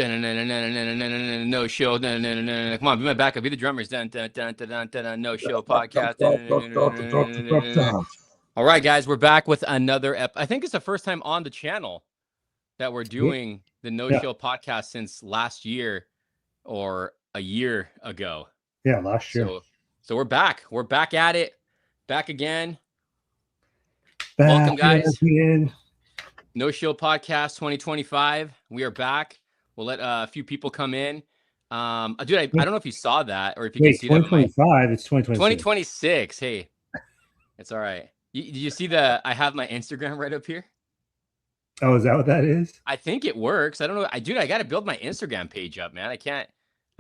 No show. Come on, be my backup. Be the drummers. No show podcast. All right, guys, we're back with another I think it's the first time on the channel that we're doing the No Show podcast since last year or a year ago. Yeah, last year. So we're back. We're back at it. Back again. Welcome, guys. No Show podcast 2025. We are back. We'll let a few people come in. Dude, I don't know if you saw that or if you can see 2025. It's 2026. Hey, it's all right. Did you see I have my Instagram right up here? Oh, is that what that is? I think it works. I don't know. I got to build my Instagram page up, man. I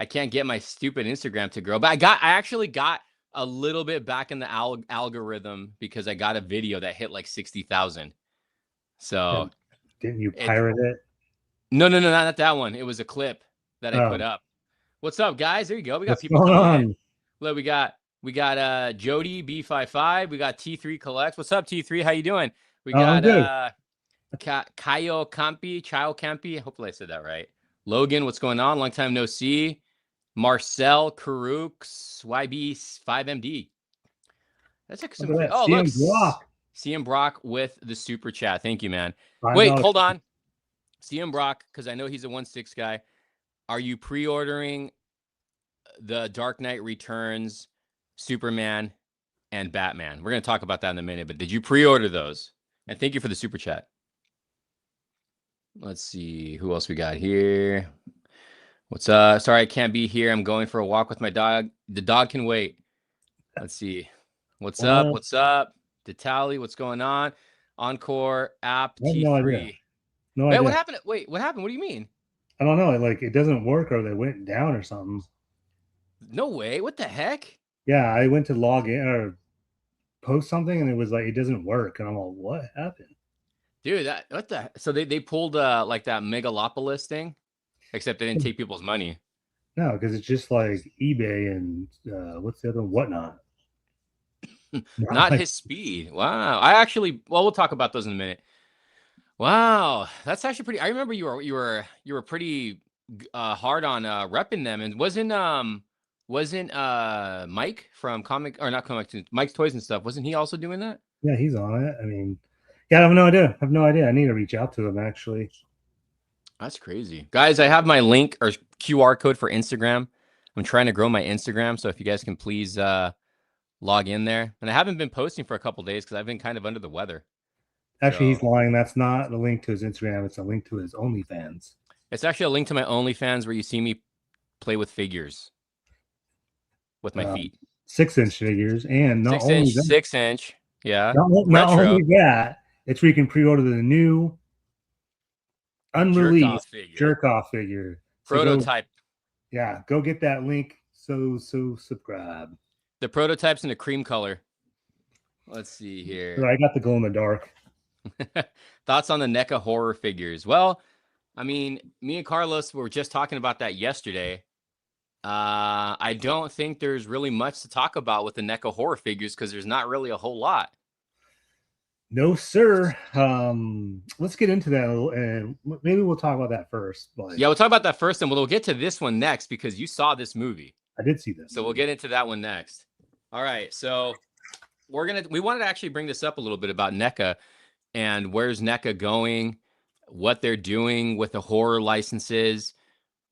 can't get my stupid Instagram to grow, but I actually got a little bit back in the algorithm because I got a video that hit like 60,000. So didn't you pirate it? No, not that one. It was a clip that I put up. What's up, guys? There you go. We got people coming in. Look, we got Jody B55. We got T3 Collects. What's up, T3? How you doing? We got Chao Campi. Hopefully I said that right. Logan, what's going on? Long time no see. Marcel Karooks, YB5MD. That's like some. Oh, look. CM Brock with the super chat. Thank you, man. Wait, hold on. CM Brock, because I know he's a 1/6 guy. Are you pre-ordering the Dark Knight Returns, Superman, and Batman? We're going to talk about that in a minute, but did you pre-order those? And thank you for the super chat. Let's see who else we got here. What's up? Sorry, I can't be here. I'm going for a walk with my dog. The dog can wait. Let's see. What's up? What's up? Detali, what's going on? Encore app T3. No idea. What happened? Wait, what happened? What do you mean? I don't know. Like it doesn't work, or they went down or something. No way. What the heck? Yeah, I went to log in or post something, and it was like it doesn't work, and I'm like, what happened? Dude, so they pulled like that Megalopolis thing, except they didn't take people's money. No, because it's just like eBay and what's the other one? Whatnot. Not his speed. Wow. We'll talk about those in a minute. Wow, that's actually pretty. I remember you were pretty hard on repping them, and wasn't Mike from Mike's Toys and Stuff? Wasn't he also doing that? Yeah, he's on it. I mean, yeah, I have no idea. I need to reach out to them actually. That's crazy, guys. I have my link or QR code for Instagram. I'm trying to grow my Instagram, so if you guys can please log in there. And I haven't been posting for a couple days because I've been kind of under the weather. Actually, he's lying. That's not the link to his Instagram. It's a link to his OnlyFans. It's actually a link to my OnlyFans where you see me play with figures with my feet. 6-inch figures. And not 6-inch. Yeah. Not only that, it's where you can pre-order the new unreleased jerk-off figure. Prototype. Go get that link. So subscribe. The prototype's in a cream color. Let's see here. So I got the glow in the dark. Thoughts on the NECA horror figures? Well, I mean, me and Carlos were just talking about that yesterday. I don't think there's really much to talk about with the NECA horror figures because there's not really a whole lot. No, sir. Let's get into that, and maybe we'll talk about that first. Yeah, we'll talk about that first, and we'll get to this one next because you saw this movie. I did see this. So we'll get into that one next. All right, so we wanted to actually bring this up a little bit about NECA. And where's NECA going, what they're doing with the horror licenses,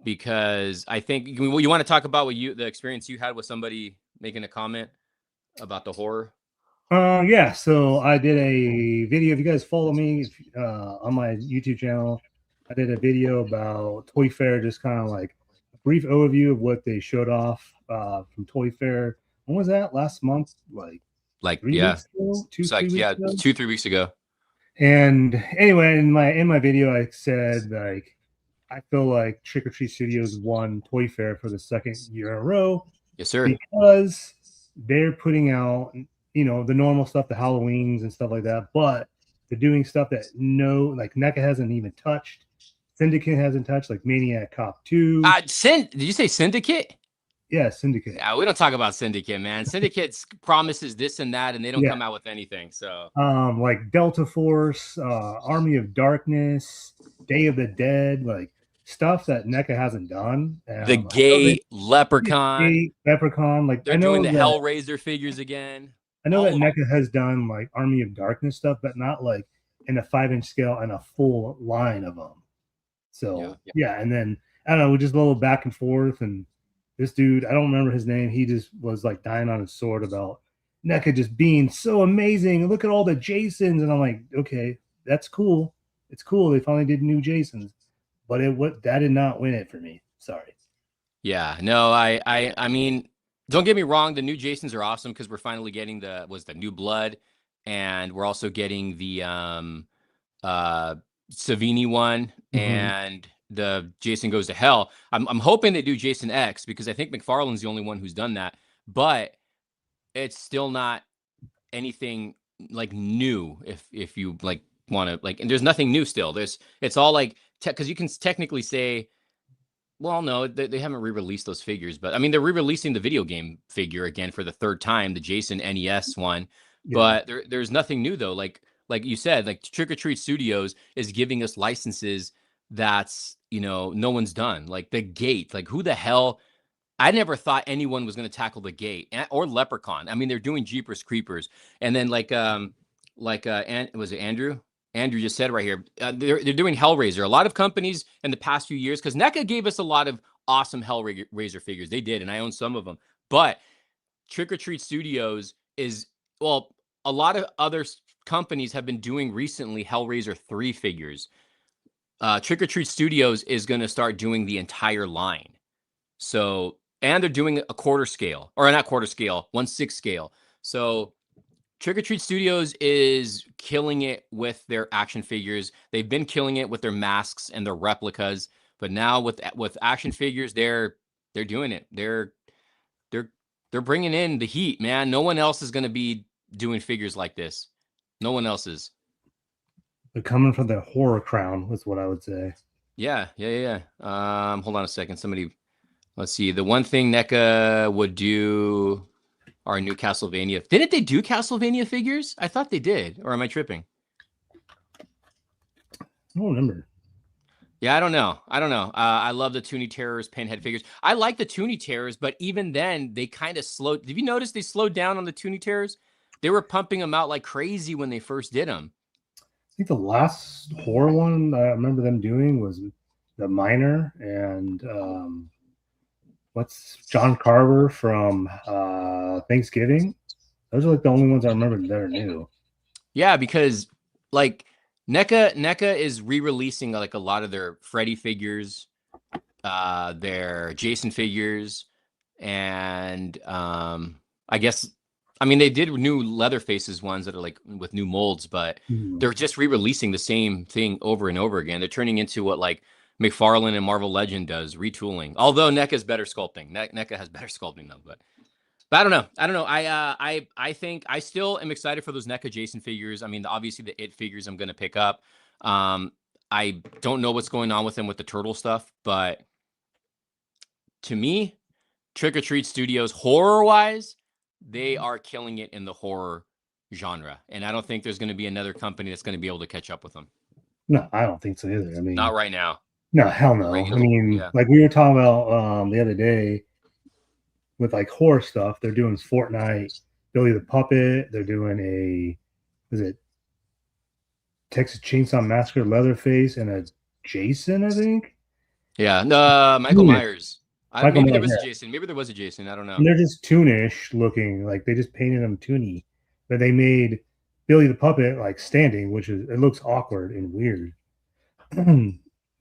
because I think you want to talk about the experience you had with somebody making a comment about the horror. Yeah. So I did a video. If you guys follow me on my YouTube channel, I did a video about Toy Fair, just kind of like a brief overview of what they showed off from Toy Fair. When was that? Last month? Like 3 weeks ago? 2-3 weeks ago. And anyway, in my video, I said like I feel like Trick or Treat Studios won Toy Fair for the second year in a row. Yes, sir. Because they're putting out, the normal stuff, the Halloweens and stuff like that, but they're doing stuff that NECA hasn't even touched. Syndicate hasn't touched, like Maniac Cop 2. Did you say Syndicate? Yeah, Syndicate. Yeah, we don't talk about Syndicate, man. Syndicate promises this and that, and they don't come out with anything. So, like Delta Force, Army of Darkness, Day of the Dead, like stuff that NECA hasn't done. The Gate, Leprechaun. Gate, Leprechaun. Like they're doing the Hellraiser figures again. I know that NECA has done like Army of Darkness stuff, but not like in a 5-inch scale and a full line of them. So yeah, and then I don't know, just a little back and forth. And this dude, I don't remember his name. He just was like dying on his sword about NECA just being so amazing. Look at all the Jasons, and I'm like, okay, that's cool. It's cool. They finally did new Jasons, but that did not win it for me. Sorry. Yeah, no, I mean, don't get me wrong. The new Jasons are awesome because we're finally getting the New Blood, and we're also getting the Savini one and the Jason Goes to Hell. I'm hoping they do Jason X because I think McFarlane's the only one who's done that, but it's still not anything like new. If you like want to like, and there's nothing new still. It's all like because you can technically say, well, no, they haven't re-released those figures, but I mean they're re-releasing the video game figure again for the third time, the Jason NES one. Yeah. But there's nothing new though. Like you said, like Trick or Treat Studios is giving us licenses that's, you know, no one's done. Like the Gate, like who the hell? I never thought anyone was going to tackle the Gate or Leprechaun. I mean, they're doing Jeepers Creepers, and then was it Andrew? Andrew just said right here, they're doing Hellraiser. A lot of companies in the past few years, because NECA gave us a lot of awesome Hellraiser figures. They did, and I own some of them. But Trick or Treat Studios is, well, a lot of other companies have been doing recently Hellraiser 3 figures. Trick or Treat Studios is going to start doing the entire line. So, and they're doing a quarter scale, or not quarter scale, 1/6 scale. So Trick or Treat Studios is killing it with their action figures. They've been killing it with their masks and their replicas, but now with action figures, they're doing it. They're bringing in the heat, man. No one else is going to be doing figures like this. No one else is. They're coming from the horror crown, is what I would say. Yeah. Hold on a second. Somebody, let's see. The one thing NECA would do are new Castlevania. Didn't they do Castlevania figures? I thought they did. Or am I tripping? I don't remember. Yeah, I don't know. I love the Toonie Terrors Pinhead figures. I like the Toonie Terrors, but even then, they kind of slowed. Did you notice they slowed down on the Toonie Terrors? They were pumping them out like crazy when they first did them. I think the last horror one I remember them doing was the Miner and what's John Carver from Thanksgiving. Those are like the only ones I remember that are new. Yeah, because like NECA is re-releasing like a lot of their Freddy figures, their Jason figures, and I guess, I mean, they did new Leatherface's ones that are like with new molds, but they're just re-releasing the same thing over and over again. They're turning into what like McFarlane and Marvel Legend does, retooling. Although NECA's better sculpting. NECA has better sculpting though, but I don't know. I think I still am excited for those NECA Jason figures. I mean, obviously the It figures I'm going to pick up. I don't know what's going on with them with the turtle stuff, but to me, Trick or Treat Studios, horror-wise, they are killing it in the horror genre, and I don't think there's going to be another company that's going to be able to catch up with them. No, I don't think so either. I mean, not right now. No, hell no. I mean, like we were talking about the other day with like horror stuff. They're doing Fortnite, Billy the Puppet. They're doing is it Texas Chainsaw Massacre Leatherface and a Jason, I think. Yeah, Michael Myers. Maybe there was a Jason. Maybe there was a Jason. I don't know. And they're just toonish looking. Like they just painted them toony, but they made Billy the Puppet like standing, which it looks awkward and weird.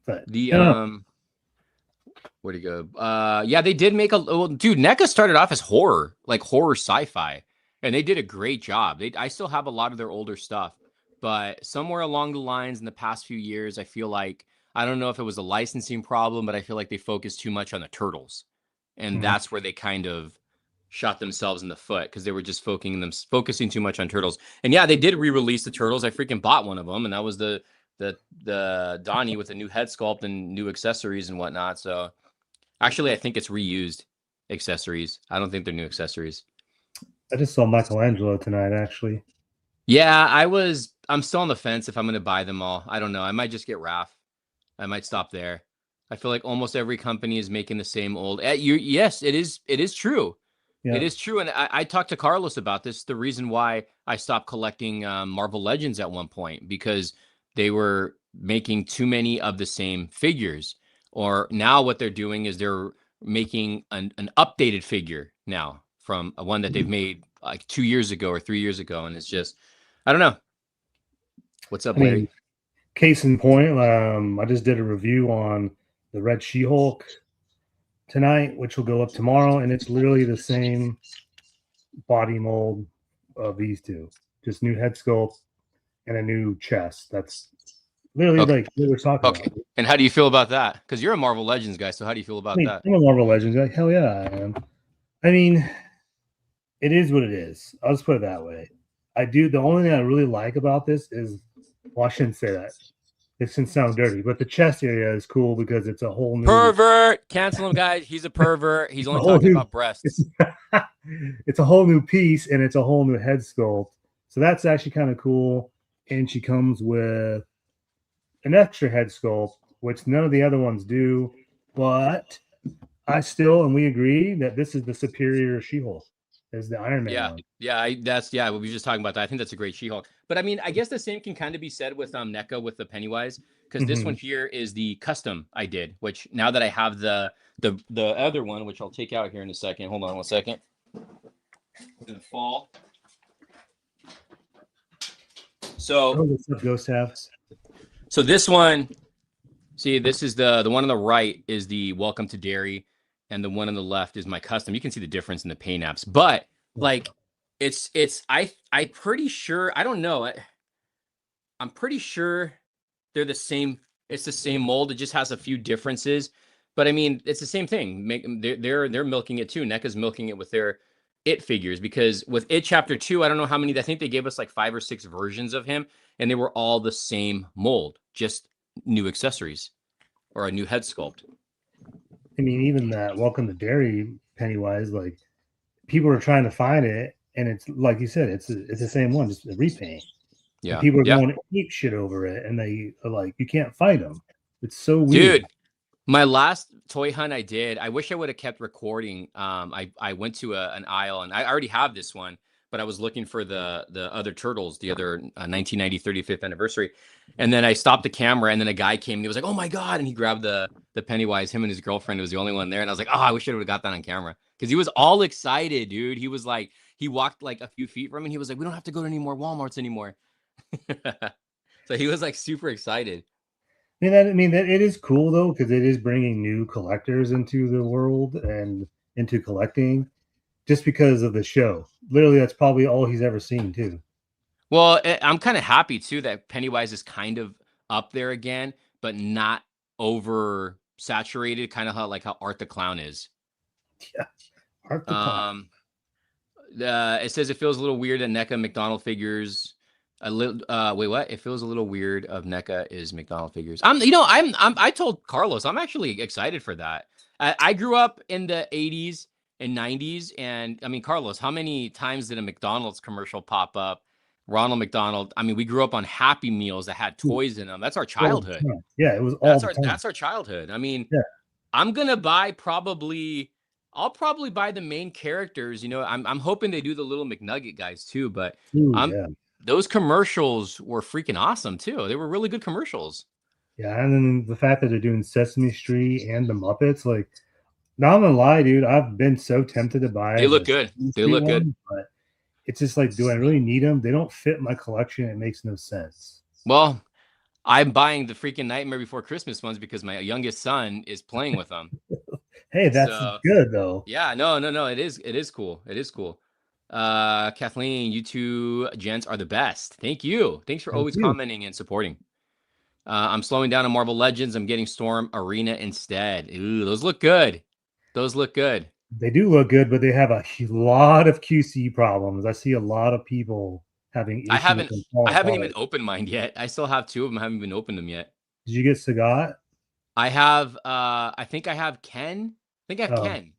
But where'd he go? Yeah, they did make dude, NECA started off as horror, like horror sci-fi, and they did a great job. I still have a lot of their older stuff, but somewhere along the lines in the past few years, I feel like, I don't know if it was a licensing problem, but I feel like they focused too much on the turtles, and that's where they kind of shot themselves in the foot because they were just focusing too much on turtles. And yeah, they did re-release the turtles. I freaking bought one of them, and that was the Donnie with a new head sculpt and new accessories and whatnot. So actually, I think it's reused accessories. I don't think they're new accessories. I just saw Michelangelo tonight, actually. Yeah, I'm still on the fence if I'm going to buy them all. I don't know. I might just get Raph. I might stop there. I feel like almost every company is making the same old. Yes, it is. It is true. Yeah. It is true. And I talked to Carlos about this. The reason why I stopped collecting Marvel Legends at one point, because they were making too many of the same figures. Or now what they're doing is they're making an updated figure now from one that they've made like 2 years ago or 3 years ago. And it's just, I don't know. What's up, Larry? Case in point, I just did a review on the Red She-Hulk tonight, which will go up tomorrow, and it's literally the same body mold of these two, just new head sculpt and a new chest. That's literally like what we're talking about. And how do you feel about that? Because you're a Marvel Legends guy, so how do you feel about that? I'm a Marvel Legends guy. Hell yeah, I am. I mean, it is what it is. I'll just put it that way. The only thing I really like about this is, well, I shouldn't say that. It shouldn't sound dirty, but the chest area is cool because it's a whole new pervert. Cancel him, guys. He's a pervert. He's only talking about breasts. It's a whole new piece, and it's a whole new head sculpt. So that's actually kind of cool. And she comes with an extra head sculpt, which none of the other ones do. But and we agree that this is the superior She-Hulk. Is the Iron Man one. Yeah, we were just talking about that. I think that's a great She-Hulk. But I mean, I guess the same can kind of be said with NECA with the Pennywise, because this one here is the custom I did, which now that I have the other one, which I'll take out here in a second. Hold on 1 second. In the fall. So what's up, Ghost have? So this one, see, this is the one on the right is the Welcome to Derry, and the one on the left is my custom. You can see the difference in the paint apps, but like I'm pretty sure, I don't know. I'm pretty sure they're the same. It's the same mold. It just has a few differences, but I mean, it's the same thing. They're milking it too. NECA's milking it with their It figures, because with It Chapter 2, I don't know how many, I think they gave us like 5 or 6 versions of him, and they were all the same mold, just new accessories or a new head sculpt. I mean, even that Welcome to Derry Pennywise, like people are trying to find it, and it's like you said, it's the same one, just a repaint. Yeah, and people are going to eat shit over it, and they are like, you can't fight them. It's so weird. Dude, my last toy hunt I did, I wish I would have kept recording. I went to an aisle, and I already have this one, but I was looking for the other Turtles, the other 1990 35th anniversary. And then I stopped the camera, and then a guy came, and he was like, oh my God. And he grabbed the Pennywise, him and his girlfriend was the only one there. And I was like, oh, I wish I would have got that on camera. Because he was all excited, dude. He was like, he walked like a few feet from me, and he was like, we don't have to go to any more Walmarts anymore. So he was like super excited. I mean, that it is cool though, because it is bringing new collectors into the world and into collecting, just because of the show. Literally, that's probably all he's ever seen too. Well, I'm kind of happy too that Pennywise is kind of up there again, but not over saturated, kind of like how Art the Clown is. Yeah, Art the Clown. It says it feels a little weird that NECA McDonald figures. Wait, what? It feels a little weird of NECA is McDonald figures. I told Carlos I'm actually excited for that. I grew up in the 80s and 90s, and I mean, Carlos, how many times did a McDonald's commercial pop up? Ronald McDonald. I mean, we grew up on Happy Meals that had toys in them. That's our childhood. Yeah, it was all that's our childhood. I mean, yeah. I'm gonna buy I'll probably buy the main characters. You know, I'm hoping they do the little McNugget guys too, but those commercials were freaking awesome too. They were really good commercials. Yeah, and then the fact that they're doing Sesame Street and the Muppets, like, not gonna lie, dude, I've been so tempted to buy. They look good. They look good. But it's just like, do I really need them? They don't fit my collection. It makes no sense. Well, I'm buying the freaking Nightmare Before Christmas ones because my youngest son is playing with them. Hey, that's good though. Yeah, no. It is cool. It is cool. Kathleen, you two gents are the best. Thank you. Thanks for always commenting and supporting. I'm slowing down on Marvel Legends. I'm getting Storm Arena instead. Ooh, those look good. Those look good. They do look good, but they have a lot of QC problems. I see a lot of people having issues. I haven't even opened mine yet. I still have 2 of them. I haven't even opened them yet. Did you get Sagat? I have I think I have Ken. I think I have Ken.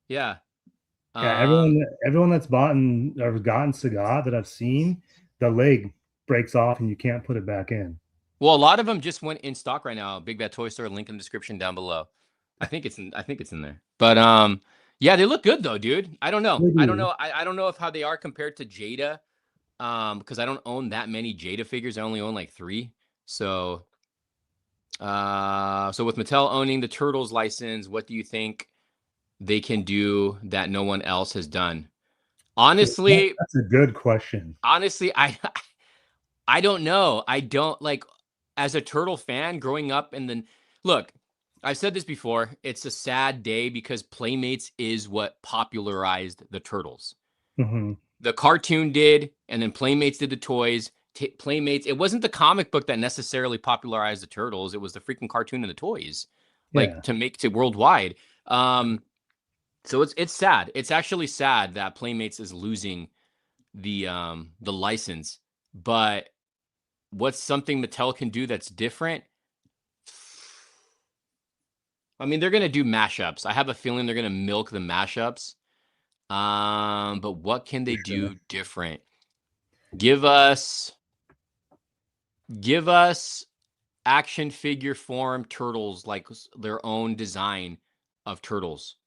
Yeah. Yeah, everyone that's bought or gotten Sagat that I've seen, the leg breaks off and you can't put it back in. Well, a lot of them just went in stock right now. Big Bad Toy Store, link in the description down below. I think it's in there. But yeah, they look good though, dude. I don't know. I don't know if how they are compared to Jada. Because I don't own that many Jada figures. I only own like 3. So so with Mattel owning the Turtles license, what do you think they can do that no one else has done? Honestly, that's a good question. Honestly, I don't know. I don't like, as a Turtle fan growing up in the look, I've said this before. It's a sad day because Playmates is what popularized the Turtles. Mm-hmm. The cartoon did, and then Playmates did the toys. Playmates, it wasn't the comic book that necessarily popularized the Turtles. It was the freaking cartoon and the toys, like to make to worldwide. So it's sad. It's actually sad that Playmates is losing the license. But what's something Mattel can do that's different? I mean, they're gonna do mashups. I have a feeling they're gonna milk the mashups. But what can they do different? Give us action figure form Turtles, like their own design of Turtles.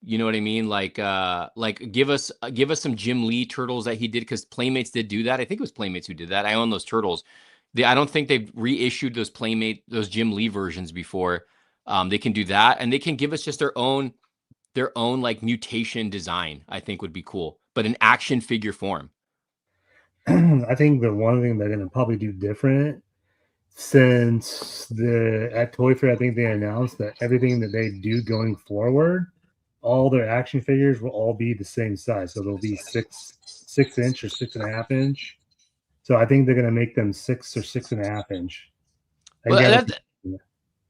You know what I mean? Like give us some Jim Lee Turtles that he did, because Playmates did do that. I think it was Playmates who did that. I own those Turtles. I don't think they've reissued those Jim Lee versions before. They can do that, and they can give us just their own like mutation design. I think would be cool, but in action figure form. I think the one thing they're gonna probably do different, since at Toy Fair, I think they announced that everything that they do going forward, all their action figures will all be the same size. So they'll be 6 inch or 6.5 inch. So I think they're gonna make them 6 or 6.5 inch. Well,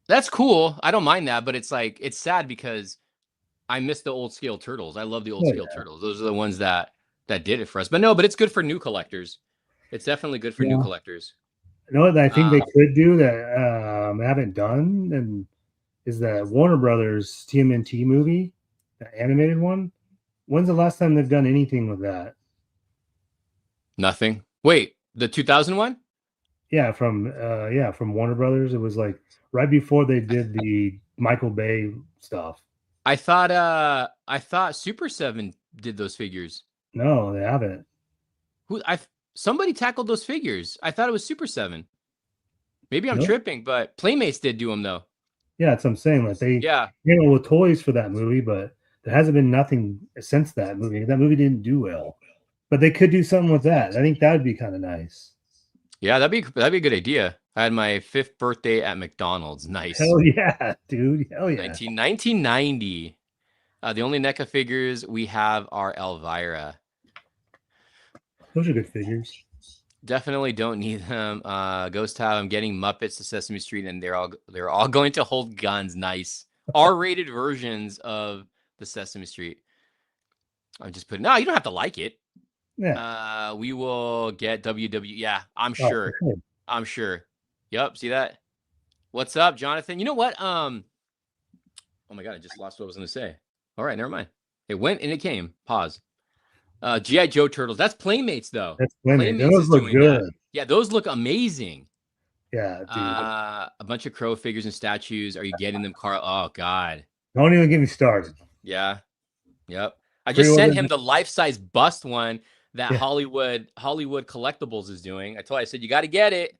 that's cool. I don't mind that, but it's like, it's sad because I miss the old scale Turtles. I love the old scale Turtles. Those are the ones that did it for us. But no, but it's good for new collectors. It's definitely good for new collectors. You know what I think they could do that I haven't done, and is that Warner Brothers TMNT movie, the animated one. When's the last time they've done anything with that? Nothing. Wait, the 2001? Yeah, from Warner Brothers. It was like right before they did the Michael Bay stuff. I thought Super 7 did those figures. No, they haven't. Somebody tackled those figures. I thought it was Super 7. Maybe I'm tripping, but Playmates did do them though. Yeah, that's what I'm saying. Like they came with toys for that movie, but there hasn't been nothing since that movie. That movie didn't do well, but they could do something with that. I think that would be kind of nice. Yeah, that'd be a good idea. I had my 5th birthday at McDonald's. Nice. Hell yeah, dude. Hell yeah. 1990. The only NECA figures we have are Elvira. Those are good figures. Definitely don't need them. Ghost Tab, I'm getting Muppets to Sesame Street, and they're all going to hold guns. Nice. R-rated versions of the Sesame Street. I'm just putting. No, you don't have to like it. Yeah. We will get WW. Yeah, I'm sure. Oh, I'm sure. Yep. See that? What's up, Jonathan? You know what? Oh my God, I just lost what I was going to say. All right, never mind. It went and it came. Pause. G.I. Joe Turtles. That's Playmates, though. That's Playmates. Those look good. That. Yeah, those look amazing. Yeah, dude. A bunch of Crow figures and statues. Are you getting them, Carl? Oh, God. Don't even get me started. Yeah. Yep. I just sent him the life-size bust one that Hollywood Collectibles is doing. I said, you got to get it.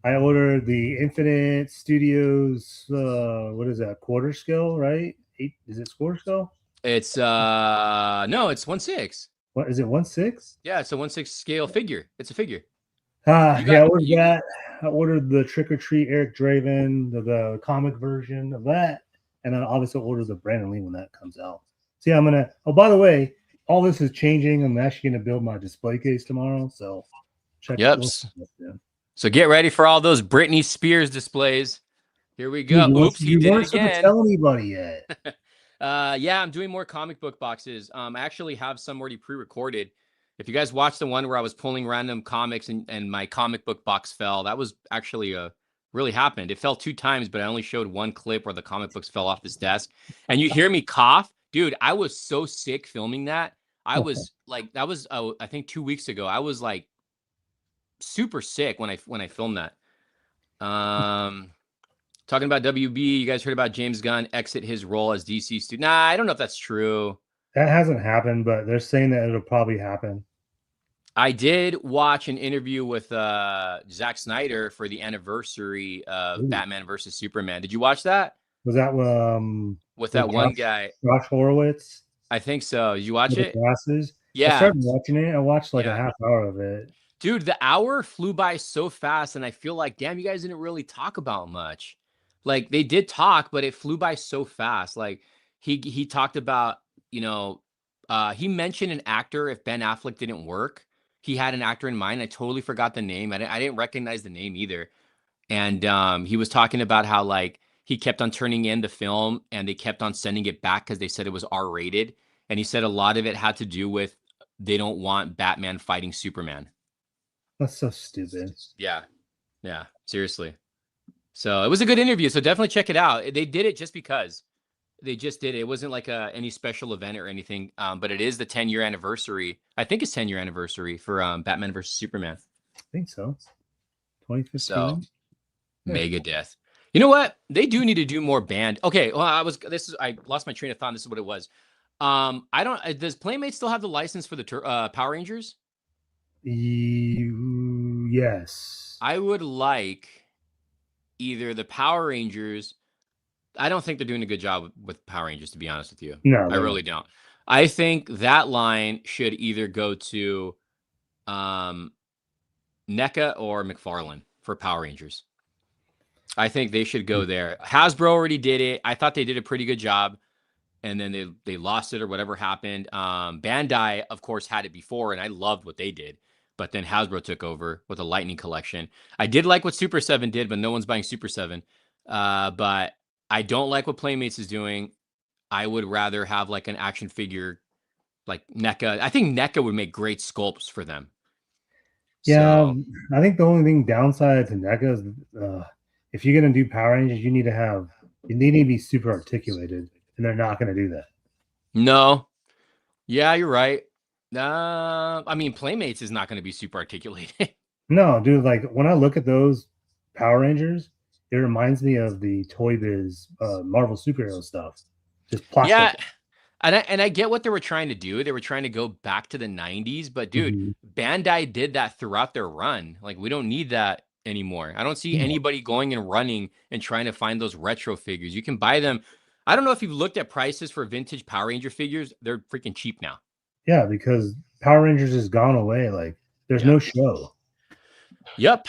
I ordered the Infinite Studios. What is that? Quarter scale, right? Is it quarter scale? It's no, it's 1/6. What is it? 1/6? Yeah, it's a 1/6 scale figure. It's a figure. I ordered that. I ordered the Trick or Treat Eric Draven, the comic version of that, and then obviously order the Brandon Lee when that comes out. So yeah, I'm gonna. Oh, by the way, all this is changing. I'm actually gonna build my display case tomorrow. So check. Yep. So get ready for all those Britney Spears displays. Here we go. Dude, oops, he did it again. Tell anybody yet? Yeah, I'm doing more comic book boxes. I actually have some already pre-recorded. If you guys watched the one where I was pulling random comics and my comic book box fell, that was actually really happened. It fell 2 times, but I only showed 1 clip where the comic books fell off this desk. And you hear me cough. Dude, I was so sick filming that. I was like, that was, I think 2 weeks ago. I was like super sick when I filmed that. Talking about WB, you guys heard about James Gunn exit his role as DC student? Nah, I don't know if that's true. That hasn't happened, but they're saying that it'll probably happen. I did watch an interview with Zack Snyder for the anniversary of Batman versus Superman. Did you watch that? Was that with that one guy, Josh Horowitz? I think so. Did you watch it? Glasses. Yeah. I started watching it. I watched like a half hour of it. Dude, the hour flew by so fast, and I feel like, damn, you guys didn't really talk about much. Like, they did talk, but it flew by so fast. Like, he talked about, you know, he mentioned an actor if Ben Affleck didn't work. He had an actor in mind. I totally forgot the name. I didn't recognize the name either. And he was talking about how, like, he kept on turning in the film and they kept on sending it back because they said it was R-rated. And he said a lot of it had to do with they don't want Batman fighting Superman. That's so stupid. Yeah. Yeah. Seriously. So it was a good interview. So definitely check it out. They did it just because. They just did it. It wasn't like any special event or anything. But it is the 10-year anniversary. I think it's 10-year anniversary for Batman versus Superman. I think so. 2015. So Megadeth. You know what? They do need to do more band. Okay. Well, I lost my train of thought. This is what it was. Does Playmates still have the license for the Power Rangers? Yes. I would like either the Power Rangers. I don't think they're doing a good job with Power Rangers, to be honest with you. No, I really don't. I think that line should either go to NECA or McFarlane for Power Rangers. I think they should go there. Hasbro already did it. I thought they did a pretty good job. And then they lost it or whatever happened. Bandai, of course, had it before, and I loved what they did. But then Hasbro took over with a Lightning collection. I did like what Super 7 did, but no one's buying Super 7. But I don't like what Playmates is doing. I would rather have like an action figure like NECA. I think NECA would make great sculpts for them. Yeah, so, I think the only thing downside to NECA is if you're going to do Power Rangers, you need to be super articulated, and they're not going to do that. No. Yeah, you're right. I mean, Playmates is not going to be super articulated. No, dude, like when I look at those Power Rangers, it reminds me of the Toy Biz Marvel superhero stuff. Just plastic. Yeah. And I get what they were trying to do. They were trying to go back to the 90s, but dude, Bandai did that throughout their run. Like, we don't need that anymore. I don't see anybody going and running and trying to find those retro figures. You can buy them. I don't know if you've looked at prices for vintage Power Ranger figures. They're freaking cheap now. Yeah, because Power Rangers has gone away. Like, there's no show. Yep.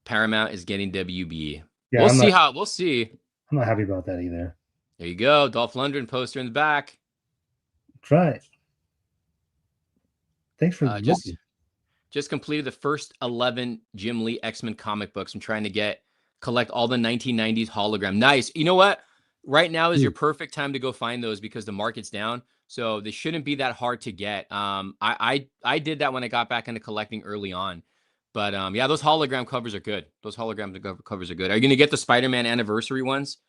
Paramount is getting WB. Yeah, we'll see. I'm not happy about that either. There you go. Dolph Lundgren poster in the back. Try it. Thanks for just completed the first 11 Jim Lee X-Men comic books. I'm trying to collect all the 1990s hologram. Nice. You know what? Right now is your perfect time to go find those because the market's down. So they shouldn't be that hard to get. I did that when I got back into collecting early on. But yeah, those hologram covers are good. Those hologram covers are good. Are you going to get the Spider-Man anniversary ones?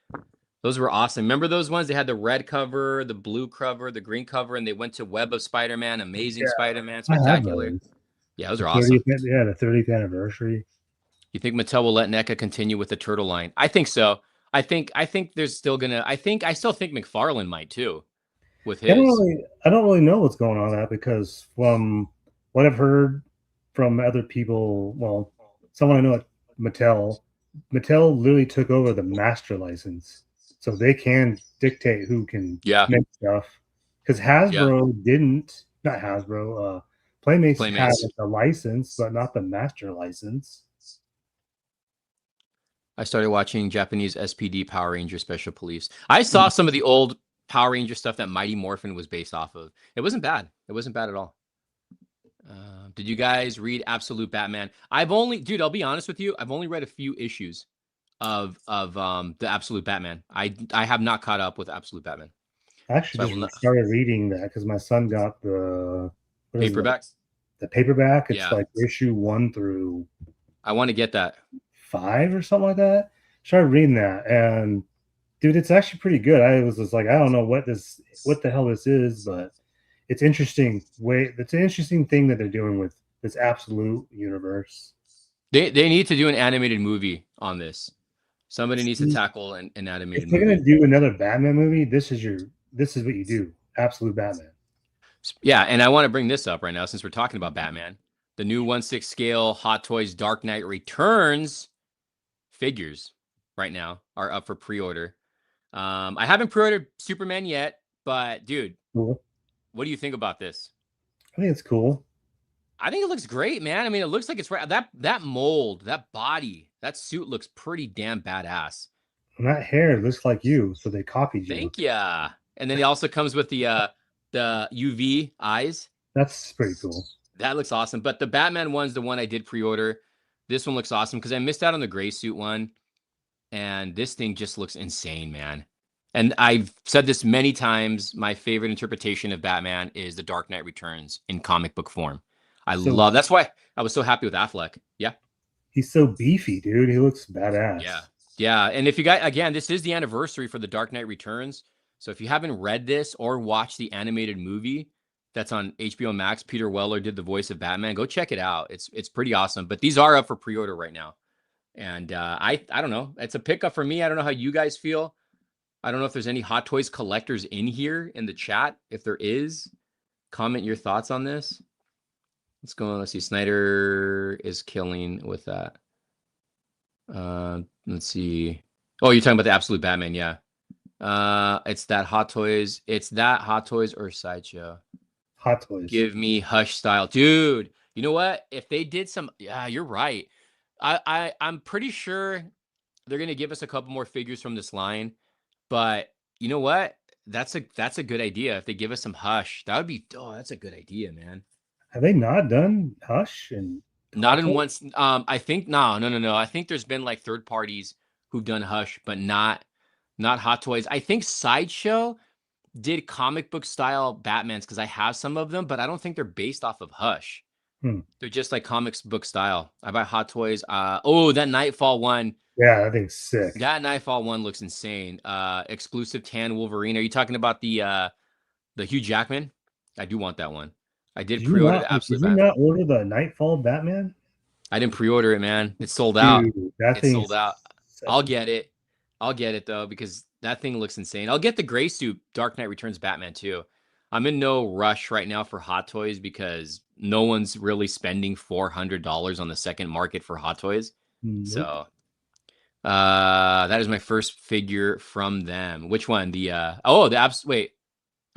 Those were awesome. Remember those ones? They had the red cover, the blue cover, the green cover, and they went to Web of Spider-Man, Amazing Spider-Man, Spectacular. Yeah, those are awesome. The 30th anniversary. You think Mattel will let NECA continue with the Turtle line? I think so. I think there's still gonna. I still think McFarlane might too. With his, I don't really know what's going on with that because from what I've heard from other people, well, someone I know at Mattel literally took over the master license, so they can dictate who can make stuff. Because Hasbro didn't, not Hasbro, Playmates had a license, but not the master license. I started watching Japanese SPD Power Ranger Special Police. I saw some of the old Power Ranger stuff that Mighty Morphin was based off of. It wasn't bad. It wasn't bad at all. Did you guys read Absolute Batman? Dude, I'll be honest with you. I've only read a few issues of the Absolute Batman. I have not caught up with Absolute Batman. I actually just started reading that because my son got the paperback. The paperback. It's like issue 1 through. I want to get that 5 or something like that. Started reading that, and dude, it's actually pretty good. I was just like, I don't know what the hell this is, but it's interesting. It's an interesting thing that they're doing with this absolute universe. They need to do an animated movie on this. Somebody needs to tackle an animated if they're movie. gonna do another Batman movie, this is what you do. Absolute Batman. Yeah, and I want to bring this up right now since we're talking about Batman. The new 1/6 scale Hot Toys Dark Knight Returns figures right now are up for pre-order. I haven't pre-ordered Superman yet, but dude, cool. What do you think about this? I think it's cool. I think it looks great, man. I mean, it looks like it's right. That mold, that body, that suit looks pretty damn badass. And that hair looks like you, so they copied you. Thank ya. And then it also comes with the UV eyes. That's pretty cool. That looks awesome. But the Batman one's the one I did pre-order. This one looks awesome because I missed out on the gray suit one. And this thing just looks insane, man. And I've said this many times. My favorite interpretation of Batman is the Dark Knight Returns in comic book form. That's why I was so happy with Affleck. Yeah. He's so beefy, dude. He looks badass. Yeah. Yeah. And if you guys, again, this is the anniversary for the Dark Knight Returns. So if you haven't read this or watched the animated movie that's on HBO Max, Peter Weller did the voice of Batman. Go check it out. It's pretty awesome. But these are up for pre-order right now. And I don't know. It's a pickup for me. I don't know how you guys feel. I don't know if there's any Hot Toys collectors in here in the chat. If there is, comment your thoughts on this. Let's go on. Let's see. Snyder is killing with that. Let's see. Oh, you're talking about the Absolute Batman. Yeah. It's that Hot Toys. It's that Hot Toys or Sideshow. Hot Toys. Give me Hush style. Dude, you know what? If they did some, yeah, you're right. I'm pretty sure they're going to give us a couple more figures from this line, but you know what? That's a good idea. If they give us some Hush, that's a good idea, man. Have they not done Hush and not in once? I think no. I think there's been like third parties who've done Hush, but not Hot Toys. I think Sideshow did comic book style Batmans because I have some of them, but I don't think they're based off of Hush. They're just like comics book style. I buy Hot Toys. That Nightfall one. Yeah, I think it's sick. That Nightfall one looks insane. Exclusive tan Wolverine. Are you talking about the Hugh Jackman? I do want that one. I did pre-order the Absolute Batman. Did you not order the Nightfall Batman? I didn't pre-order it, man. It's sold out. It's sold out. I'll get it. I'll get it though because that thing looks insane. I'll get the gray suit Dark Knight Returns Batman too. I'm in no rush right now for Hot Toys because no one's really spending $400 on the second market for Hot Toys. Nope. So that is my first figure from them. Which one?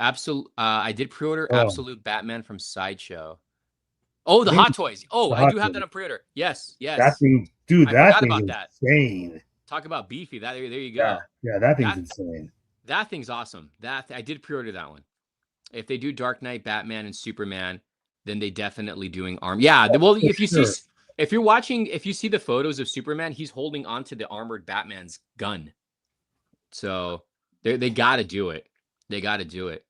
Absolute. I did pre-order Absolute Batman from Sideshow. Oh, the Hot Toys. Oh, I do have that on pre-order. Yes. That thing, dude. That thing is insane. Talk about beefy. There you go. Yeah, that thing's insane. That thing's awesome. I did pre-order that one. If they do Dark Knight, Batman, and Superman, then they definitely doing arm. Yeah. Well, if you see the photos of Superman, he's holding onto the armored Batman's gun. So they got to do it. They got to do it.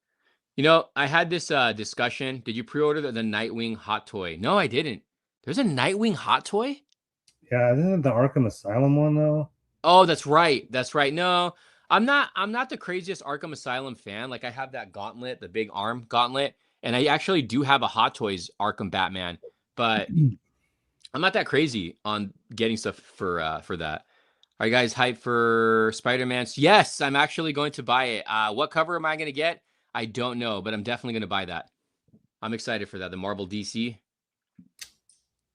You know, I had this discussion. Did you pre-order the Nightwing Hot Toy? No, I didn't. There's a Nightwing Hot Toy? Yeah, isn't it the Arkham Asylum one though? Oh, that's right. No, I'm not the craziest Arkham Asylum fan. Like I have that gauntlet, the big arm gauntlet, and I actually do have a Hot Toys Arkham Batman, but I'm not that crazy on getting stuff for that. Are you guys hyped for Spider-Man? Yes, I'm actually going to buy it. What cover am I going to get? I don't know, but I'm definitely going to buy that. I'm excited for that. The Marvel DC.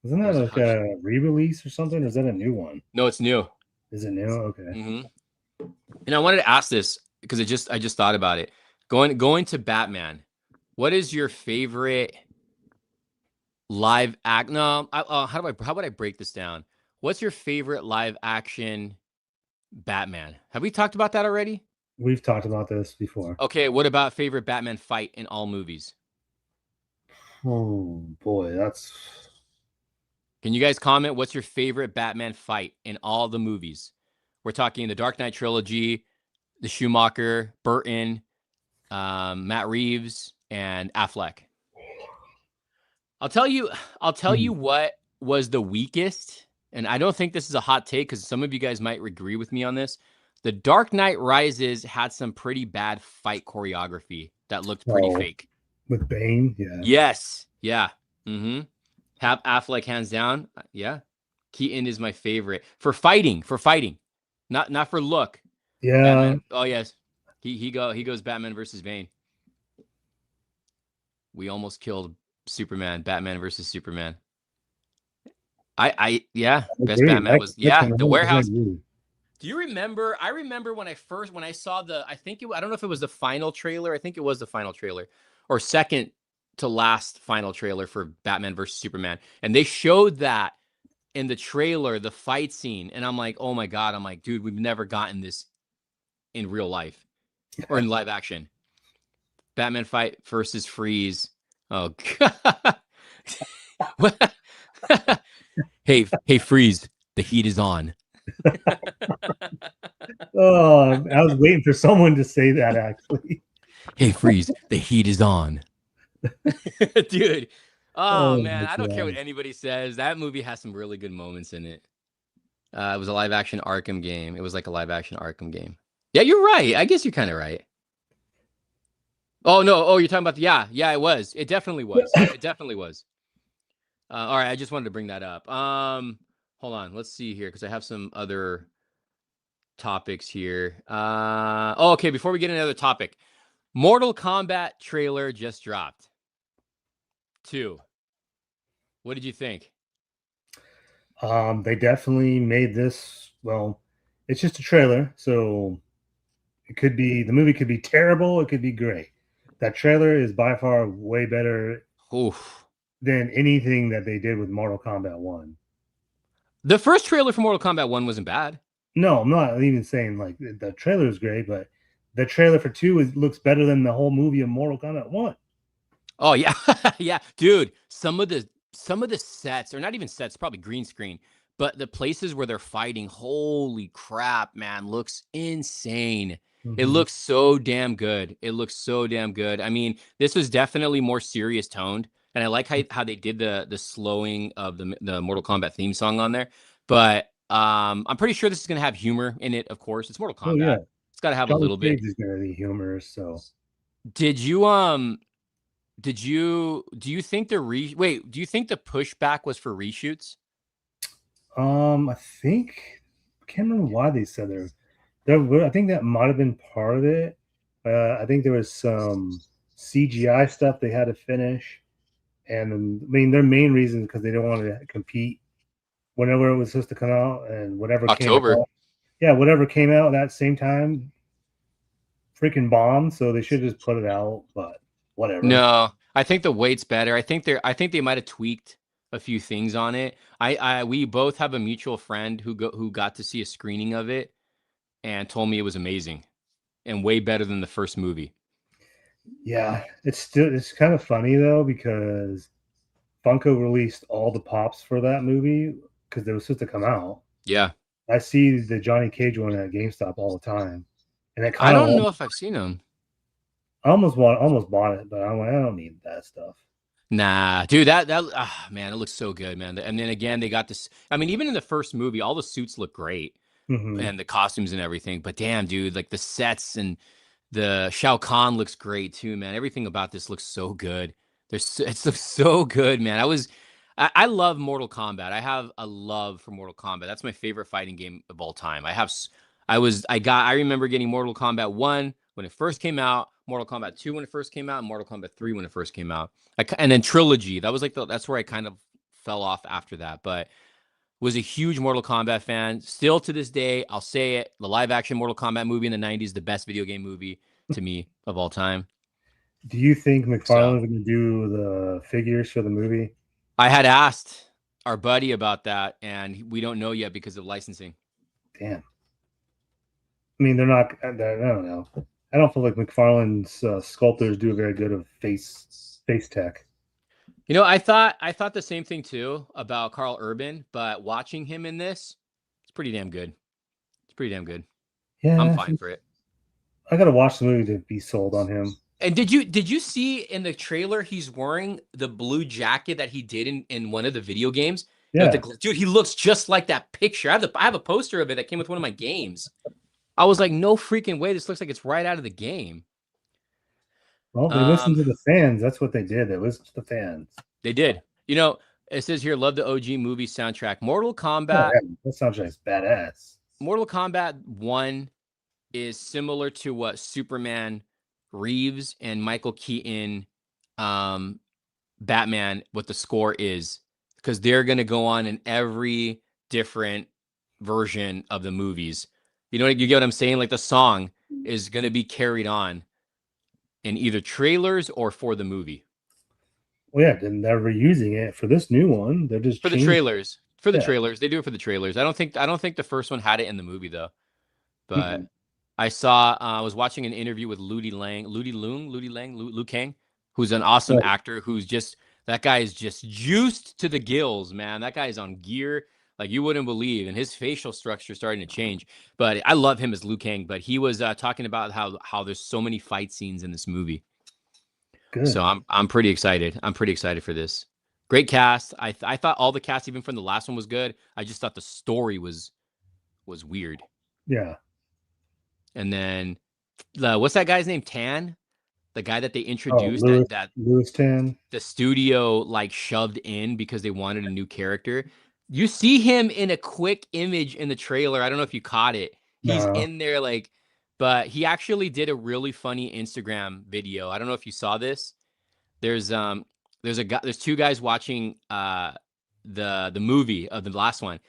Isn't that like a re-release or something? Or is that a new one? No, it's new. Is it new? Okay. Mm-hmm. And I wanted to ask this because I just thought about it. Going to Batman. What is your favorite live act? No, how would I break this down? What's your favorite live action Batman? Have we talked about that already? We've talked about this before. Okay, what about favorite Batman fight in all movies? Oh boy, that's. Can you guys comment? What's your favorite Batman fight in all the movies? We're talking the Dark Knight trilogy, the Schumacher, Burton, Matt Reeves, and Affleck. I'll tell you what was the weakest, and I don't think this is a hot take because some of you guys might agree with me on this. The Dark Knight Rises had some pretty bad fight choreography that looked pretty fake. With Bane, yeah. Yes, yeah. Mm-hmm. Affleck hands down. Yeah, Keaton is my favorite for fighting. Not for look. Yeah. Batman. Oh yes, he goes Batman versus Bane. We almost killed Superman. Batman versus Superman. Yeah, best Agree. Batman was I yeah can the 100% warehouse. agree. Do you remember? I remember when I saw I don't know if it was the final trailer. I think it was the final trailer or second to last final trailer for Batman versus Superman. And they showed that in the trailer, the fight scene. And I'm like, oh my God. I'm like, dude, we've never gotten this in real life or in live action. Batman fight versus Freeze. Oh God. hey, Freeze, the heat is on. Oh, I was waiting for someone to say that actually. Hey, Freeze, the heat is on. Dude. Oh, Oh man, I don't care what God. anybody says. That movie has some really good moments in it. It was a live action Arkham game. It was like a live action Arkham game. Yeah, you're right. I guess you're kind of right. Oh no. Oh, you're talking about yeah, it was. It definitely was. It definitely was. All right, I just wanted to bring that up. Hold on. Let's see here because I have some other topics here. Okay, before we get into another topic. Mortal Kombat trailer just dropped. 2. What did you think? They definitely made this. Well, it's just a trailer, so the movie could be terrible, it could be great. That trailer is by far way better Oof. than anything that they did with Mortal Kombat 1. The first trailer for Mortal Kombat 1 wasn't bad. No, I'm not even saying like the trailer is great, but the trailer for 2 looks better than the whole movie of Mortal Kombat 1. Oh yeah. Yeah, dude, some of the sets, or not even sets, probably green screen, but the places where they're fighting, holy crap, man, looks insane. It looks so damn good. It looks so damn good. I mean, this was definitely more serious toned, and I like how they did the slowing of the Mortal Kombat theme song on there. But I'm pretty sure this is gonna have humor in it. Of course, it's Mortal Oh yeah, Kombat. It's got to have a Charlie little bit. Cage is gonna be humorous. So, Did you do you think wait, do you think the pushback was for reshoots? I think I can't remember why they said I think that might have been part of it. I think there was some CGI stuff they had to finish, and I mean their main reason because they don't want to compete whenever it was supposed to come out and whatever October. came out. Yeah, whatever came out at that same time, freaking bombed. So they should just put it out, but whatever. No, I think the weight's better. I think they might have tweaked a few things on it. We both have a mutual friend who got to see a screening of it and told me it was amazing and way better than the first movie. Yeah, it's kind of funny though because Funko released all the pops for that movie because they were supposed to come out. Yeah. I see the Johnny Cage one at GameStop all the time, and I don't know if I've seen them. I almost bought it, but I'm like, I don't need that stuff. Nah, dude, man, it looks so good, man. And then again, they got this. I mean, even in the first movie, all the suits look great and the costumes and everything. But damn, dude, like the sets and the Shao Kahn looks great too, man. Everything about this looks so good. It looks so good, man. I love Mortal Kombat. I have a love for Mortal Kombat. That's my favorite fighting game of all time. I remember getting Mortal Kombat 1 when it first came out, Mortal Kombat 2 when it first came out, and Mortal Kombat 3 when it first came out. And then Trilogy. That was like that's where I kind of fell off after that. But was a huge Mortal Kombat fan. Still to this day, I'll say it. The live action Mortal Kombat movie in the 90s, the best video game movie to me of all time. Do you think McFarlane's going to do the figures for the movie? I had asked our buddy about that, and we don't know yet because of licensing. Damn. I mean, they're not. I don't know. I don't feel like McFarlane's sculptors do a very good of face tech. You know, I thought the same thing too about Karl Urban, but watching him in this, it's pretty damn good. It's pretty damn good. Yeah, I'm fine for it. I gotta watch the movie to be sold on him. And did you see in the trailer he's wearing the blue jacket that he did in one of the video games? Yeah, dude, he looks just like that picture. I have a poster of it that came with one of my games. I was like, no freaking way! This looks like it's right out of the game. Well, they listened to the fans. That's what they did. They listened to the fans. They did. You know, It says here, love the OG movie soundtrack. Oh, yeah, that soundtrack's badass. Mortal Kombat 1 is similar to what Superman Reeves and Michael Keaton Batman, what the score is, because they're going to go on in every different version of the movies. You know, you get what I'm saying? Like the song is going to be carried on in either trailers or for the movie. Well, yeah, then they're reusing it for this new one. They're just for the trailers. For the trailers, they do it for the trailers. I don't think the first one had it in the movie though. But I saw I was watching an interview with Liu Kang, who's an awesome actor. Who's just that guy is just juiced to the gills, man. That guy is on gear like you wouldn't believe, and his facial structure is starting to change. But I love him as Liu Kang. But he was talking about how there's so many fight scenes in this movie. Good. So I'm pretty excited. I'm pretty excited for this. Great cast. I thought all the cast, even from the last one, was good. I just thought the story was weird. Yeah. And then what's that guy's name? Tan, the guy that they introduced that Louis Tan. The studio like shoved in because they wanted a new character. You see him in a quick image in the trailer. I don't know if you caught it. He's in there like, but he actually did a really funny Instagram video. I don't know if you saw this. There's two guys watching the movie of the last one.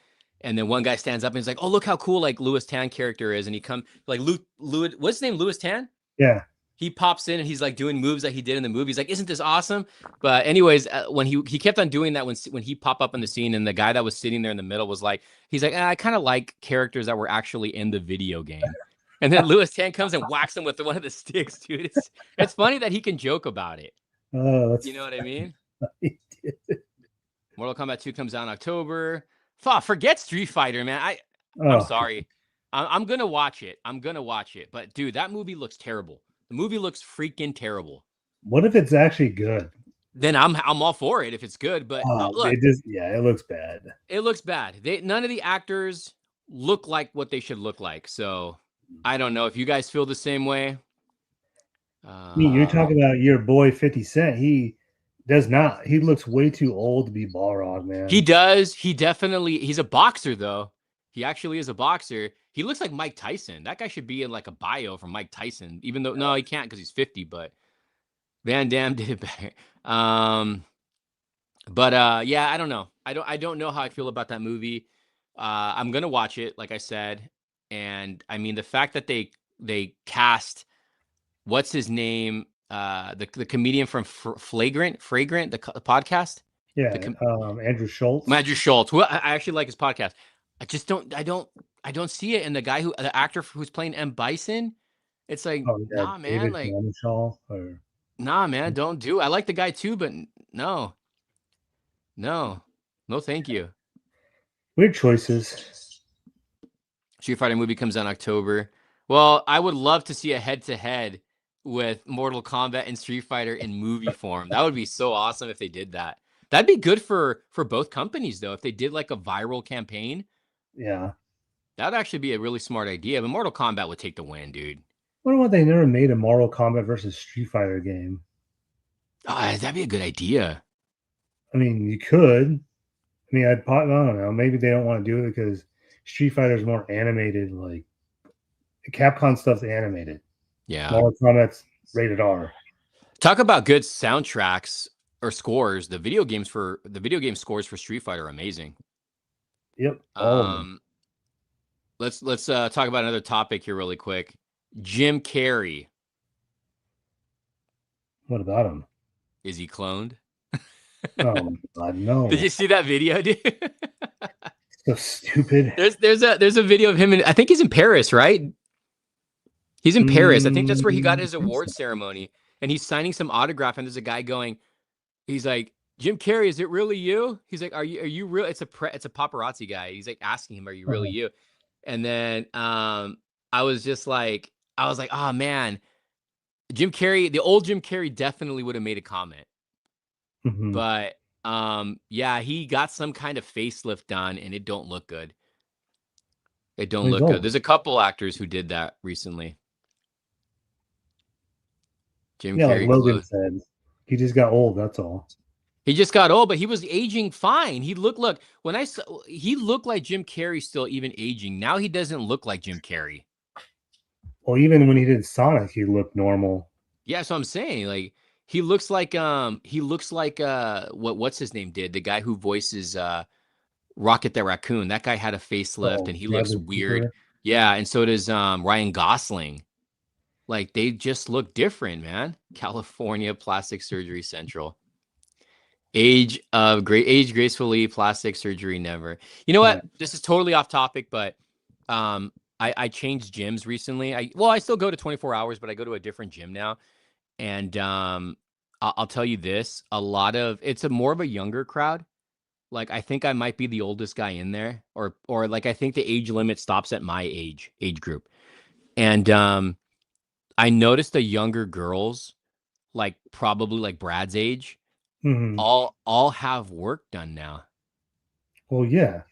And then one guy stands up and he's like, "Oh, look how cool like Louis Tan character is." And he come like Louis, what's his name? Louis Tan? Yeah. He pops in and he's like doing moves that he did in the movie. He's like, "Isn't this awesome?" But anyways, when he kept on doing that when he popped up in the scene, and the guy that was sitting there in the middle was like, he's like, "I kind of like characters that were actually in the video game." And then Louis Tan comes and whacks him with one of the sticks, dude. It's funny that he can joke about it. Oh, you know what I mean? Mortal Kombat 2 comes out in October. Forget Street Fighter, man. I'm sorry. I'm gonna watch it. But dude, that movie looks terrible. The movie looks freaking terrible. What if it's actually good? Then I'm all for it if it's good. But look, it looks bad. It looks bad. None of the actors look like what they should look like. So I don't know if you guys feel the same way. You're talking about your boy 50 Cent. He does not. He looks way too old to be Balrog, man. He does. He's a boxer, though. He actually is a boxer. He looks like Mike Tyson. That guy should be in like a bio from Mike Tyson, even though, no, he can't because he's 50, but Van Damme did it better. Yeah, I don't know. I don't know how I feel about that movie. I'm going to watch it, like I said. And I mean, the fact that they cast, what's his name? The comedian from Flagrant, the podcast. Yeah, Andrew Schultz. Andrew Schultz. Well, I actually like his podcast. I just don't see it. And the actor who's playing M. Bison, it's like, nah, man. Like, nah, man, don't do it. I like the guy too, but no, thank you. Weird choices. Street Fighter movie comes out in October. Well, I would love to see a head-to-head with Mortal Kombat and Street Fighter in movie form. That would be so awesome if they did that. That'd be good for both companies, though, if they did like a viral campaign. Yeah. That'd actually be a really smart idea, but Mortal Kombat would take the win, dude. I wonder why they never made a Mortal Kombat versus Street Fighter game. Oh, that'd be a good idea. I mean, you could. I mean, I don't know. Maybe they don't want to do it because Street Fighter is more animated. Like, Capcom stuff's animated. Yeah. Mortal Kombat's rated R. Talk about good soundtracks or scores. The video game scores for Street Fighter are amazing. Yep. Let's talk about another topic here really quick. Jim Carrey. What about him? Is he cloned? Oh God, no. Did you see that video, dude? So stupid. There's a video of him I think he's in Paris, right? He's in Paris. I think that's where he got his award ceremony. And he's signing some autograph, and there's a guy going, he's like, "Jim Carrey, is it really you?" He's like, "Are you real?" It's a paparazzi guy. He's like asking him, "Are you really you?" And then I was like, "Oh man, Jim Carrey, the old Jim Carrey definitely would have made a comment." Mm-hmm. But yeah, he got some kind of facelift done, and it don't look good. It don't look good. There's a couple actors who did that recently. Jim Carrey. Like Logan said, he just got old. That's all. He just got old, but he was aging fine. He looked when I saw he looked like Jim Carrey still even aging. Now he doesn't look like Jim Carrey. Well, even when he did Sonic, he looked normal. Yeah, so I'm saying like he looks like what's his name did, the guy who voices Rocket the Raccoon. That guy had a facelift and he looks weird. Cooper. Yeah, and so does Ryan Gosling. Like they just look different, man. California Plastic Surgery Central. Age gracefully, plastic surgery never. You know what? This is totally off topic, but I changed gyms recently. I still go to 24 hours, but I go to a different gym now. And I'll tell you this, it's more of a younger crowd. Like I think I might be the oldest guy in there, or like I think the age limit stops at my age group. And I noticed the younger girls, like probably like Brad's age, all have work done now. Well, yeah.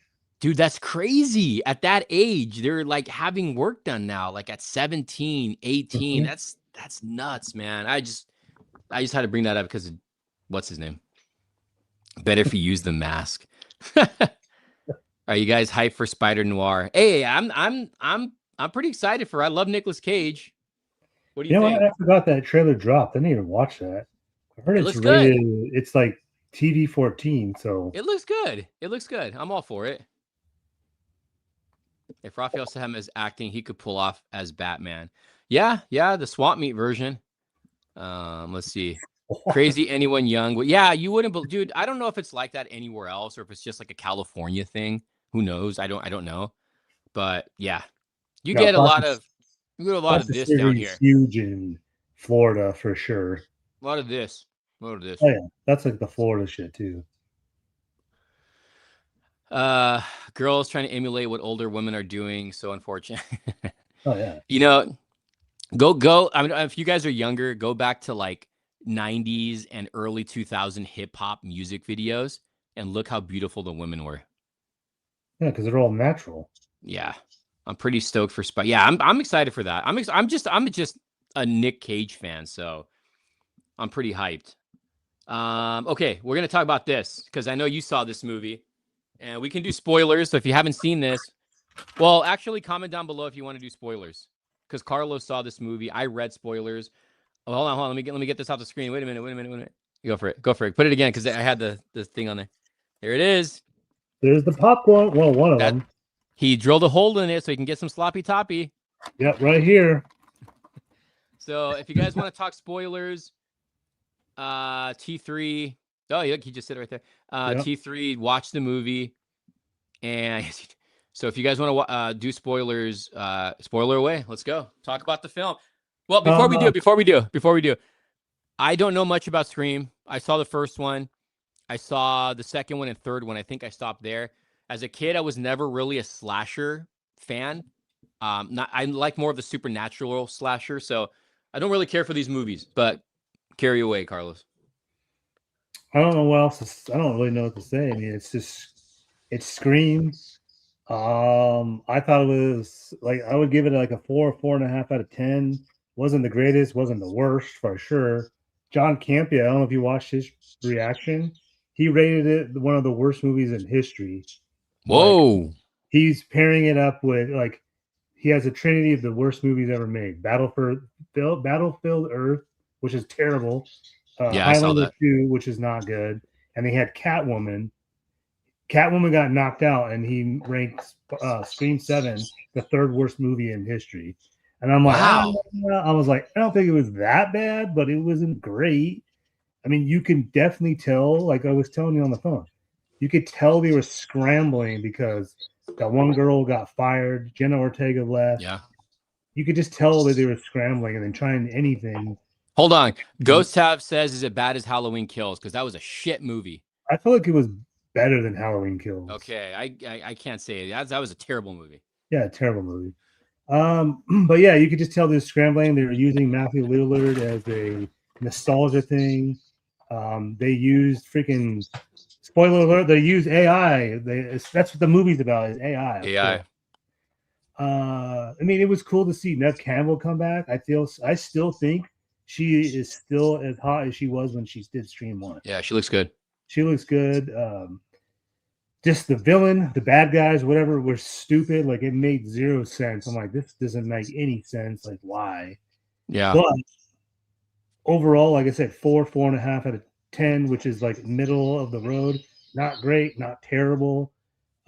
Dude, that's crazy. At that age, they're like having work done now, like at 17, 18. That's nuts, man. I just had to bring that up because what's his name? Better if you use the mask. Are you guys hyped for Spider Noir? Hey, I'm pretty excited for it. I love Nicolas Cage. What do you think? I forgot that trailer dropped. I didn't even watch that. I heard it's rated. It's like TV 14, so it looks good. It looks good. I'm all for it. If Raphael Sahem is acting, he could pull off as Batman. Yeah, the swamp meat version. Let's see. Crazy anyone young. Well, yeah, you wouldn't, dude. I don't know if it's like that anywhere else or if it's just like a California thing. Who knows? I don't know. But yeah, you get a lot of this down here. Huge in Florida for sure. A lot of this. Oh yeah, that's like the Florida shit too. Girls trying to emulate what older women are doing. So unfortunate. Oh yeah. You know, go. I mean, if you guys are younger, go back to like 90s and early 2000 hip hop music videos and look how beautiful the women were. Yeah, because they're all natural. Yeah, I'm pretty stoked for Spy. Yeah, I'm excited for that. I'm just a Nick Cage fan, so I'm pretty hyped. Okay, we're gonna talk about this because I know you saw this movie, and we can do spoilers. So if you haven't seen this, well, actually comment down below if you want to do spoilers because Carlos saw this movie. I read spoilers. Oh, hold on. Let me get this off the screen. Wait a minute. You go for it. Put it again because I had the thing on there. There it is. There's the popcorn. Well, one of them. He drilled a hole in it so he can get some sloppy toppy. Yep, right here. So if you guys want to talk spoilers, T3. Oh, look, he just said it right there. T3, watch the movie. And so if you guys want to do spoilers, spoiler away. Let's go. Talk about the film. Well, before we do, I don't know much about Scream. I saw the first one. I saw the second one and third one. I think I stopped there. As a kid, I was never really a slasher fan. I like more of the supernatural slasher, so I don't really care for these movies. But carry away, Carlos. I don't know what else. I don't really know what to say. I mean, it's Scream. I thought it was like I would give it like a 4.5 out of 10. Wasn't the greatest, wasn't the worst for sure. John Campea, I don't know if you watched his reaction. He rated it one of the worst movies in history. Whoa. Like, he's pairing it up with like he has a trinity of the worst movies ever made. Battlefield Earth, which is terrible. Yeah, I saw that. 2, which is not good. And they had Catwoman. Catwoman got knocked out, and he ranked Scream 7 the third worst movie in history. And I'm like, wow. I was like, I don't think it was that bad, but it wasn't great. I mean, you can definitely tell, like I was telling you on the phone, you could tell they were scrambling because that one girl got fired, Jenna Ortega left. Yeah. You could just tell that they were scrambling and then trying anything. Hold on. Ghost Tab says, is it bad as Halloween Kills? Because that was a shit movie. I feel like it was better than Halloween Kills. Okay. I can't say it. That was a terrible movie. Yeah, terrible movie. But yeah, you could just tell they're scrambling. They were using Matthew Lillard as a nostalgia thing. They used freaking spoiler alert. They use AI. That's what the movie's about is AI. AI. I mean, it was cool to see Neve Campbell come back. I still think she is still as hot as she was when she did Scream 1. Yeah, she looks good. She looks good. Just the villain, the bad guys, whatever, were stupid. Like, it made zero sense. I'm like, this doesn't make any sense. Like, why? Yeah. But overall, like I said, 4.5 out of 10, which is like middle of the road. Not great, not terrible.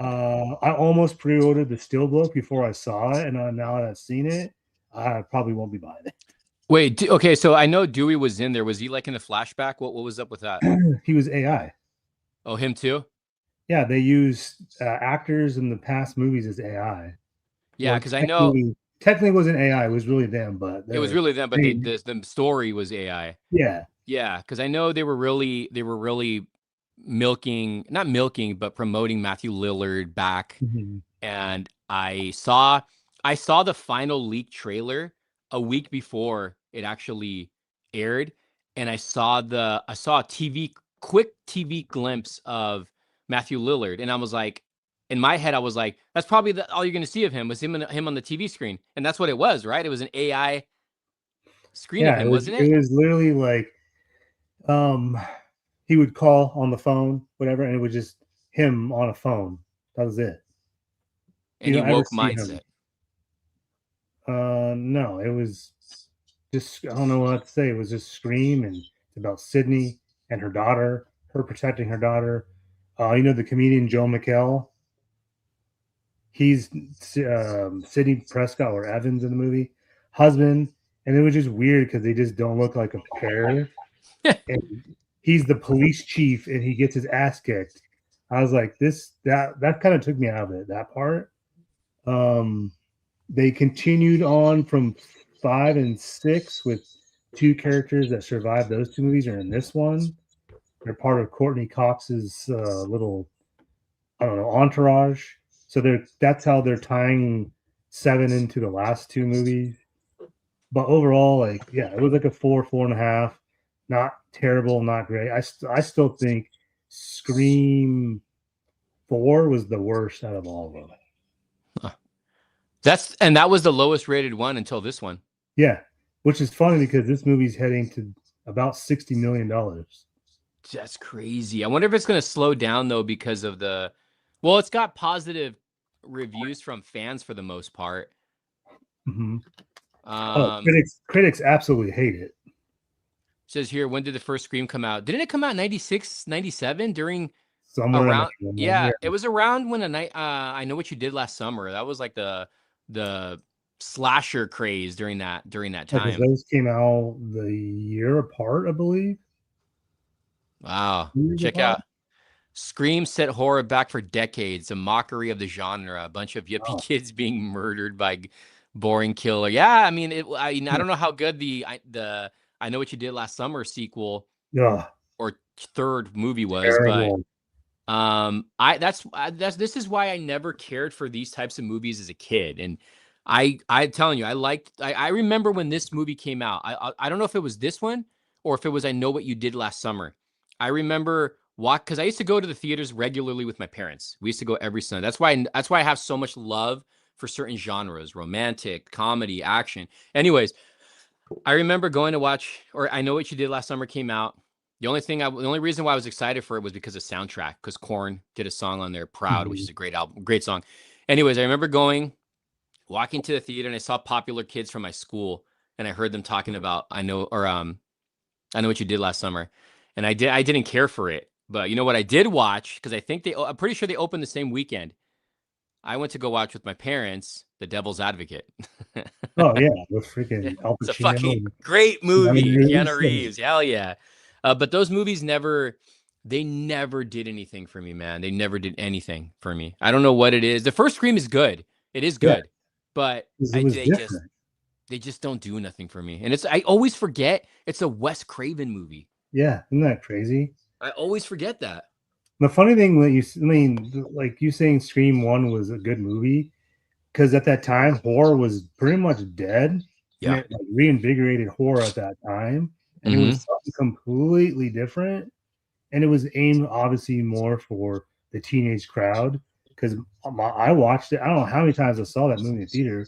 I almost pre-ordered the Steelbook before I saw it, and now that I've seen it, I probably won't be buying it. Wait, okay, so I know Dewey was in there. Was he like in a flashback? What was up with that? He was AI. Oh, him too? Yeah, they used actors in the past movies as AI. Yeah, because I know technically it wasn't AI; it was really them. But it was really them. But the story was AI. Yeah, yeah, because I know they were really not milking, but promoting Matthew Lillard back. Mm-hmm. And I saw the final leak trailer a week before it actually aired, and I saw a quick TV glimpse of Matthew Lillard, and I was like, in my head, I was like, that's probably all you're going to see of him was him on the TV screen, and that's what it was, right? It was an AI screen of him, wasn't it? It was literally like, he would call on the phone, whatever, and it was just him on a phone. That was it. And he woke mindset. No, it was just, I don't know what to say. It was just Scream, and it's about Sydney and her daughter, her protecting her daughter. The comedian Joe McHale. He's Sidney Prescott or Evans in the movie, husband, and it was just weird because they just don't look like a pair. And he's the police chief, and he gets his ass kicked. I was like, that kind of took me out of it. That part. They continued on from 5 and 6 with 2 characters that survived those 2 movies are in this one. They're part of Courtney Cox's little, I don't know, entourage. So that's how they're tying 7 into the last 2 movies. But overall, like, yeah, it was like a 4.5. Not terrible, not great. I still think Scream 4 was the worst out of all of them. That was the lowest rated one until this one. Yeah, which is funny because this movie's heading to about $60 million. That's crazy. I wonder if it's going to slow down though because of well, it's got positive reviews from fans for the most part. Mm-hmm. Critics absolutely hate it. Says here, when did the first Scream come out? Didn't it come out 96, 97 during somewhere around? Yeah, it was around when I Know What You Did Last Summer. That was like the slasher craze during that time. Those came out the year apart, I believe. Wow. Check out. Scream set horror back for decades, a mockery of the genre, a bunch of yippie kids being murdered by boring killer. Yeah, I mean, I don't know how good the I Know What You Did Last Summer sequel or third movie was, terrible. But this is why I never cared for these types of movies as a kid. And I'm telling you, I remember when this movie came out. I don't know if it was this one or if it was I Know What You Did Last Summer. I remember because I used to go to the theaters regularly with my parents. We used to go every Sunday. That's why I have so much love for certain genres: romantic, comedy, action. Anyways, I remember going to watch, or I Know What You Did Last Summer came out. The only reason why I was excited for it was because of soundtrack, because Korn did a song on there, Proud, which is a great album, great song. Anyways, I remember walking to the theater, and I saw popular kids from my school, and I heard them talking about I Know What You Did Last Summer. And I didn't care for it. But you know what I did watch, because I'm pretty sure they opened the same weekend. I went to go watch with my parents The Devil's Advocate. Oh yeah, with freaking Al Pacino. It's a fucking great movie. Keanu Reeves, hell yeah. But those movies never did anything for me, man. They never did anything for me. I don't know what it is. The first Scream is good. It is good, but they just don't do nothing for me. And I always forget it's a Wes Craven movie. Yeah, isn't that crazy? I always forget that. The funny thing that like you saying Scream 1 was a good movie, because at that time horror was pretty much dead. Yeah, and it reinvigorated horror at that time, and it was something completely different. And it was aimed obviously more for the teenage crowd. Because I watched it, I don't know how many times I saw that movie in the theater.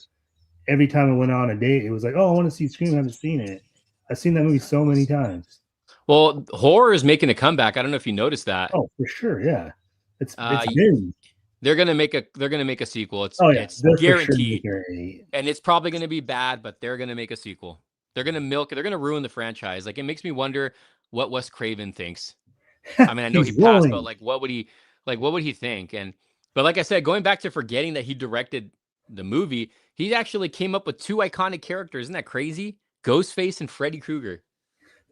Every time I went on a date, it was like, oh, I want to see Scream. I haven't seen it. I've seen that movie so many times. Well, horror is making a comeback. I don't know if you noticed that. Oh, for sure, yeah. It's been. They're gonna make a sequel. It's guaranteed, and it's probably gonna be bad, but they're gonna make a sequel. They're gonna milk it. They're gonna ruin the franchise. Like, it makes me wonder what Wes Craven thinks. I mean, I know he passed, but like, what would he think? But like I said, going back to forgetting that he directed the movie, he actually came up with 2 iconic characters. Isn't that crazy? Ghostface and Freddy Krueger.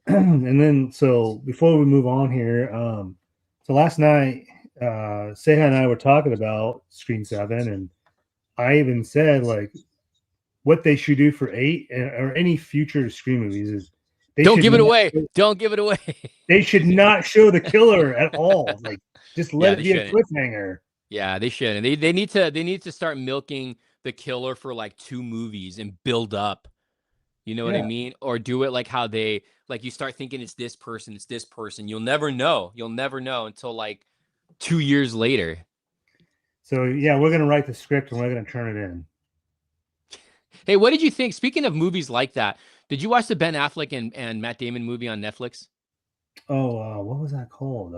And then, so before we move on here, so last night, Seha and I were talking about Scream 7, and I even said, like, what they should do for 8 or any future Scream movies is don't give it away. Don't give it away. They should not show the killer at all. Like, just let it be a cliffhanger. Yeah, they should. And they need to start milking the killer for like 2 movies and build up. You know what I mean? Or do it like how they, like, you start thinking it's this person, it's this person. You'll never know. You'll never know until like 2 years later. So yeah, we're gonna write the script and we're gonna turn it in. Hey, what did you think? Speaking of movies like that, did you watch the Ben Affleck and Matt Damon movie on Netflix? Oh, what was that called?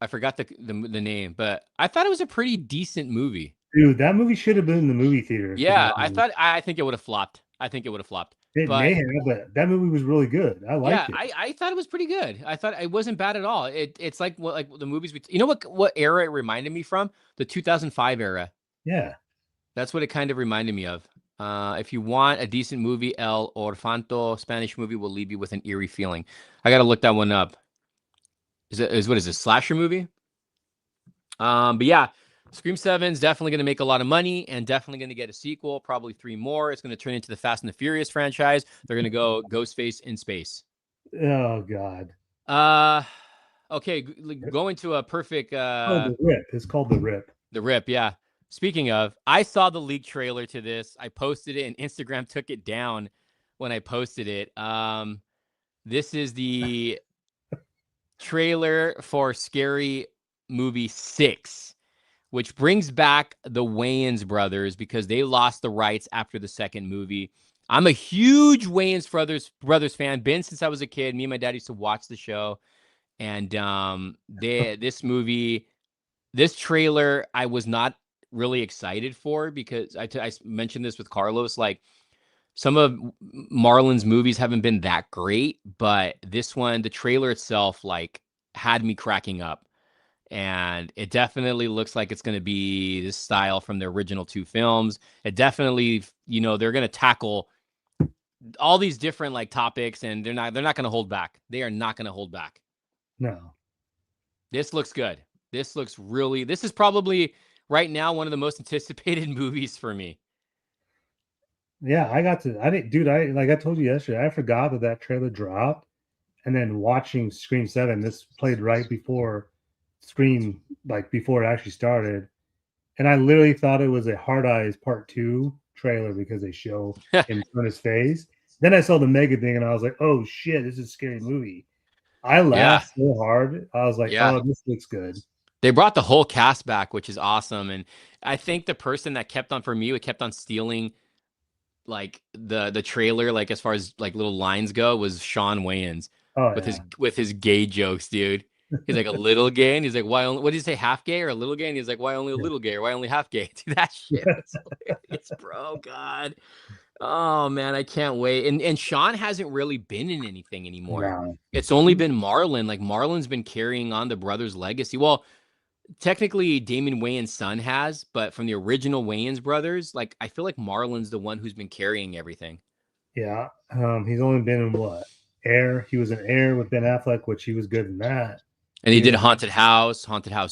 I forgot the name, but I thought it was a pretty decent movie. Dude, that movie should have been in the movie theater. Yeah, I think it would have flopped. It may have, but that movie was really good. I liked it. I thought it was pretty good. I thought it wasn't bad at all. It's like the movies you know what era it reminded me from? The 2005 era. Yeah. That's what it kind of reminded me of. If you want a decent movie, El Orfanto, Spanish movie, will leave you with an eerie feeling. I got to look that one up. What is this, slasher movie? But yeah, Scream 7 is definitely going to make a lot of money and definitely going to get a sequel, probably 3 more. It's going to turn into the Fast and the Furious franchise. They're going to go Ghostface in space. Oh God. Okay, going to a perfect. The Rip. It's called The Rip. The Rip, yeah. Speaking of, I saw the leak trailer to this. I posted it, and Instagram took it down when I posted it. This is the trailer for Scary Movie 6, which brings back the Wayans brothers because they lost the rights after the second movie. I'm a huge Wayans brothers fan. Been since I was a kid. Me and my dad used to watch the show, and this trailer, I was not really excited for because I mentioned this with Carlos. Like, some of Marlon's movies haven't been that great, but this one, the trailer itself, like, had me cracking up. And it definitely looks like it's going to be this style from the original 2 films. It definitely, they're going to tackle all these different like topics, and they're not going to hold back. They are not going to hold back. No. This looks good. This is probably right now one of the most anticipated movies for me. Yeah, I told you yesterday, I forgot that trailer dropped, and then watching Scream 7, this played right before Scream, like before it actually started, and I literally thought it was a Hard Eyes Part 2 trailer because they show him on his face. Then I saw the mega thing, and I was like, "Oh shit, this is a scary movie." I laughed so hard. I was like, "Oh, this looks good." They brought the whole cast back, which is awesome, and I think the person that kept on stealing like the trailer, like as far as like little lines go, was Shawn Wayans with his gay jokes, dude. He's like, a little gay, and he's like, why only? What did he say? Half gay or a little gay? And he's like, why only a little gay or why only half gay? Dude, that shit is hilarious, bro. God. Oh man, I can't wait. And Shawn hasn't really been in anything anymore. No. It's only been Marlon. Like, Marlon's been carrying on the brothers' legacy. Well, technically Damon Wayans' son has, but from the original Wayans brothers, like, I feel like Marlon's the one who's been carrying everything. Yeah. He's only been in what? Air. He was an Air with Ben Affleck, which he was good in that. And he did Haunted House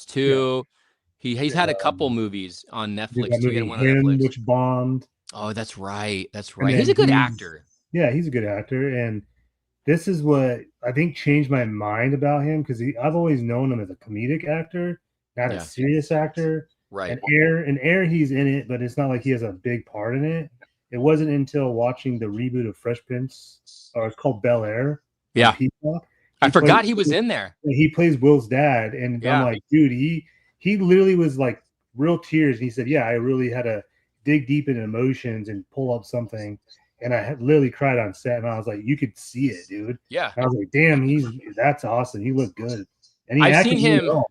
2. Yeah. He's had a couple movies on Netflix too. He had one on Netflix, which bombed. Oh, that's right. He's a good actor. Yeah, he's a good actor, and this is what I think changed my mind about him, because I've always known him as a comedic actor, not a serious actor. Right. And Air, he's in it, but it's not like he has a big part in it. It wasn't until watching the reboot of Fresh Prince, or it's called Bel Air. Yeah. I forgot he was in there. He plays Will's dad, and I'm like, dude, he literally was like real tears. And he said, "Yeah, I really had to dig deep in emotions and pull up something." and I had literally cried on set, and I was like, you could see it, dude. Yeah. And I was like, damn, that's awesome. He looked good, and he I've acted seen really him. well.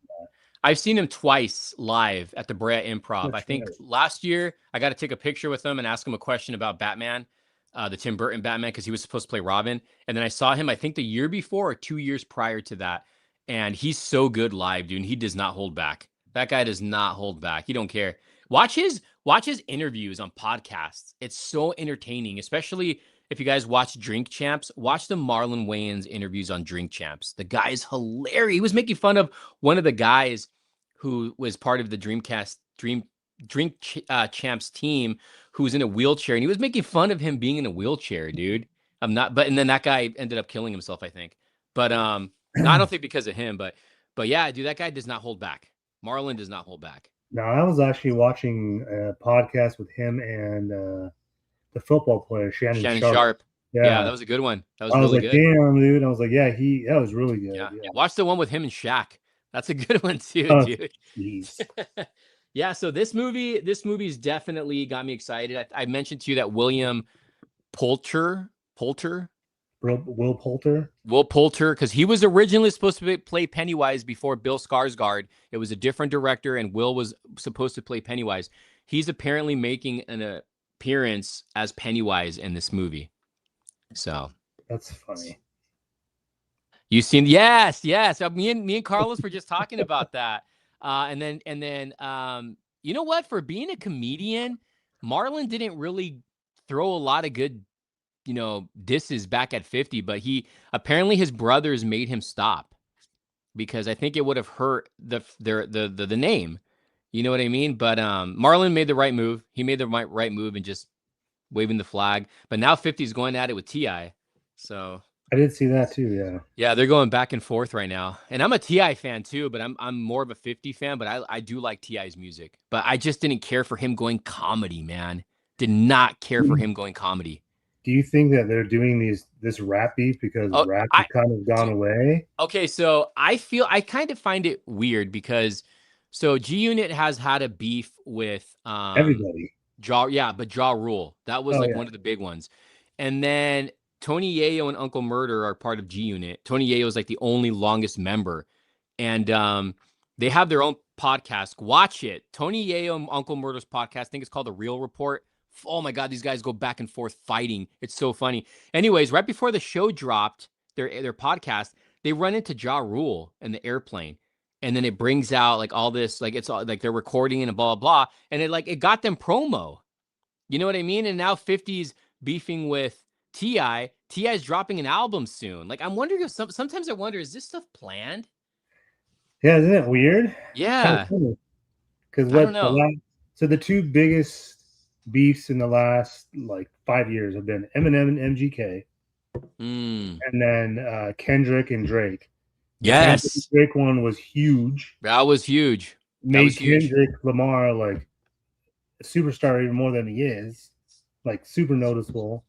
I've seen him twice live at the Brea Improv. I That's think right. last year I got to take a picture with him and ask him a question about Batman, the Tim Burton Batman, because he was supposed to play Robin. And then I saw him, I think the year before or 2 years prior to that. And he's so good live, dude. He does not hold back. That guy does not hold back. He don't care. Watch his interviews on podcasts. It's so entertaining, especially if you guys watch Drink Champs. Watch the Marlon Wayans interviews on Drink Champs. The guy is hilarious. He was making fun of one of the guys who was part of the Drink Champs team, who's in a wheelchair, and he was making fun of him being in a wheelchair, dude. And then that guy ended up killing himself, I think. But no, I don't think because of him, but yeah, dude, that guy does not hold back. Marlon does not hold back. No, I was actually watching a podcast with him and the football player Shannon Sharpe. Yeah, that was a good one. That was I was really like, good. Damn, dude. I was like, yeah, that was really good. Yeah. Watch the one with him and Shaq. That's a good one too, dude. Yeah, so this movie's definitely got me excited. I mentioned to you that William Poulter, Will Poulter, because he was originally supposed to play Pennywise before Bill Skarsgård. It was a different director, and Will was supposed to play Pennywise. He's apparently making an appearance as Pennywise in this movie. So that's funny. You've seen, yes. Me and Carlos were just talking about that. And then, you know what? For being a comedian, Marlon didn't really throw a lot of good, disses back at 50. But apparently his brothers made him stop because I think it would have hurt the name. You know what I mean? But Marlon made the right move. He made the right move and just waving the flag. But now 50 is going at it with T.I. So. I did see that too, yeah. Yeah, they're going back and forth right now. And I'm a T.I. fan too, but I'm more of a 50 fan, but I do like T.I.'s music. But I just didn't care for him going comedy, man. Did not care for him going comedy. Do you think that they're doing this rap beef because rap has kind of gone away? Okay, so I kind of find it weird because G-Unit has had a beef with everybody. Ja Rule. That was one of the big ones. And then Tony Yayo and Uncle Murder are part of G-Unit. Tony Yayo is like the only longest member. And they have their own podcast. Watch it. Tony Yayo and Uncle Murder's podcast. I think it's called The Real Report. Oh my God, these guys go back and forth fighting. It's so funny. Anyways, right before the show dropped, their podcast, they run into Ja Rule in the airplane. And then it brings out like all this, like it's all like they're recording and blah, blah, blah. And it got them promo. You know what I mean? And now 50's beefing with T.I. T.I.'s dropping an album soon. Like, I'm wondering if sometimes I wonder, is this stuff planned? Yeah, isn't it weird? Yeah. Because I don't know. So the two biggest beefs in the last like 5 years have been Eminem and MGK, and then Kendrick and Drake. Yes, the Drake one was huge. That was huge. Made Kendrick Lamar like a superstar even more than he is, like super noticeable.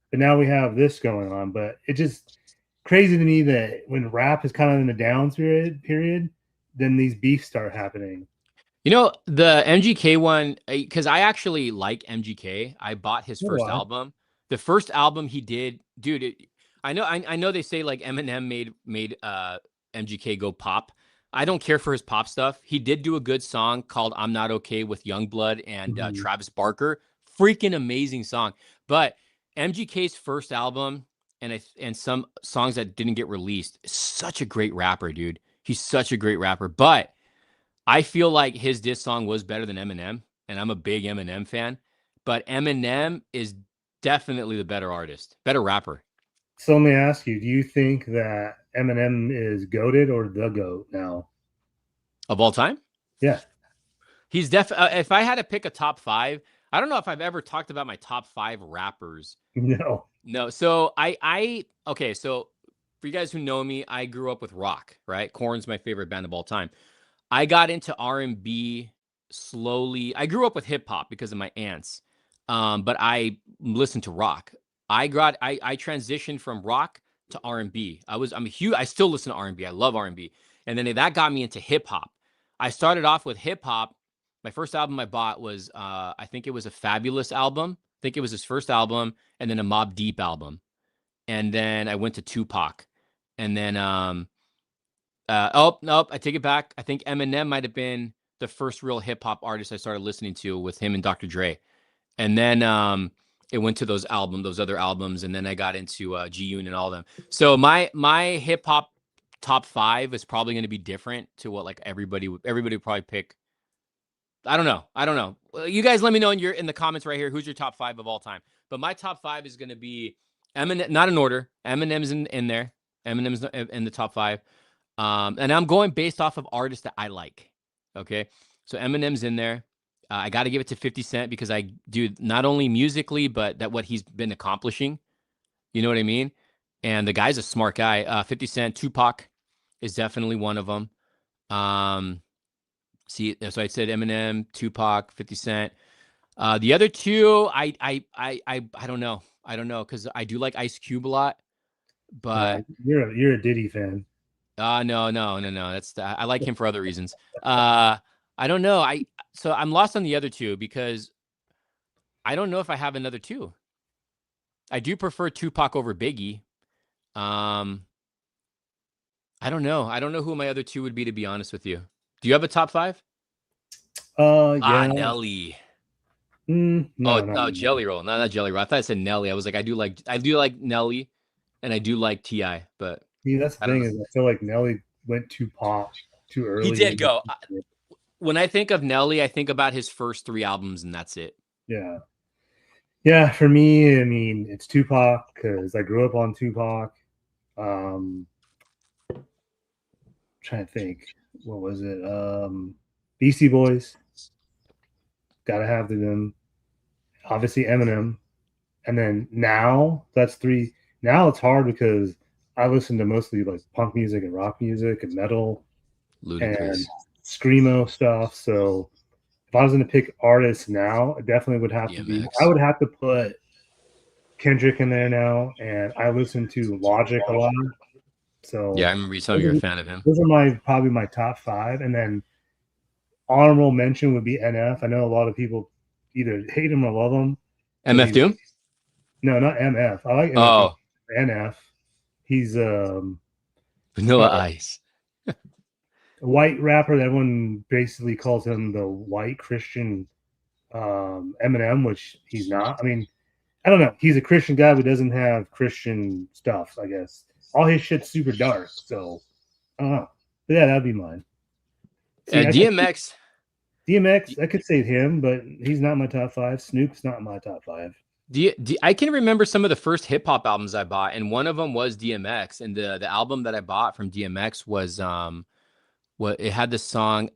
But now we have this going on. But it's just crazy to me that when rap is kind of in the down period, then these beefs start happening. You know, the MGK one, because I actually like MGK. I bought his first album. The first album he did, dude. I know they say like Eminem made MGK go pop. I don't care for his pop stuff. He did do a good song called "I'm Not Okay" with Youngblood and Travis Barker. Freaking amazing song. But MGK's first album and some songs that didn't get released. Such a great rapper, dude. He's such a great rapper. But I feel like his diss song was better than Eminem, and I'm a big Eminem fan. But Eminem is definitely the better artist, better rapper. So let me ask you, do you think that Eminem is GOATed or the GOAT now? Of all time? Yeah. He's if I had to pick a top 5, I don't know if I've ever talked about my top 5 rappers. No. So okay, so for you guys who know me, I grew up with rock, right? Korn's my favorite band of all time. I got into R&B slowly. I grew up with hip hop because of my aunts. But I listened to rock. I transitioned from rock to R&B. I still listen to R&B. I love R&B. And then that got me into hip hop. I started off with hip hop. My first album I bought was I think it was a Fabulous album think it was his first album, and then a Mobb Deep album. And then I went to Tupac. And then oh, nope, I take it back. I think Eminem might have been the first real hip hop artist I started listening to with him and Dr. Dre. And then it went to those other albums, and then I got into G-Unit and all of them. So my hip hop top 5 is probably going to be different to what like everybody would probably pick. I don't know. You guys let me know in the comments right here who's your top 5 of all time. But my top 5 is going to be Eminem, not in order. Eminem's in there. Eminem's in the top 5. And I'm going based off of artists that I like. Okay. So Eminem's in there. I got to give it to 50 Cent because I do not only musically, but that what he's been accomplishing. You know what I mean? And the guy's a smart guy. 50 Cent, Tupac is definitely one of them. So I said Eminem, Tupac, 50 Cent. The other two, I don't know. I don't know because I do like Ice Cube a lot, but you're a Diddy fan. No. I like him for other reasons. I don't know. So I'm lost on the other two because I don't know if I have another two. I do prefer Tupac over Biggie. I don't know. I don't know who my other two would be, to be honest with you. Do you have a top 5? Yeah. Nelly. No, Jelly Roll. No, not Jelly Roll. I thought I said Nelly. I was like, I do like Nelly, and I do like T.I. But that's the thing is, I feel like Nelly went too pop too early. He did go. When I think of Nelly, I think about his first 3 albums, and that's it. Yeah. For me, I mean, it's Tupac because I grew up on Tupac. Trying to think, what was it? Beastie Boys. Gotta have them. Obviously Eminem, and then now that's 3. Now it's hard because I listen to mostly like punk music and rock music and metal and screamo stuff. So if I was going to pick artists now, it definitely would have to be. I would have to put Kendrick in there now, and I listen to Logic a lot. So yeah, I remember you telling me you're a fan of him. Those are probably my top 5, and then honorable mention would be NF. I know a lot of people either hate him or love him. MF Doom? No, not MF. I like MF. NF. He's Vanilla Ice. A white rapper that everyone basically calls him the white Christian Eminem, which he's not. I mean, I don't know. He's a Christian guy but doesn't have Christian stuff, I guess. All his shit's super dark, so I don't know. But yeah, that'd be mine. See, DMX. DMX, I could say him, but he's not my top 5. Snoop's not my top 5. I can remember some of the first hip hop albums I bought, and one of them was DMX. And the album that I bought from DMX was it had the song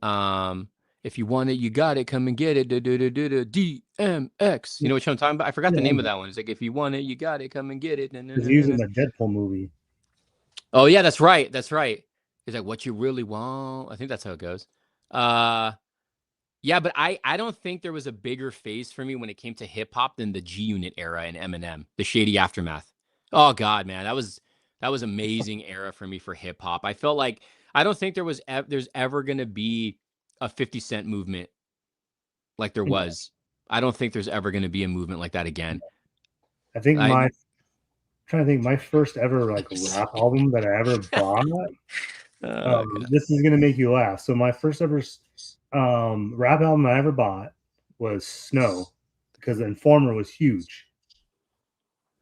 "If You Want It, You Got It, Come and Get It." DMX. You know what I'm talking about? I forgot the name of that one. It's like, "If you want it, you got it, come and get it." He's using the Deadpool movie. Oh yeah, that's right. That's right. It's like, "What you really want." I think that's how it goes. Yeah, but I don't think there was a bigger phase for me when it came to hip hop than the G-Unit era and Eminem, the Shady Aftermath. Oh God, man, that was amazing era for me for hip hop. I felt like I don't think there's ever gonna be a 50 Cent movement like there was. I don't think there's ever gonna be a movement like that again. I think I'm trying to think my first ever like rap album that I ever bought. This is gonna make you laugh. So my first ever rap album I ever bought was Snow because Informer was huge.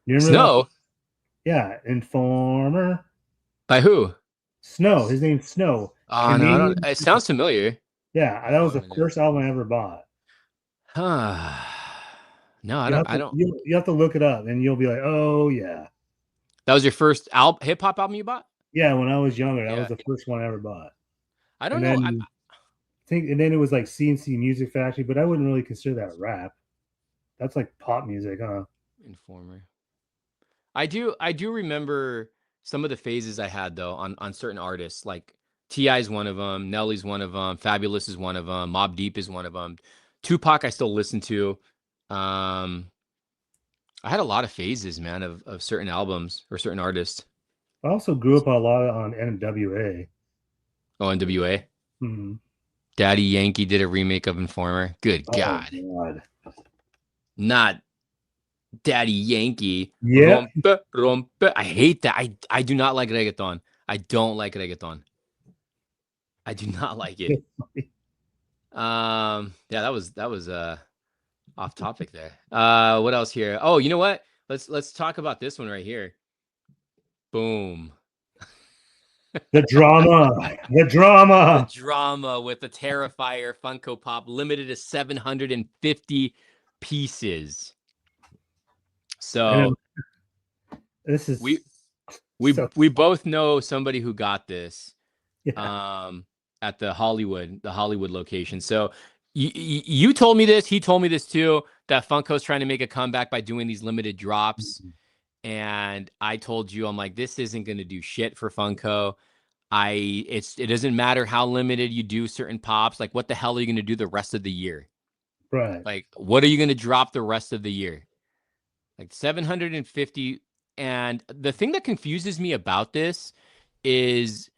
You remember Snow? Yeah, Informer. By who? Snow. His name's Snow. Oh, no, I don't, it sounds familiar. Yeah, that was the first album I ever bought. No, I don't. You have to look it up, and you'll be like, "Oh yeah." That was your first hip hop album you bought? Yeah, when I was younger, that was the first one I ever bought. I don't know. I think, and then it was like CNC Music Factory, but I wouldn't really consider that rap. That's like pop music, huh? Informer. I do remember some of the phases I had though on certain artists. Like T.I. is one of them, Nelly's one of them, Fabulous is one of them, Mobb Deep is one of them. Tupac I still listen to. I had a lot of phases, man, of certain albums or certain artists. I also grew up a lot on NWA. Oh, NWA? Mm-hmm. Daddy Yankee did a remake of Informer. Good God. God. Not Daddy Yankee. Yeah. Rompe, rompe. I hate that. I do not like reggaeton. I don't like reggaeton. I do not like it. Yeah, that was off topic there. What else here? Oh, you know what? Let's talk about this one right here. Boom. The drama. The drama. The drama with the Terrifier Funko Pop limited to 750 pieces. So this is we both know somebody who got this. Yeah. At the Hollywood location. So you told me this, he told me this too, that Funko's trying to make a comeback by doing these limited drops. And I told you, I'm like, this isn't going to do shit for Funko. It doesn't matter how limited you do certain pops. Like, what the hell are you going to do the rest of the year? Right. Like, what are you going to drop the rest of the year? Like 750. And the thing that confuses me about this is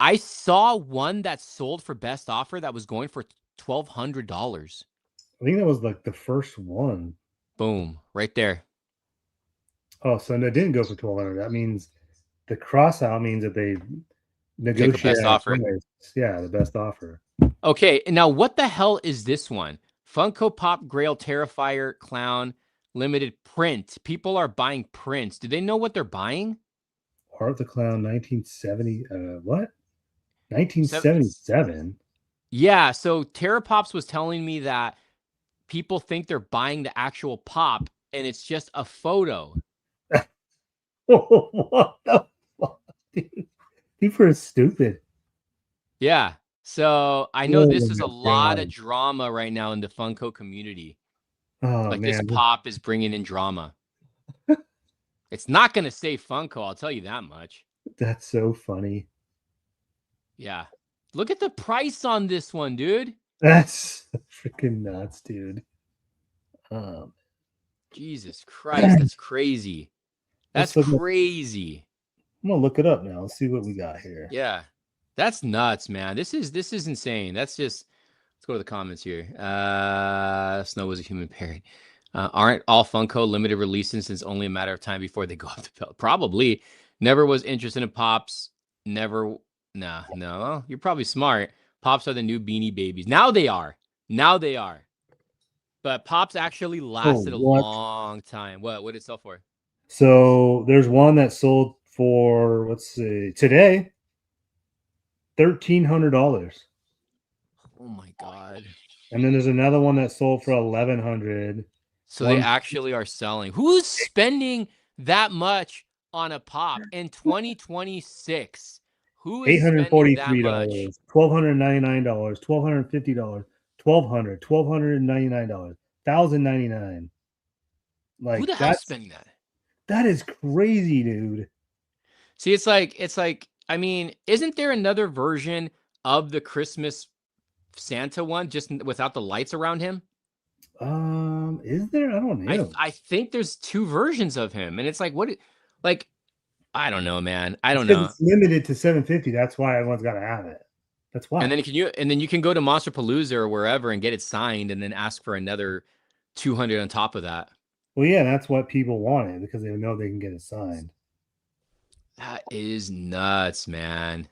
I saw one that sold for best offer that was going for $1,200. I think that was like the first one. Boom, right there. Oh, so it didn't go for 1,200. That means the cross out means that they negotiate best offer. Yeah, the best offer. Okay, and now what the hell is this one? Funko Pop Grail Terrifier Clown limited print. People are buying prints. Do they know what they're buying? Art the Clown 1970. What? 1977. Yeah, so Terra Pops was telling me that people think they're buying the actual pop and it's just a photo. What the fuck, dude? People are stupid. Yeah. So I know this is a lot of drama right now in the Funko community. Oh, like man. This pop is bringing in drama. It's not going to stay Funko, I'll tell you that much. That's so funny. Yeah. Look at the price on this one, dude. That's freaking nuts, dude. Jesus Christ, that's crazy. That's crazy. I'm gonna look it up now. Let's see what we got here. Yeah, that's nuts, man. This is insane. That's just. Let's go to the comments here. Snow was a human parrot. Aren't all Funko limited releases since only a matter of time before they go off the belt? Probably. Never was interested in pops. Never. Nah, no. You're probably smart. Pops are the new Beanie Babies. Now they are. But pops actually lasted a long time. What did it sell for? So there's one that sold for, let's see, today, $1,300. Oh my god! And then there's another one that sold for $1,100. So they actually are selling. Who's spending that much on a pop in 2026? Who is spending that much? $1,299, $1,250, $1,200, $1,299, $1,099. Like, who the hell's spending that? That is crazy, dude. See, it's like, I mean, isn't there another version of the Christmas Santa one just without the lights around him? Is there? I don't know. I think there's two versions of him, and it's like, I don't know, man. I don't know. It's limited to 750. That's why everyone's got to have it. That's why. And then you can go to Monsterpalooza or wherever and get it signed, and then ask for another 200 on top of that. Well, yeah, that's what people wanted because they know they can get it signed. That is nuts, man.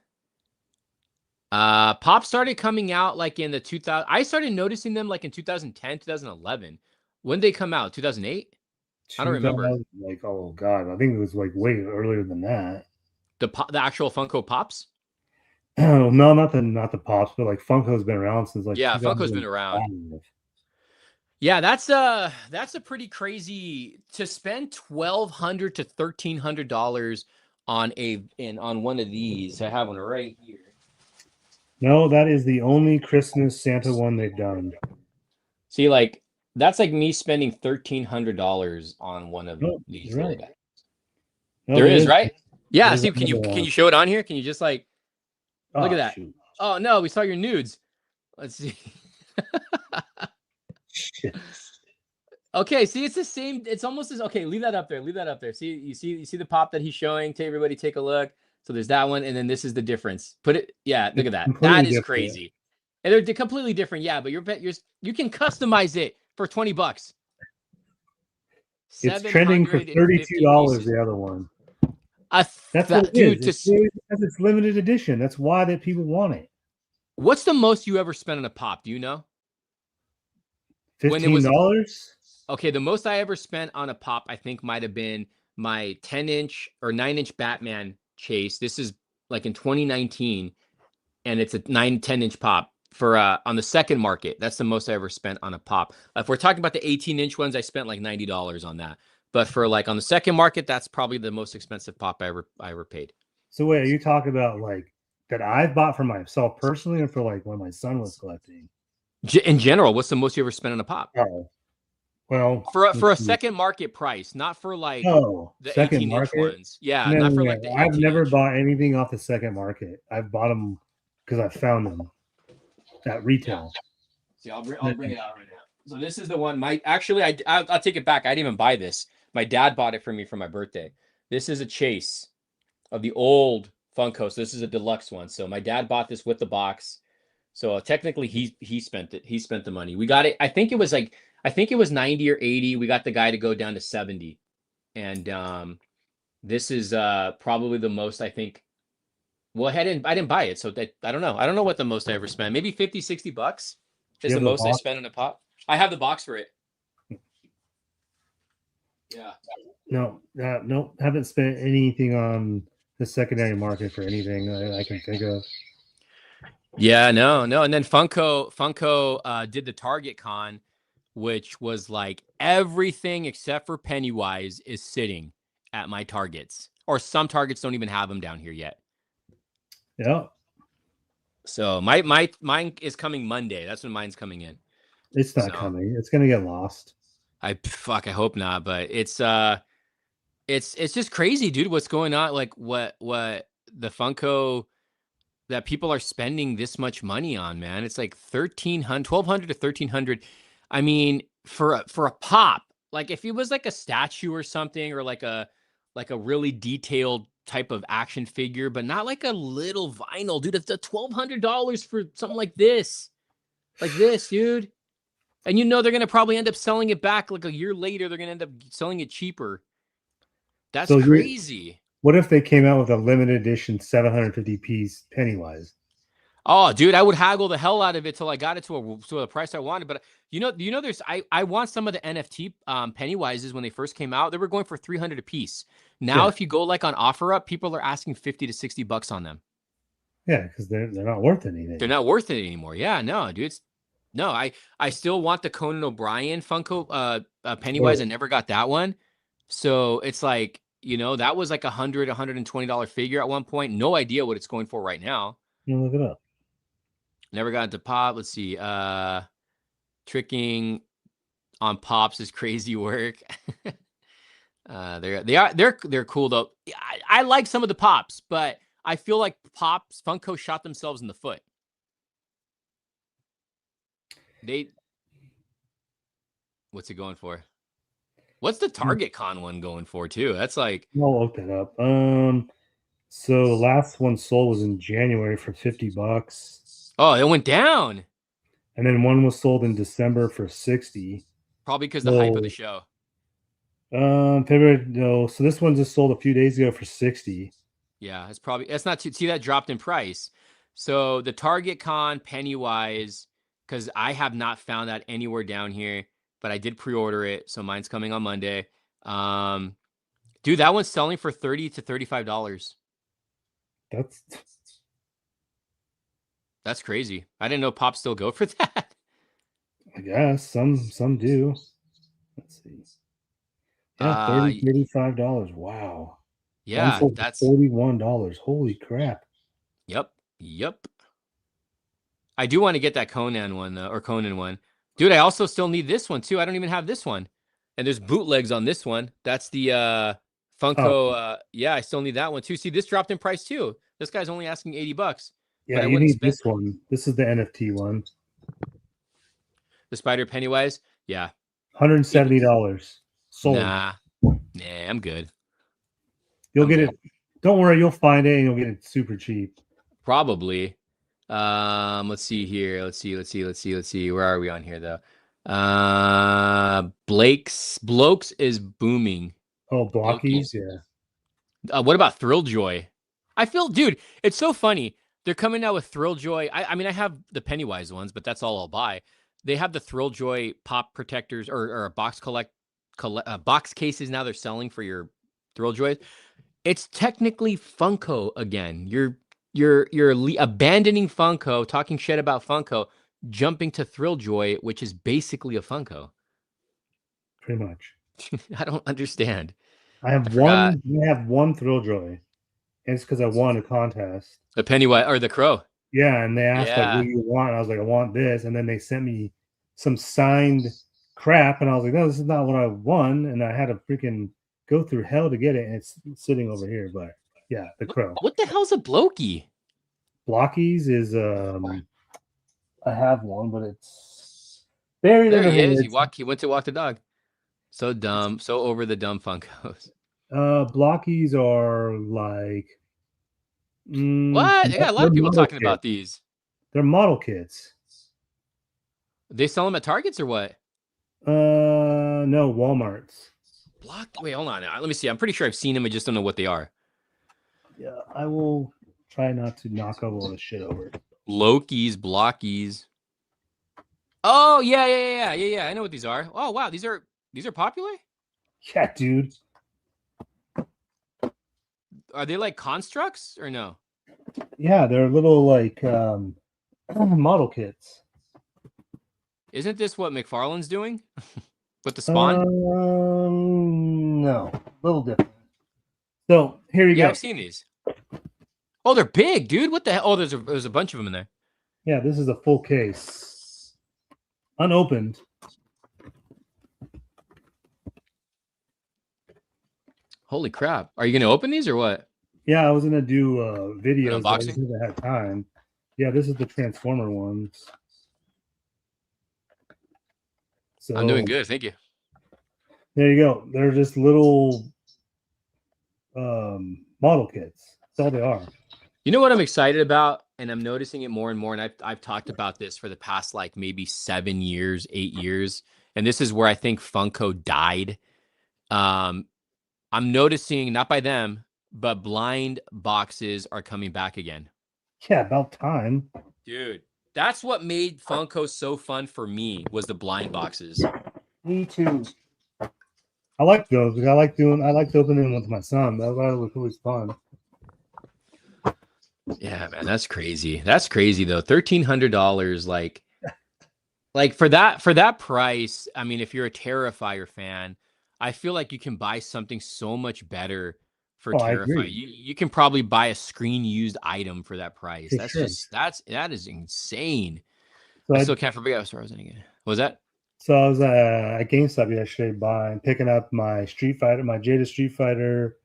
Pop started coming out like in the 2000. I started noticing them like in 2010, 2011. When did they come out? 2008? I don't remember. Like, oh god, I think it was like way earlier than that. The actual Funko Pops? Oh no, not the Pops, but like Funko's been around since like Funko's been around. Yeah, that's a pretty crazy to spend $1,200 to $1,300 on one of these. I have one right here. No, that is the only Christmas Santa one they've done. See, like that's like me spending $1,300 on one of these. Right. There is, right? Yeah. See, can you show it on here? Can you just like look at that? Shoot. Oh no, we saw your nudes. Let's see. Okay, see, it's the same. It's almost as okay. Leave that up there. See, you see the pop that he's showing to everybody. Take a look. So there's that one, and then this is the difference. Put it, yeah. Look at that. That is crazy. And they're completely different. Yeah, but you can customize it for $20. It's trending for $32. The other one. That's what it is. Because it's limited edition. That's why that people want it. What's the most you ever spent on a pop? Do you know? $15. Okay, the most I ever spent on a pop, I think, might have been my 10-inch or 9-inch Batman chase. This is like in 2019, and it's a 10-inch pop for on the second market. That's the most I ever spent on a pop. If we're talking about the 18-inch ones, I spent like $90 on that. But for like on the second market, that's probably the most expensive pop I ever paid. So wait, are you talking about like that I've bought for myself personally, or for like when my son was collecting? In general, what's the most you ever spent on a pop? Oh, well, for a second market price, not for like the second 18-inch market ones. Yeah, no, not for like the 18-inch. I've never bought anything off the second market. I've bought them because I found them at retail. See, I'll bring it out right now. So this is the one. I'll take it back. I didn't even buy this. My dad bought it for me for my birthday. This is a chase of the old Funko. So this is a deluxe one. So my dad bought this with the box. So technically he spent it. He spent the money. We got it. I think it was 90 or 80. We got the guy to go down to 70. And this is probably the most, I think. Well, I didn't buy it, so I don't know. I don't know what the most I ever spent. Maybe $50-$60 is the most I spent on a pop. I have the box for it. Yeah. No, haven't spent anything on the secondary market for anything I can think of. Yeah, no. And then Funko did the Target Con, which was like everything except for Pennywise is sitting at my Targets, or some Targets don't even have them down here yet. Yeah. So mine is coming Monday. That's when mine's coming in. It's not coming. It's gonna get lost. I hope not. But it's just crazy, dude. What's going on? Like what the Funko that people are spending this much money on, man. It's like $1,200 to $1,300. I mean, for a pop, like if it was like a statue or something, or like a really detailed type of action figure, but not like a little vinyl, dude. It's $1,200 for something like this, dude. And they're gonna probably end up selling it back like a year later. They're gonna end up selling it cheaper. That's crazy. What if they came out with a limited edition 750 piece Pennywise? Oh, dude, I would haggle the hell out of it till I got it to a price I wanted. But there's I want some of the NFT Pennywises when they first came out. They were going for $300 a piece. Now, if you go like on OfferUp, people are asking $50 to $60 on them. Yeah, because they're not worth anything. They're not worth it anymore. Yeah, no, dude. I still want the Conan O'Brien Funko Pennywise. I never got that one. So it's like, that was like $120 figure at one point. No idea what it's going for right now. You look it up. Never got into pop. Let's see. Tricking on pops is crazy work. They're cool though. I like some of the pops, but I feel like Funko shot themselves in the foot. What's it going for? What's the Target Con one going for too? That's like, I'll look that up. So last one sold was in January for $50. Oh, it went down. And then one was sold in December for $60. Probably because the hype of the show. February. No, so this one just sold a few days ago for $60. Yeah, it's not too. See, that dropped in price. So the Target Con Pennywise, because I have not found that anywhere down here, but I did pre-order it, so mine's coming on Monday. Dude, that one's selling for $30 to $35. That's crazy. I didn't know pops still go for that. I guess some do. Let's see. Yeah, $30, $35. Wow. Yeah, that's $41. Holy crap. Yep. I do want to get that Conan one though, or Conan one. Dude, I also still need this one too. I don't even have this one. And there's bootlegs on this one. That's the Funko. Yeah, I still need that one too. See, this dropped in price too. This guy's only asking $80. Yeah, you need this one. This is the NFT one. The Spider Pennywise? Yeah. $170. Sold. Nah, I'm good. You'll get it. Don't worry, you'll find it and you'll get it super cheap. Probably. Let's see here. Let's see. Where are we on here though? Blokes is booming. Oh, Blockies, yeah. What about Thrilljoy? I feel, dude, it's so funny. They're coming out with Thrilljoy. I mean, I have the Pennywise ones, but that's all I'll buy. They have the Thrilljoy pop protectors or box cases now they're selling for your Thrilljoys. It's technically Funko again. You're abandoning Funko, talking shit about Funko, jumping to Thrilljoy, which is basically a Funko. Pretty much. I don't understand. I have one Thrilljoy. And it's because I won a contest. The Pennywise or the Crow. Yeah, and they asked like, "What do you want?" And I was like, "I want this." And then they sent me some signed crap, and I was like, "No, this is not what I won." And I had to freaking go through hell to get it, and it's sitting over here. But yeah, the Crow. What the hell's a Blokey? Blockies is I have one, but it's buried. There he is. He went to walk the dog. So dumb. So over the dumb Funkos. Blockies are like what? Yeah, a lot of people talking about these. They're model kits. They sell them at Targets or what? No, Walmart's. Wait, hold on. Let me see. I'm pretty sure I've seen them. I just don't know what they are. Yeah, I will try not to knock all this shit over. Loki's, Blockies. Oh yeah. I know what these are. Oh wow, these are popular. Yeah, dude. Are they like constructs or no? Yeah, they're little like model kits. Isn't this what McFarlane's doing with the Spawn? No, a little different. So here you go. I've seen these. Oh, they're big, dude. What the hell? Oh, there's a bunch of them in there. Yeah, this is a full case, unopened. Holy crap! Are you gonna open these or what? Yeah, I was gonna do videos. Unboxing? I just never had time. Yeah, this is the Transformer ones. So I'm doing good, thank you. There you go. They're just little model kits. That's all they are. You know what I'm excited about, and I'm noticing it more and more. And I've talked about this for the past like maybe 7 years, 8 years, and this is where I think Funko died. I'm noticing, not by them, but blind boxes are coming back again. Yeah, about time, dude. That's what made Funko so fun for me, was the blind boxes. Me too. I like those because I liked opening with my son. That was always fun. Yeah, man, that's crazy. That's crazy though. $1,300, like for that price. I mean, if you're a Terrifier fan, I feel like you can buy something so much better for Terrifier. You can probably buy a screen used item for that price. That is insane. So I still can't forget what I was in again. What was that? So I was at GameStop yesterday picking up my Jada Street Fighter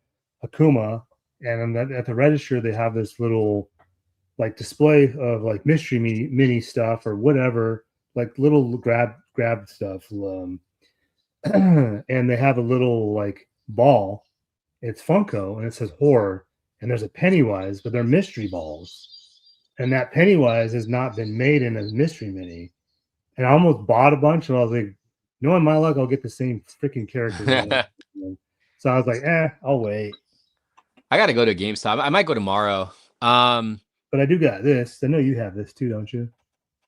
Akuma, and at the register they have this little like display of like mystery mini stuff or whatever, like little grab stuff. And they have a little like ball. It's Funko and it says horror, and there's a Pennywise, but they're mystery balls, and that Pennywise has not been made in a mystery mini. And I almost bought a bunch, and I was like, knowing my luck, I'll get the same freaking character. So I was like, I'll wait. I got to go to GameStop. I might go tomorrow. But I do got this. I know you have this too, don't you?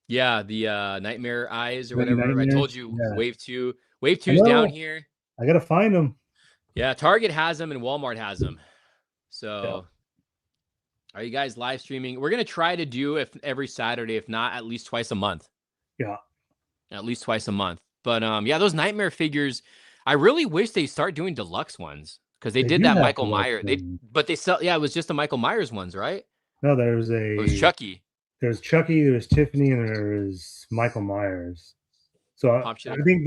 Yeah, the Nightmare Eyes or whatever. Nightmare? I told you, yeah. Wave 2 is down here. I got to find them. Yeah, Target has them and Walmart has them. So Are you guys live streaming? We're going to try to do every Saturday, if not at least twice a month. Yeah. At least twice a month. But yeah, those Nightmare figures, I really wish they start doing deluxe ones, because they did that Michael Myers. But they sell, it was just the Michael Myers ones, right? No, it was Chucky. There's Chucky, there's Tiffany, and there's Michael Myers. So I think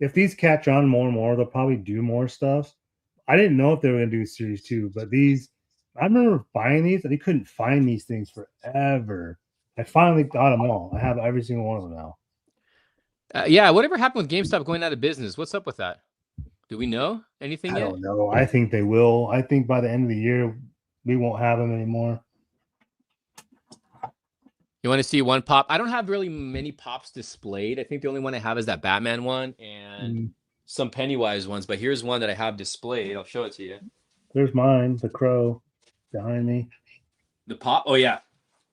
if these catch on more and more, they'll probably do more stuff. I didn't know if they were going to do series 2, but I remember buying these, and they couldn't find these things forever. I finally got them all. I have every single one of them now. Yeah, whatever happened with GameStop going out of business? What's up with that? Do we know anything yet? I don't know. I think they will. I think by the end of the year, we won't have them anymore. You want to see one pop? I don't have really many pops displayed. I think the only one I have is that Batman one and some Pennywise ones. But here's one that I have displayed. I'll show it to you. There's mine, the crow behind me. The pop? Oh yeah.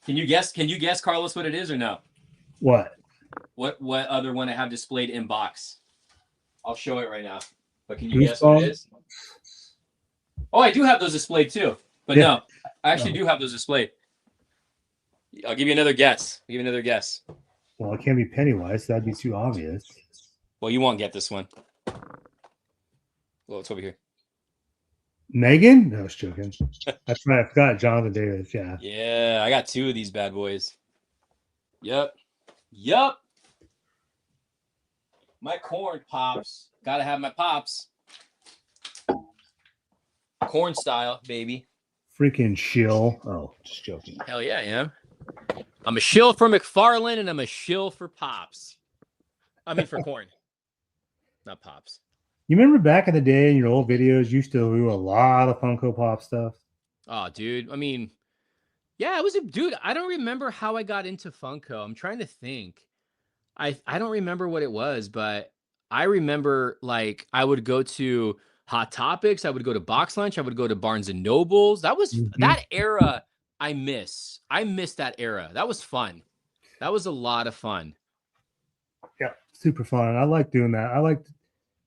Can you guess? Can you guess, Carlos, what it is or no? What? What other one I have displayed in box? I'll show it right now. But can you guess what it is? Oh, I do have those displayed too. But no, I actually do have those displayed. I'll give you another guess. Well, it can't be Pennywise. That'd be too obvious. Well, you won't get this one. Well, it's over here. Megan? No, I was joking. That's right. I forgot Jonathan Davis. Yeah. Yeah, I got 2 of these bad boys. Yep. My corn pops. Gotta have my pops. Corn style, baby. Freaking shill. Oh, just joking. Hell yeah, I am. I'm a shill for McFarlane and I'm a shill for pops. I mean for corn. Not pops. You remember back in the day in your old videos, you used to do a lot of Funko Pop stuff? Oh, dude. I mean, yeah, I don't remember how I got into Funko. I'm trying to think. I don't remember what it was, but I remember like I would go to Hot Topics, I would go to Box Lunch, I would go to Barnes and Nobles. That was that era I miss. I miss that era. That was fun. That was a lot of fun. Yeah, super fun. I like doing that. I like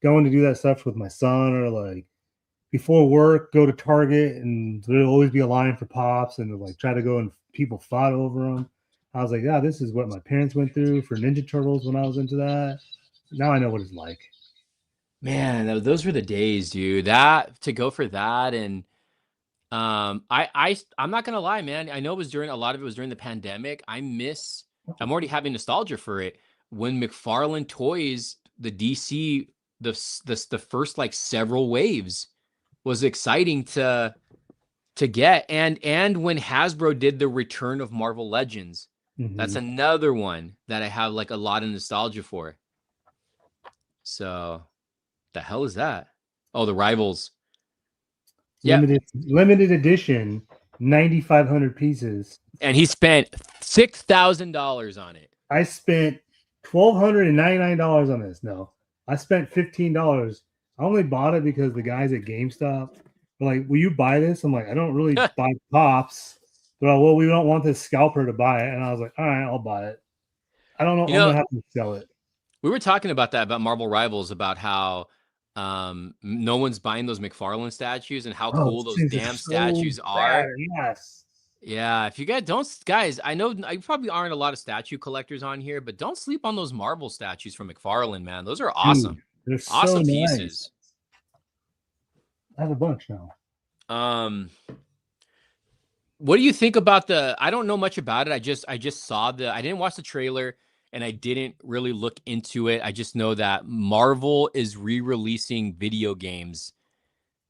going to do that stuff with my son, or like before work, go to Target and there'll always be a line for pops and like try to go and people fought over them. I was like, yeah, this is what my parents went through for Ninja Turtles when I was into that. Now I know what it's like. Man, those were the days, dude. That to go for that, and I'm not gonna lie, man. I know it was a lot of it was during the pandemic. I'm already having nostalgia for it. When McFarlane Toys, the DC, the first like several waves was exciting to get, and when Hasbro did the Return of Marvel Legends, that's another one that I have like a lot of nostalgia for. So, the hell is that? Oh, the Rivals. Limited edition, 9,500 pieces. And he spent $6,000 on it. I spent $1,299 on this. No, I spent $15. I only bought it because the guys at GameStop were like, "Will you buy this?" I'm like, "I don't really buy pops." They're like, "Well, we don't want this scalper to buy it," and I was like, "All right, I'll buy it." I don't know. I'm gonna have to sell it. We were talking about that about Marvel Rivals, about how no one's buying those McFarlane statues and how cool those damn statues are. Yes. Yeah, if you guys, I know you probably aren't a lot of statue collectors on here, but don't sleep on those Marvel statues from McFarlane, man. Those are awesome. Dude, they're awesome so pieces. I have a bunch now. What do you think about I don't know much about it. I just saw I didn't watch the trailer and I didn't really look into it. I just know that Marvel is re-releasing video games.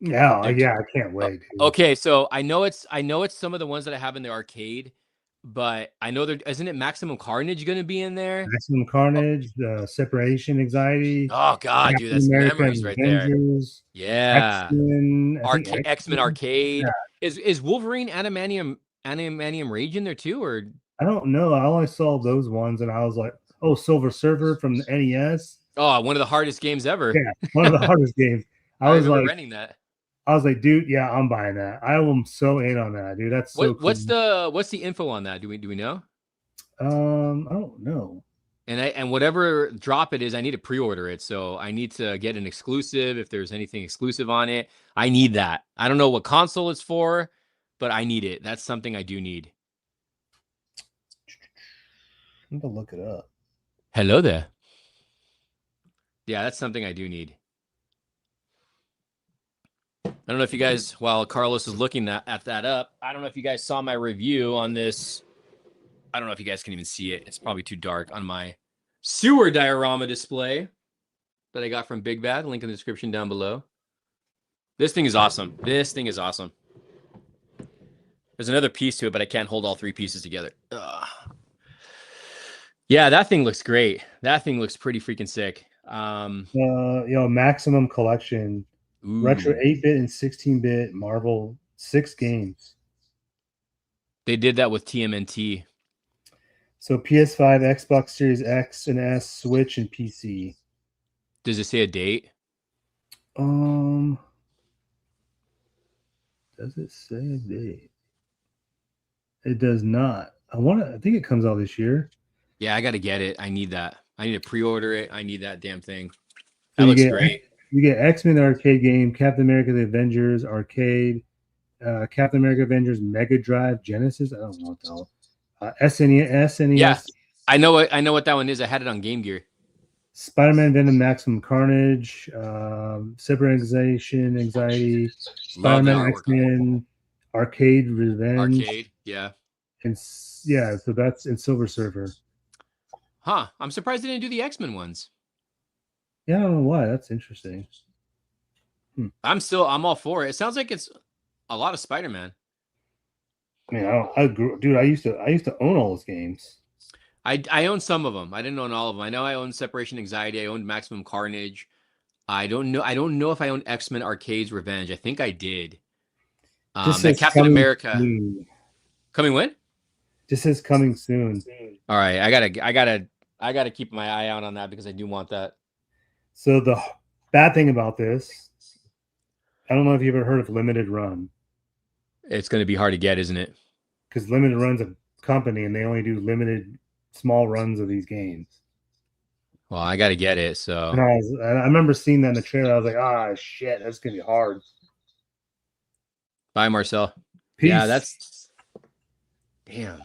Yeah, I can't wait. Dude. Okay, so I know it's some of the ones that I have in the arcade, but I know isn't it Maximum Carnage going to be in there? Maximum Carnage, Separation Anxiety. Oh God, dude, that's memories right there. Yeah, X-Men Arcade. Yeah. Is Wolverine Animanium Rage in there too, or I don't know. I only saw those ones, and I was like, "Oh, Silver Surfer from the NES." Oh, one of the hardest games ever. Yeah, one of the hardest games. I was like renting that. I was like, dude, yeah, I'm buying that. I am so in on that, dude. That's so cool. What's the info on that? Do we know? I don't know. And whatever drop it is, I need to pre-order it. So I need to get an exclusive. If there's anything exclusive on it, I need that. I don't know what console it's for, but I need it. That's something I do need. I'm gonna look it up. Hello there. Yeah, that's something I do need. I don't know if you guys, while Carlos is looking at that up, I don't know if you guys saw my review on this. I don't know if you guys can even see it. It's probably too dark on my sewer diorama display that I got from Big Bad. Link in the description down below. This thing is awesome. There's another piece to it, but I can't hold all 3 pieces together. Ugh. Yeah, that thing looks great. That thing looks pretty freaking sick. Maximum Collection. Ooh. Retro 8-bit and 16-bit Marvel, 6 games. They did that with TMNT. So PS5, Xbox Series X and S, Switch, and PC. Does it say a date? Does it say a date? It does not. I think it comes out this year. Yeah, I gotta get it. I need that. I need to pre-order it. I need that damn thing. So That looks great. You get X-Men the arcade game, Captain America the Avengers arcade, Captain America Avengers Mega Drive Genesis. I don't know what the hell. SNES. Yeah, I know what that one is. I had it on Game Gear. Spider-Man Venom Maximum Carnage, Anxiety, Spider-Man X-Men Arcade Revenge. Arcade, yeah. And yeah, so that's in Silver Surfer. Huh. I'm surprised they didn't do the X-Men ones. Yeah, I don't know why. That's interesting. I'm all for it. It sounds like it's a lot of Spider-Man. I mean, dude, I used to own all those games. I own some of them. I didn't own all of them. I know I owned Separation Anxiety. I owned Maximum Carnage. I don't know if I owned X-Men Arcade's Revenge. I think I did. Captain America. Soon. Coming when? Just says coming soon. All right, I gotta keep my eye out on that because I do want that. So the bad thing about this, I don't know if you've ever heard of Limited Run. It's going to be hard to get, isn't it? Because Limited Run's a company and they only do limited small runs of these games. Well, I got to get it. So and I remember seeing that in the trailer. I was like, shit, that's gonna be hard. Bye, Marcel. Peace. Yeah, that's damn.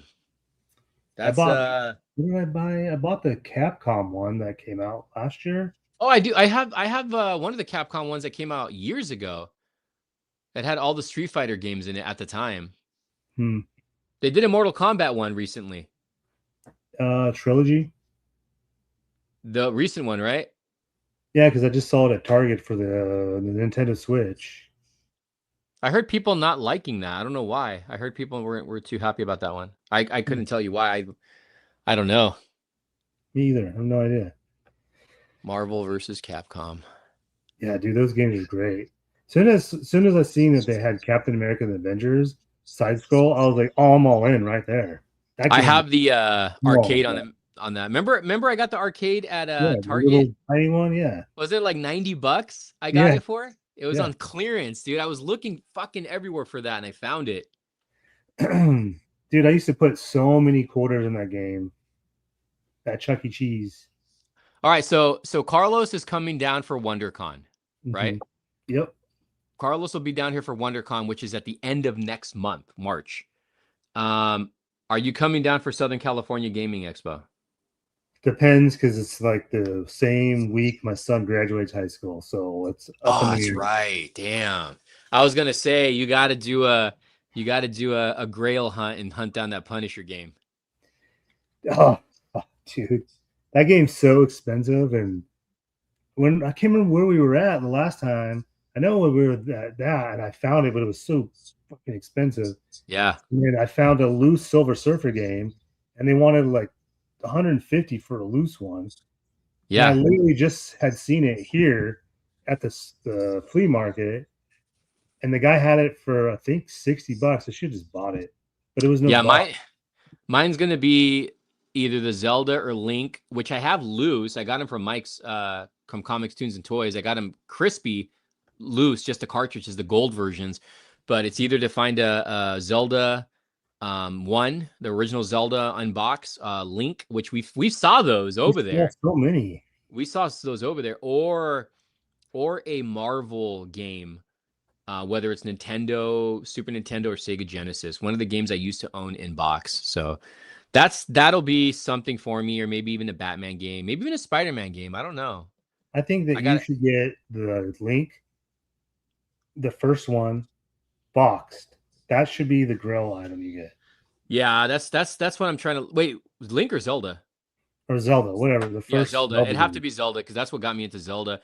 That's what did I buy? I bought the Capcom one that came out last year. Oh, I do. I have one of the Capcom ones that came out years ago that had all the Street Fighter games in it at the time. They did a Mortal Kombat one recently. Trilogy. The recent one, right? Yeah, because I just saw it at Target for the Nintendo Switch. I heard people not liking that. I don't know why. I heard people were too happy about that one. I couldn't tell you why. I don't know. Me either. I have no idea. Marvel versus Capcom. Yeah, dude, those games are great. Soon as I seen that they had Captain America and the Avengers side scroll, I was like, oh, I'm all in right there. I have the arcade on that. Remember I got the arcade at Target? The little tiny one, yeah. Was it like $90 I got it for? It was on clearance, dude. I was looking fucking everywhere for that and I found it. Dude, I used to put so many quarters in that game. That Chuck E. Cheese. All right, so Carlos is coming down for WonderCon, right? Yep. Carlos will be down here for WonderCon, which is at the end of next month, March. Are you coming down for Southern California Gaming Expo? Depends, because it's like the same week my son graduates high school, so it's that's right. Damn. I was gonna say you got to do a Grail hunt and hunt down that Punisher game. Oh, dude, that game's so expensive, and when I can't remember where we were at the last time. I know when we were at that, and I found it, but it was so fucking expensive. Yeah. And I found a loose Silver Surfer game, and they wanted like $150 for a loose one. Yeah. And I literally just had seen it here at the flea market, and the guy had it for I think $60. I should have just bought it, but it was no. Yeah, mine's gonna be either the Zelda or Link, which I have loose. I got him from Mike's from Comics, Tunes, and Toys. I got him crispy loose, just the cartridges, the gold versions. But it's either to find a Zelda the original Zelda unbox, Link, which we saw those over there. So many. We saw those over there, or a Marvel game, whether it's Nintendo, Super Nintendo, or Sega Genesis. One of the games I used to own in box. So that'll be something for me, or maybe even a Batman game, maybe even a Spider-Man game. I don't know. I think that you should get the Link, the first one, boxed. That should be the Grail item you get. Yeah, that's what I'm trying to wait. Link or Zelda? Or Zelda, whatever. The first Zelda. It'd have to be Zelda because that's what got me into Zelda.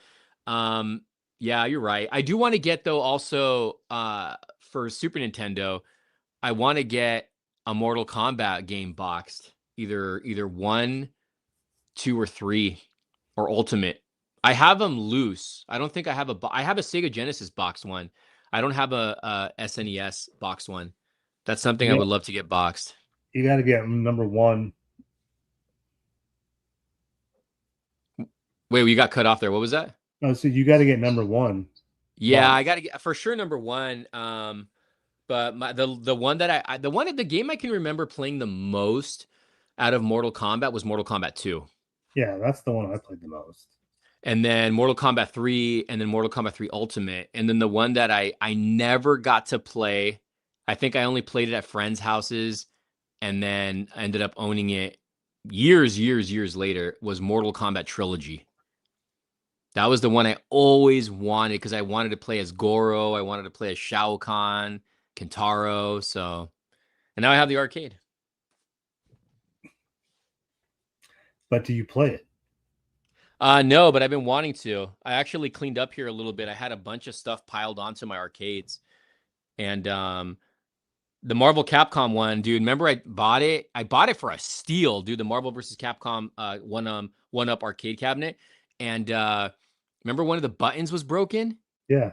Yeah, you're right. I do want to get though also for Super Nintendo, I want to get a Mortal Kombat game boxed, either 1, 2, or 3, or Ultimate. I have them loose. I don't think I have I have a Sega Genesis boxed one. I don't have a SNES boxed one. That's something I would love to get boxed. You got to get number 1 Wait, we got cut off there. What was that? Oh, so you got to get number one. Yeah, Wow. I got to get for sure number one. But the one that the game I can remember playing the most out of Mortal Kombat was Mortal Kombat 2. Yeah, that's the one I played the most. And then Mortal Kombat 3, and then Mortal Kombat 3 Ultimate. And then the one that I never got to play, I think I only played it at friends' houses, and then I ended up owning it years later, was Mortal Kombat Trilogy. That was the one I always wanted because I wanted to play as Goro. I wanted to play as Shao Kahn, Kentaro. So, and now I have the arcade. But do you play it? No, but I've been wanting to. I actually cleaned up here a little bit. I had a bunch of stuff piled onto my arcades. And the Marvel Capcom one, dude, remember I bought it? I bought it for a steal, dude, the Marvel versus Capcom one up arcade cabinet. And remember one of the buttons was broken? Yeah.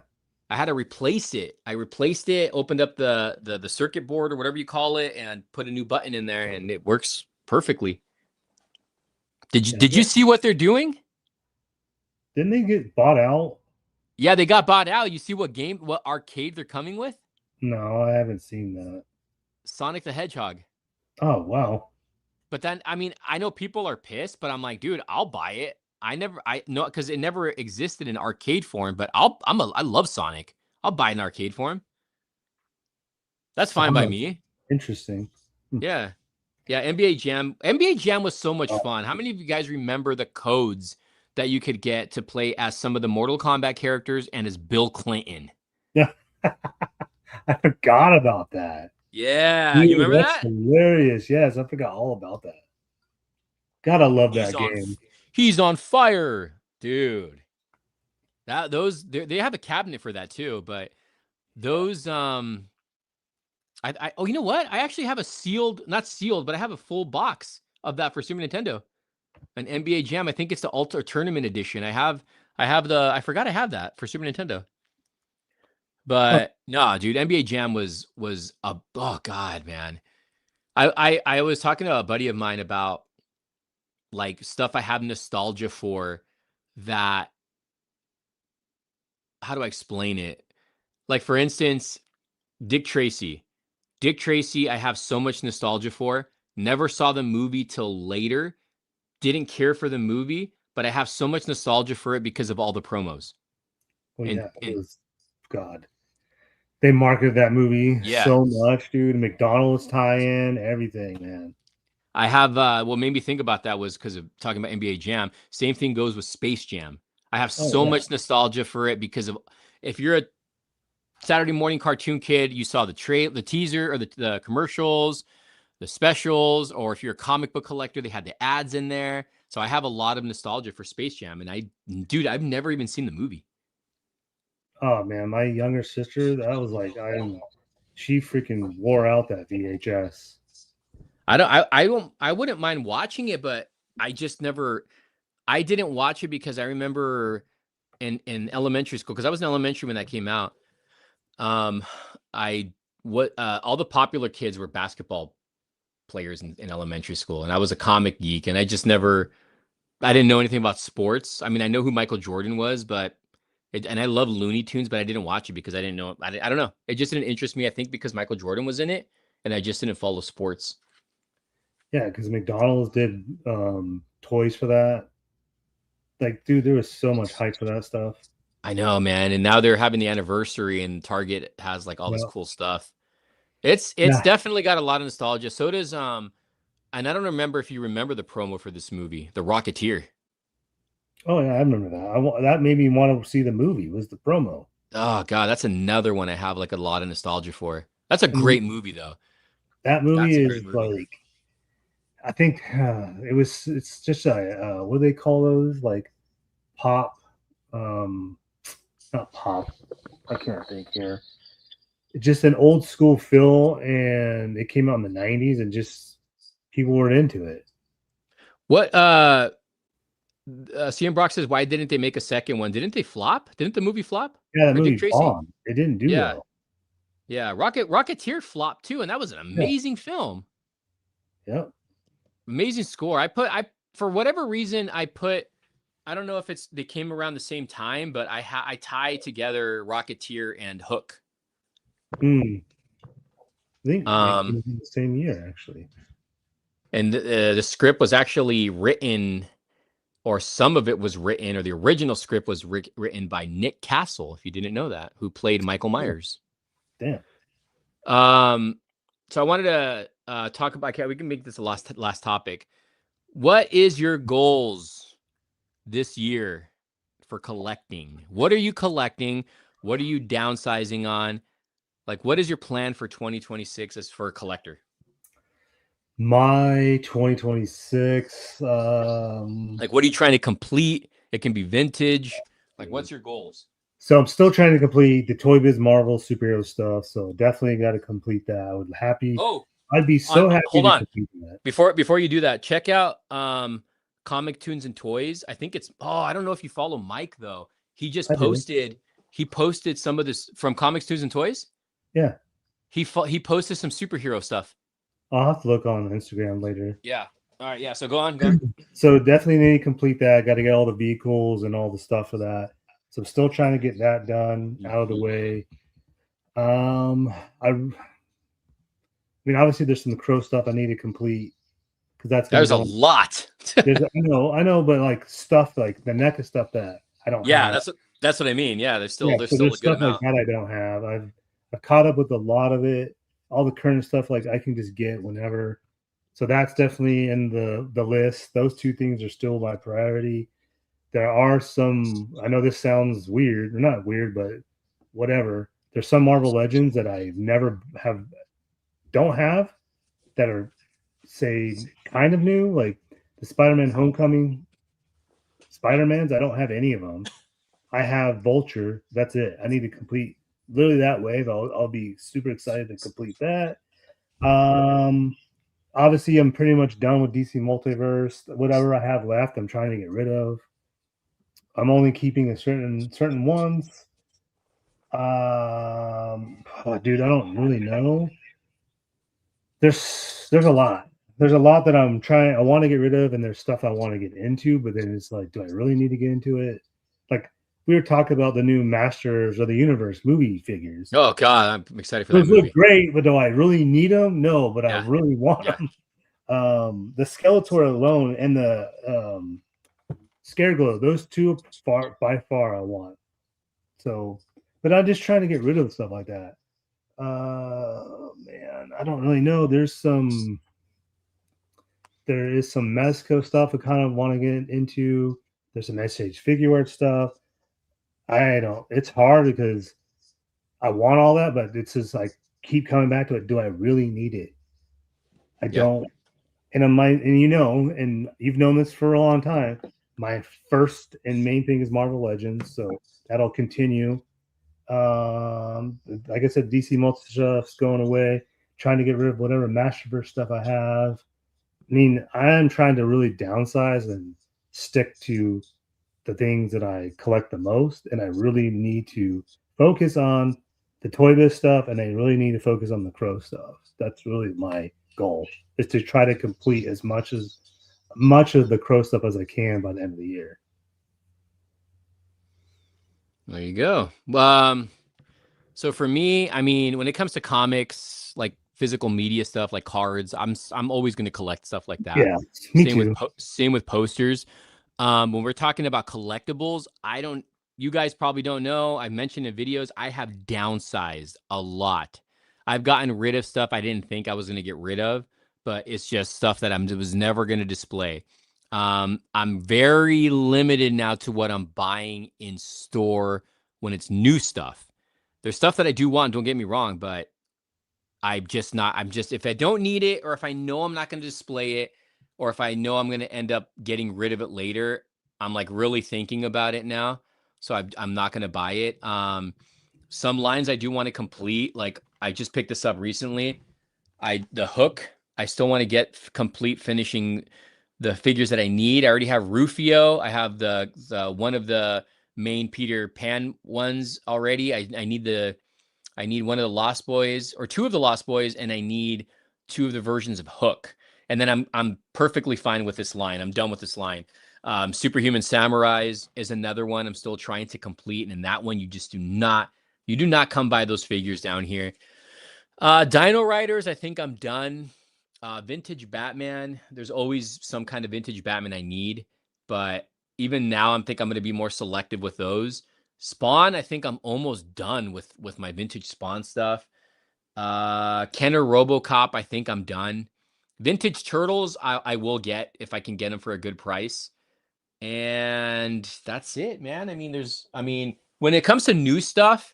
I had to replace it. I replaced it, opened up the circuit board or whatever you call it, and put a new button in there, and it works perfectly. Did you see what they're doing? Didn't they get bought out? Yeah, they got bought out. You see what arcade they're coming with? No, I haven't seen that. Sonic the Hedgehog. Oh, wow. But then, I mean, I know people are pissed, but I'm like, dude, I'll buy it. I know because it never existed in arcade form, but I love Sonic. I'll buy an arcade form. That's fine by me. Interesting. Yeah. Yeah, NBA Jam. NBA Jam was so much fun. How many of you guys remember the codes that you could get to play as some of the Mortal Kombat characters and as Bill Clinton? Yeah. I forgot about that. Yeah, dude, you remember that? Hilarious. Yes, I forgot all about that. Gotta love that game. He's on fire, dude. They have a cabinet for that too, but those oh, you know what? I actually have not sealed, but I have a full box of that for Super Nintendo. An NBA Jam. I think it's the Ultra Tournament Edition. I forgot I have that for Super Nintendo. But no, dude, NBA Jam was oh god, man. I was talking to a buddy of mine about like stuff I have nostalgia for that. How do I explain it? Like, for instance, Dick Tracy. Dick Tracy, I have so much nostalgia for. Never saw the movie till later. Didn't care for the movie, but I have so much nostalgia for it because of all the promos. Well, yeah, it was God. They marketed that movie so much, dude. McDonald's tie-in, everything, man. I have what made me think about that was because of talking about NBA Jam. Same thing goes with Space Jam. I have so much nostalgia for it because of if you're a Saturday morning cartoon kid, you saw the teaser or the commercials, the specials, or if you're a comic book collector, they had the ads in there. So I have a lot of nostalgia for Space Jam, and I've never even seen the movie. Oh man, my younger sister, that was like she freaking wore out that VHS. I wouldn't mind watching it, but I didn't watch it because I remember in elementary school, because I was in elementary when that came out. All the popular kids were basketball players in elementary school, and I was a comic geek, and I didn't know anything about sports. I mean, I know who Michael Jordan was, and I love Looney Tunes, but I didn't watch it because I didn't know. I don't know. It just didn't interest me. I think because Michael Jordan was in it, and I just didn't follow sports. Yeah, because McDonald's did toys for that. Like, dude, there was so much hype for that stuff. I know, man. And now they're having the anniversary, and Target has like all this cool stuff. It's definitely got a lot of nostalgia. So does and I don't remember if you remember the promo for this movie, The Rocketeer. Oh yeah, I remember that. That made me want to see the movie. Was the promo? Oh god, that's another one I have like a lot of nostalgia for. That's a great movie though. That movie is like, I think it's just a what do they call those, like pop? Not pop. I can't think here. It's just an old school feel, and it came out in the 90s, and just people were into it. What CM Brock says, why didn't they make a second one? Didn't they flop? Didn't the movie flop? Yeah, the movie bombed. It didn't do well. Yeah, Rocketeer flopped too, and that was an amazing film. Yep. Amazing score. For whatever reason, I put I don't know if they came around the same time, but I tie together Rocketeer and Hook. I think they came in the same year, actually. And the script was actually written, or some of it was written, or the original script was written by Nick Castle, if you didn't know that, who played Michael Myers. Damn. So I wanted to talk about. We can make this a last topic. What is your goals this year for collecting? What are you collecting? What are you downsizing on? Like, what is your plan for 2026 as for a collector? My 2026. Like, what are you trying to complete? It can be vintage. Like, what's your goals? So I'm still trying to complete the Toy Biz Marvel superhero stuff. So definitely got to complete that. I would happy. Oh, I'd be so happy. Hold on. That. Before you do that, check out Comic Tunes and Toys. I think it's I don't know if you follow Mike though. He just posted. He posted some of this from Comics, Tunes, and Toys. Yeah. He posted some superhero stuff. I'll have to look on Instagram later. Yeah. All right. Yeah. So go on. So definitely need to complete that. Got to get all the vehicles and all the stuff for that. So I'm still trying to get that done out of the way. I mean, obviously there's some Crow stuff I need to complete because there's a lot. I know, but like stuff like the NECA stuff that I don't. Yeah, have. That's what I mean. Yeah, there's still a good stuff amount. Like that I don't have. I've caught up with a lot of it. All the current stuff like I can just get whenever. So that's definitely in the list. Those two things are still my priority. There are some. I know this sounds weird, or not weird, but whatever. There's some Marvel Legends that I don't have that are, say, kind of new, like the Spider-Man Homecoming Spider-Mans. I don't have any of them. I have Vulture. That's it. I need to complete literally that wave. I'll be super excited to complete that. Obviously, I'm pretty much done with DC Multiverse. Whatever I have left, I'm trying to get rid of. I'm only keeping certain ones. Dude, I don't really know. There's a lot. There's a lot that I want to get rid of, and there's stuff I want to get into, but then it's like, do I really need to get into it? Like, we were talking about the new Masters of the Universe movie figures. Oh God, I'm excited for that movie. Those look great, but do I really need them? No, but I really want them. The Skeletor alone and the Scareglow, those two by far I want. So, but I'm just trying to get rid of stuff like that. Man, I don't really know. There is some Mezco stuff I kind of want to get into. There's some SH figure art stuff. It's hard because I want all that, but it's just like keep coming back to it. Do I really need it? I don't. And and you've known this for a long time. My first and main thing is Marvel Legends, so that'll continue. Like I said, DC Multi stuff's going away. Trying to get rid of whatever Masterverse stuff I have. I mean, I am trying to really downsize and stick to the things that I collect the most, and I really need to focus on the Toy Biz stuff, and I really need to focus on the Crow stuff. That's really my goal, is to try to complete as much of the Crow stuff as I can by the end of the year. There you go. So for me, I mean, when it comes to comics, like physical media stuff, like cards, I'm always going to collect stuff like that. Yeah, me too. Same with posters. When we're talking about collectibles, you guys probably don't know. I mentioned in videos, I have downsized a lot. I've gotten rid of stuff I didn't think I was going to get rid of, but it's just stuff that I was never going to display. I'm very limited now to what I'm buying in store when it's new stuff. There's stuff that I do want, don't get me wrong, but if I don't need it, or if I know I'm not going to display it, or if I know I'm going to end up getting rid of it later, I'm like really thinking about it now. So I'm not going to buy it. Some lines I do want to complete. Like I just picked this up recently. The Hook, I still want to get complete finishing the figures that I need. I already have Rufio. I have the one of the main Peter Pan ones already. I need one of the Lost Boys, or two of the Lost Boys, and I need two of the versions of Hook. And then I'm perfectly fine with this line. I'm done with this line. Superhuman Samurais is another one I'm still trying to complete, and that one you just do not come by those figures down here. Dino Riders, I think I'm done. Vintage Batman, there's always some kind of vintage Batman I need, but even now I'm going to be more selective with those. Spawn, I think I'm almost done with my vintage Spawn stuff. Kenner RoboCop, I think I'm done. Vintage Turtles, I will get if I can get them for a good price. And that's it, man. I mean, when it comes to new stuff,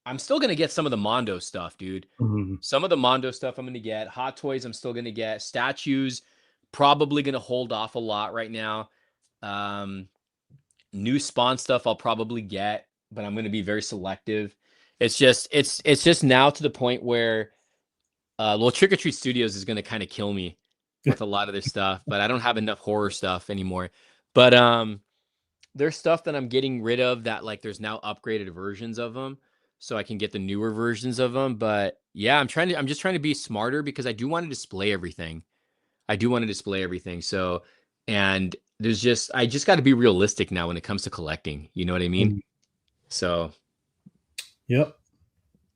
I'm still going to get some of the Mondo stuff, dude. Mm-hmm. Some of the Mondo stuff I'm going to get. Hot Toys I'm still going to get. Statues, probably going to hold off a lot right now. New Spawn stuff I'll probably get, but I'm going to be very selective. It's just now to the point where Trick or Treat Studios is going to kind of kill me with a lot of this stuff, but I don't have enough horror stuff anymore. But there's stuff that I'm getting rid of that, like, there's now upgraded versions of them, so I can get the newer versions of them. But yeah, I'm just trying to be smarter because I do want to display everything. So, and I just got to be realistic now when it comes to collecting. You know what I mean? Mm-hmm. So, yep.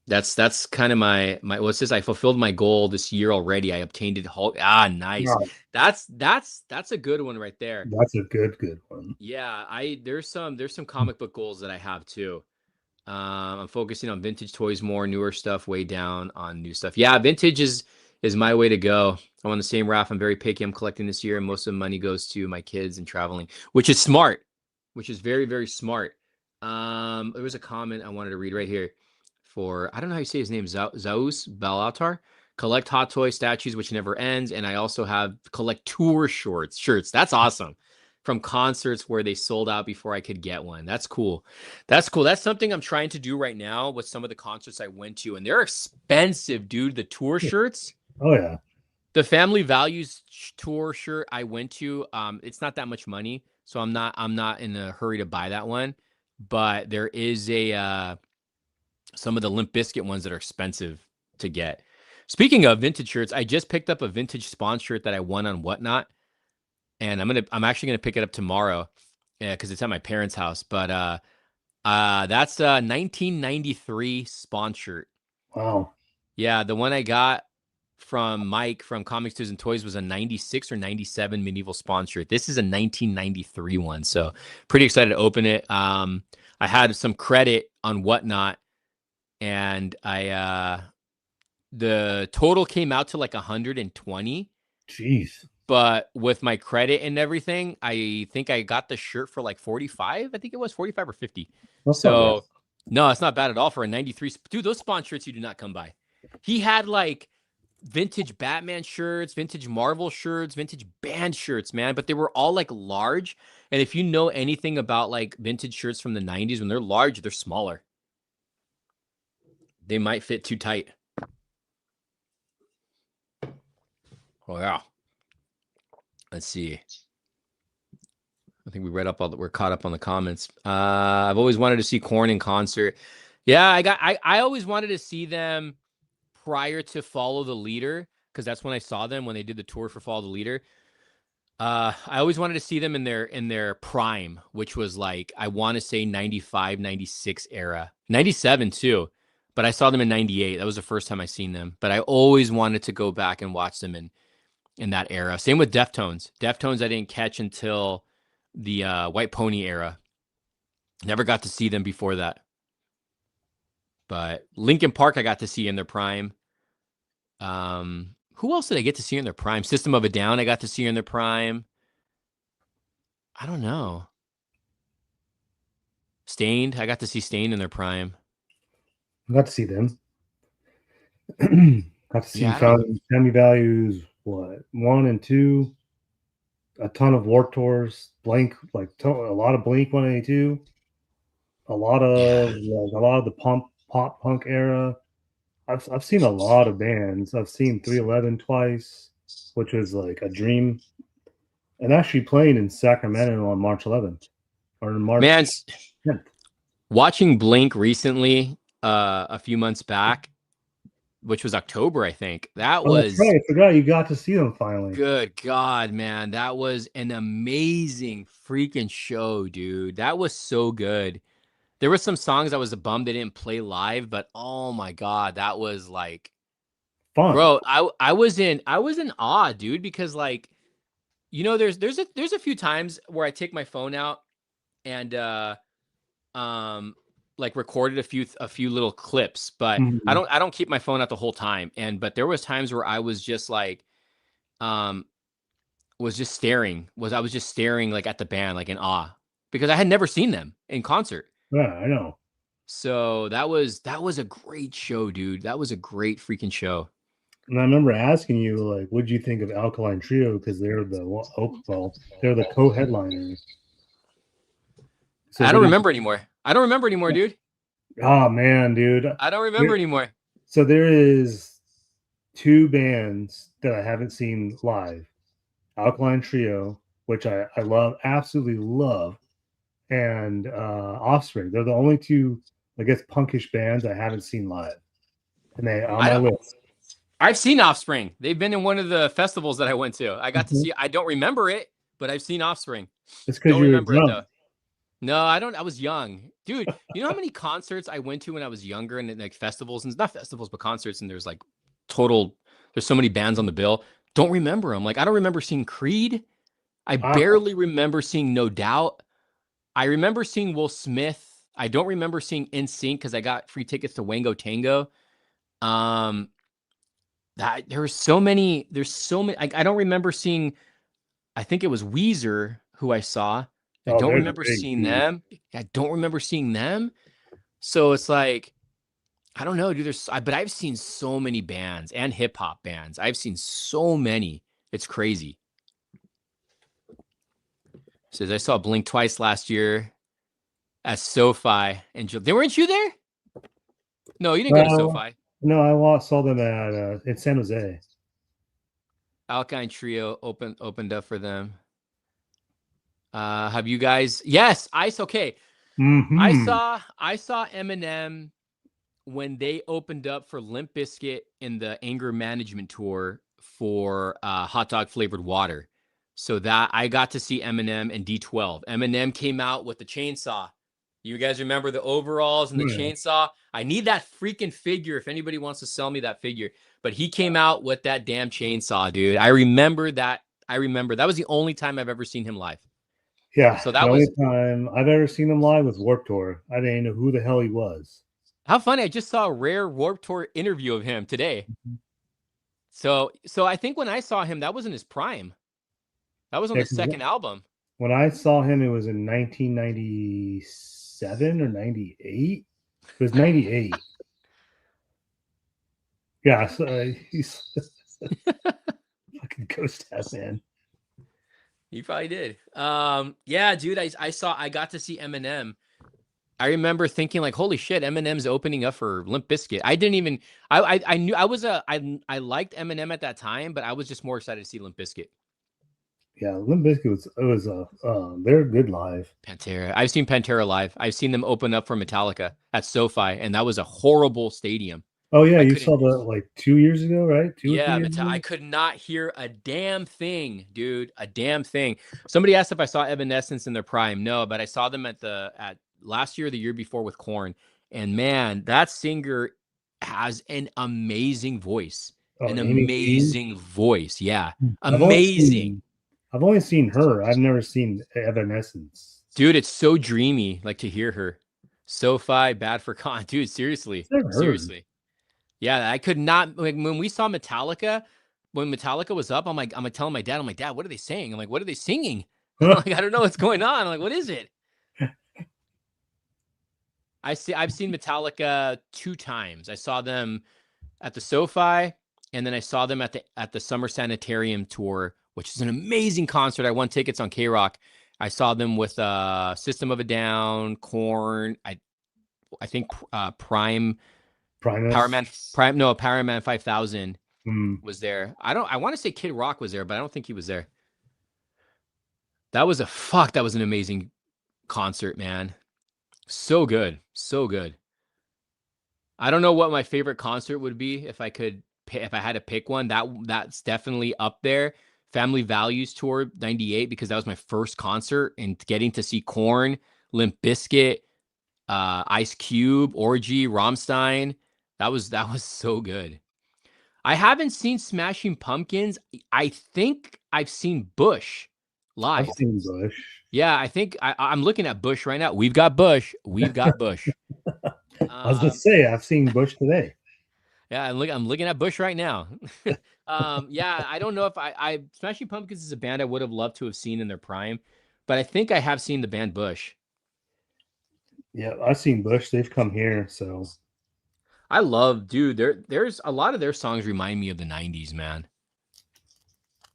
That's kind of my what's this? I fulfilled my goal this year already. I obtained it. Nice. Wow. That's a good one right there. That's a good one. Yeah, there's some comic book goals that I have too. I'm focusing on vintage toys more, newer stuff way down on new stuff. Yeah, vintage is my way to go. I'm on the same raft. I'm very picky. I'm collecting this year, and most of the money goes to my kids and traveling, which is smart, which is very, very smart. There was a comment I wanted to read right here. I don't know how you say his name, Zaus Balatar. Collect Hot Toy statues, which never ends. And I also collect tour shirts. That's awesome. From concerts where they sold out before I could get one. That's cool. That's something I'm trying to do right now with some of the concerts I went to. And they're expensive, dude. The tour shirts. Oh, yeah. The Family Values tour shirt I went to, it's not that much money. So I'm not in a hurry to buy that one. But there is some of the Limp Bizkit ones that are expensive to get. Speaking of vintage shirts, I just picked up a vintage Spawn shirt that I won on Whatnot, and I'm actually gonna pick it up tomorrow, because it's at my parents' house. But that's a 1993 Spawn shirt. Wow. Yeah, the one I got from Mike from Comics, News, and Toys was a 96 or 97 Medieval Spawn shirt. This is a 1993 one, so pretty excited to open it. I had some credit on Whatnot, and the total came out to like 120. Jeez. But with my credit and everything, I think I got the shirt for like 45. I think it was 45 or 50. So no, it's not bad at all for a 93. Dude, those Spawn shirts you do not come by. He had like vintage Batman shirts, vintage Marvel shirts, vintage band shirts, man. But they were all like large. And if you know anything about like vintage shirts from the 90s, when they're large, they're smaller. They might fit too tight. Oh, yeah. Let's see. I think we're caught up on the comments. I've always wanted to see Korn in concert. Yeah, I always wanted to see them prior to Follow the Leader, because that's when I saw them when they did the tour for Follow the Leader. I always wanted to see them in their prime, which was like, I want to say 95, 96 era. 97 too. But I saw them in 98. That was the first time I seen them. But I always wanted to go back and watch them in that era. Same with Deftones. Deftones I didn't catch until the White Pony era. Never got to see them before that. But Linkin Park I got to see in their prime. Who else did I get to see in their prime? System of a Down I got to see in their prime. I don't know. Stained. I got to see Stained in their prime. I got to see them. Got to see Family Values, 1 and 2. A ton of Warped Tours, Blink, a lot of Blink 182. A lot of the pop punk era. I've seen a lot of bands. I've seen 311 twice, which was like a dream. And actually playing in Sacramento on March 11th or March 10th. Watching Blink recently, a few months back, which was October, I think. That Oh, that's was right. I forgot you got to see them finally. good. God, man, that was an amazing freaking show, dude. That was so good. There were some songs I was bummed they didn't play live, but oh my God, that was like, Fun. bro, I was in awe, dude, because like, there's a few times where I take my phone out and like recorded a few little clips, but Mhm. I don't keep my phone out the whole time. But there was times where I was just like um I was just staring like at the band like in awe because I had never seen them in concert. Yeah, I know. So that was a great show, dude. That was a great freaking show. And I remember asking you, like, what did you think of Alkaline Trio? Because they're they're the co-headliners. So I what don't do you? remember anymore. I don't remember anymore, dude. Oh man, dude. I don't remember anymore. So there is two bands that I haven't seen live. Alkaline Trio, which I love, absolutely love, and Offspring. They're the only two, I guess, punkish bands I haven't seen live, and they on I my don't. list. I've seen Offspring. They've been in one of the festivals that I went to. I got to Mhm. see. I don't remember it, but I've seen Offspring. It's because Don't you were remember it drunk. though. No, I don't. I was young, dude. You know how many concerts I went to when I was younger, and like festivals and not festivals, but concerts, and there's like total. There's so many bands on the bill. Don't remember them. Like I don't remember seeing Creed. I Ah, barely remember seeing No Doubt. I remember seeing Will Smith. I don't remember seeing NSYNC because I got free tickets to Wango Tango. Um, that there were so many. There's so many. I don't remember seeing. I think it was Weezer who I saw. I oh, don't they're remember great seeing too. them. I don't remember seeing them. So it's like I don't know, dude. But I've seen so many bands and hip hop bands. I've seen so many. It's crazy. Says I saw Blink twice last year at SoFi, and they weren't you there? No, you didn't go to No, SoFi. no, saw them at in San Jose. Alkaline Trio opened up for them. Have you guys? Yes, Ice. Okay, Hmm. I saw Eminem when they opened up for Limp Bizkit in the Anger Management tour for Hot Dog Flavored Water. So that I got to see Eminem and D12. Eminem came out with the chainsaw. You guys remember the overalls and the Yeah. chainsaw? I need that freaking figure if anybody wants to sell me that figure. But he came out with that damn chainsaw, dude. I remember that. I remember that was the only time I've ever seen him live. Yeah, So the that only was time I've ever seen him live was Warped Tour. I didn't know who the hell he was. how funny. I just saw a rare Warped Tour interview of him today. So I think when I saw him, that was in his prime. That was on Yeah, the 'cause second album. when I saw him, it was in 1997 or 98. It was 98. Yeah, so he's fucking ghost ass man. He probably did. Yeah, dude, I got to see Eminem. I remember thinking like, holy shit, Eminem's opening up for Limp Bizkit. I didn't even I knew I liked Eminem at that time, but I was just more excited to see Limp Bizkit. Yeah, Limp Bizkit was they're good live. Pantera. I've seen Pantera live. I've seen them open up for Metallica at SoFi, and that was a horrible stadium. Oh yeah, I you couldn't saw the like 2 years ago, right? 2 or 3 Yeah, years I ago. could not hear a damn thing, dude. A damn thing. Somebody asked if I saw Evanescence in their prime. No, but I saw them at last year or the year before with Korn. And man, that singer has an amazing voice. Oh, An Amy Dean. amazing voice. Yeah. I've only Amazing. seen I've only seen her. I've never seen Evanescence. Dude, it's so dreamy, like to hear her. SoFi, bad for con. Dude, seriously. I've never heard. Seriously. Yeah, I could not like when we saw Metallica, when Metallica was up, I'm like telling my dad, I'm like, Dad, what are they saying? I'm like, what are they singing? I'm like, I don't know what's going on. I'm like, what is it? I've seen Metallica 2 times. I saw them at the SoFi, and then I saw them at the Summer Sanitarium tour, which is an amazing concert. I won tickets on K Rock. I saw them with System of a Down, Korn. I think Prime Primus. Power Man 5000 Mm. was there. I want to say Kid Rock was there, but I don't think he was there. That was that was an amazing concert, man. So good. So good. I don't know what my favorite concert would be if I could if I had to pick one. That's definitely up there. Family Values Tour '98 because that was my first concert and getting to see Korn, Limp Bizkit, Ice Cube, Orgy, Rammstein. That was so good. I haven't seen Smashing Pumpkins. I think I've seen Bush I've live. seen Bush. Yeah, I think I'm looking at Bush right now. We've got Bush. We've got Bush. I was gonna say I've seen Bush today. Yeah, I'm looking at Bush right now. Yeah, I don't know if I Smashing Pumpkins is a band I would have loved to have seen in their prime, but I think I have seen the band Bush. Yeah, I've seen Bush. They've come here, so I love, dude. There's a lot of their songs remind me of the '90s, man.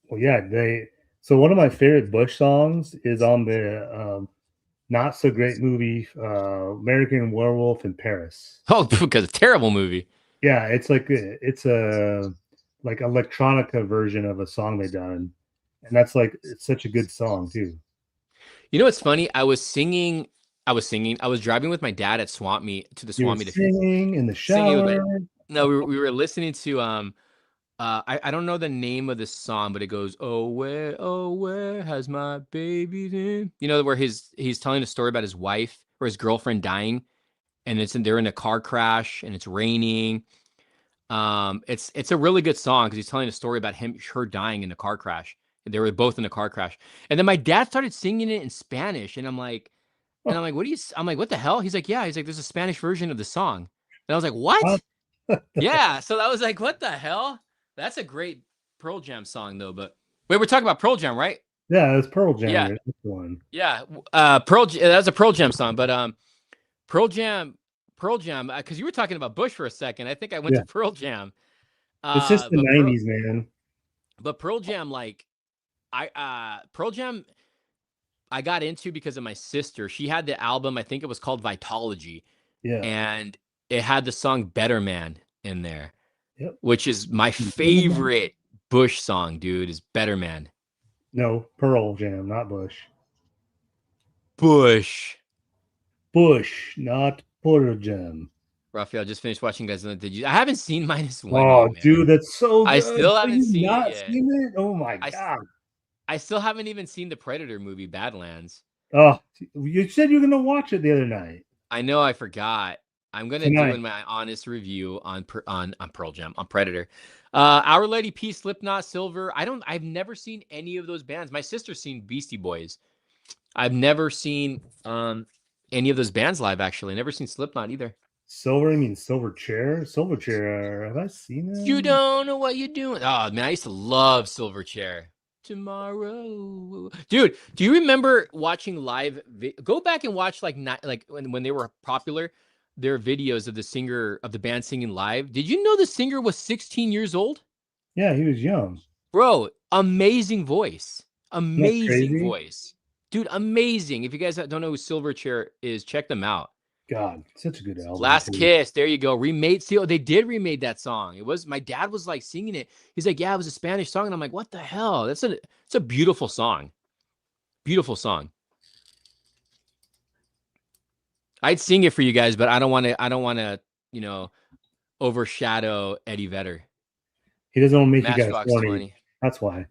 well, yeah, they. So one of my favorite Bush songs is on the not so great movie, American Werewolf in Paris. Oh, because a terrible movie. Yeah, it's like it's a like electronica version of a song they done, and that's like it's such a good song too. You know what's funny? I was driving with my dad at Swamp Meet to the You were Swamp Meet. singing in the Singing with shower. no, we were listening to I don't know the name of this song, but it goes, oh where has my baby been? You know, where he's telling a story about his wife or his girlfriend dying, and they're in a car crash and it's raining. It's a really good song because he's telling a story about her dying in a car crash. They were both in a car crash. And then my dad started singing it in Spanish, and I'm like, I'm like, what the hell? He's like, yeah. He's like, there's a Spanish version of the song. And I was like, what? Yeah. So I was like, what the hell? That's a great Pearl Jam song, though. But wait, we're talking about Pearl Jam, right? Yeah, it's Pearl Jam. Yeah. This one. Yeah. That was a Pearl Jam song. But Pearl Jam, because you were talking about Bush for a second. I think I went to Pearl Jam. It's just the '90s, man. But Pearl Jam, like, Pearl Jam, I got into because of my sister. She had the album, I think it was called Vitology. Yeah. And it had the song Better Man in there. Yep. Which is my favorite Bush song, dude, is Better Man. No, Pearl Jam, not Bush. Bush, not Pearl Jam. Raphael, just finished watching, guys. Did you? I haven't seen -1. Oh, yet, dude, that's so good. I still haven't seen it yet. Seen it? Oh my god. I still haven't even seen the Predator movie, Badlands. Oh, you said you were gonna watch it the other night. I know, I forgot. I'm gonna do in my honest review on Pearl Jam, on Predator. Our Lady Peace, Slipknot, Silver. I've never seen any of those bands. My sister's seen Beastie Boys. I've never seen any of those bands live, actually. Never seen Slipknot either. Silver, I mean Silverchair? Silverchair, have I seen it? You don't know what you're doing. Oh man, I used to love Silverchair. Tomorrow, dude. Do you remember watching live? Go back and watch like when they were popular, their videos of the singer of the band singing live. Did you know the singer was 16 years old? Yeah, he was young. Bro, amazing voice. Amazing voice. Dude, amazing. If you guys don't know who Silverchair is, check them out. God, such a good album. Last Kiss, there you go. Remade. See, they did remade that song. It was, my dad was like singing it. He's like, yeah, it was a Spanish song, and I'm like, what the hell? It's a beautiful song. Beautiful song. I'd sing it for you guys, but I don't want to, you know, overshadow Eddie Vedder. He doesn't want to make you guys horny. That's why.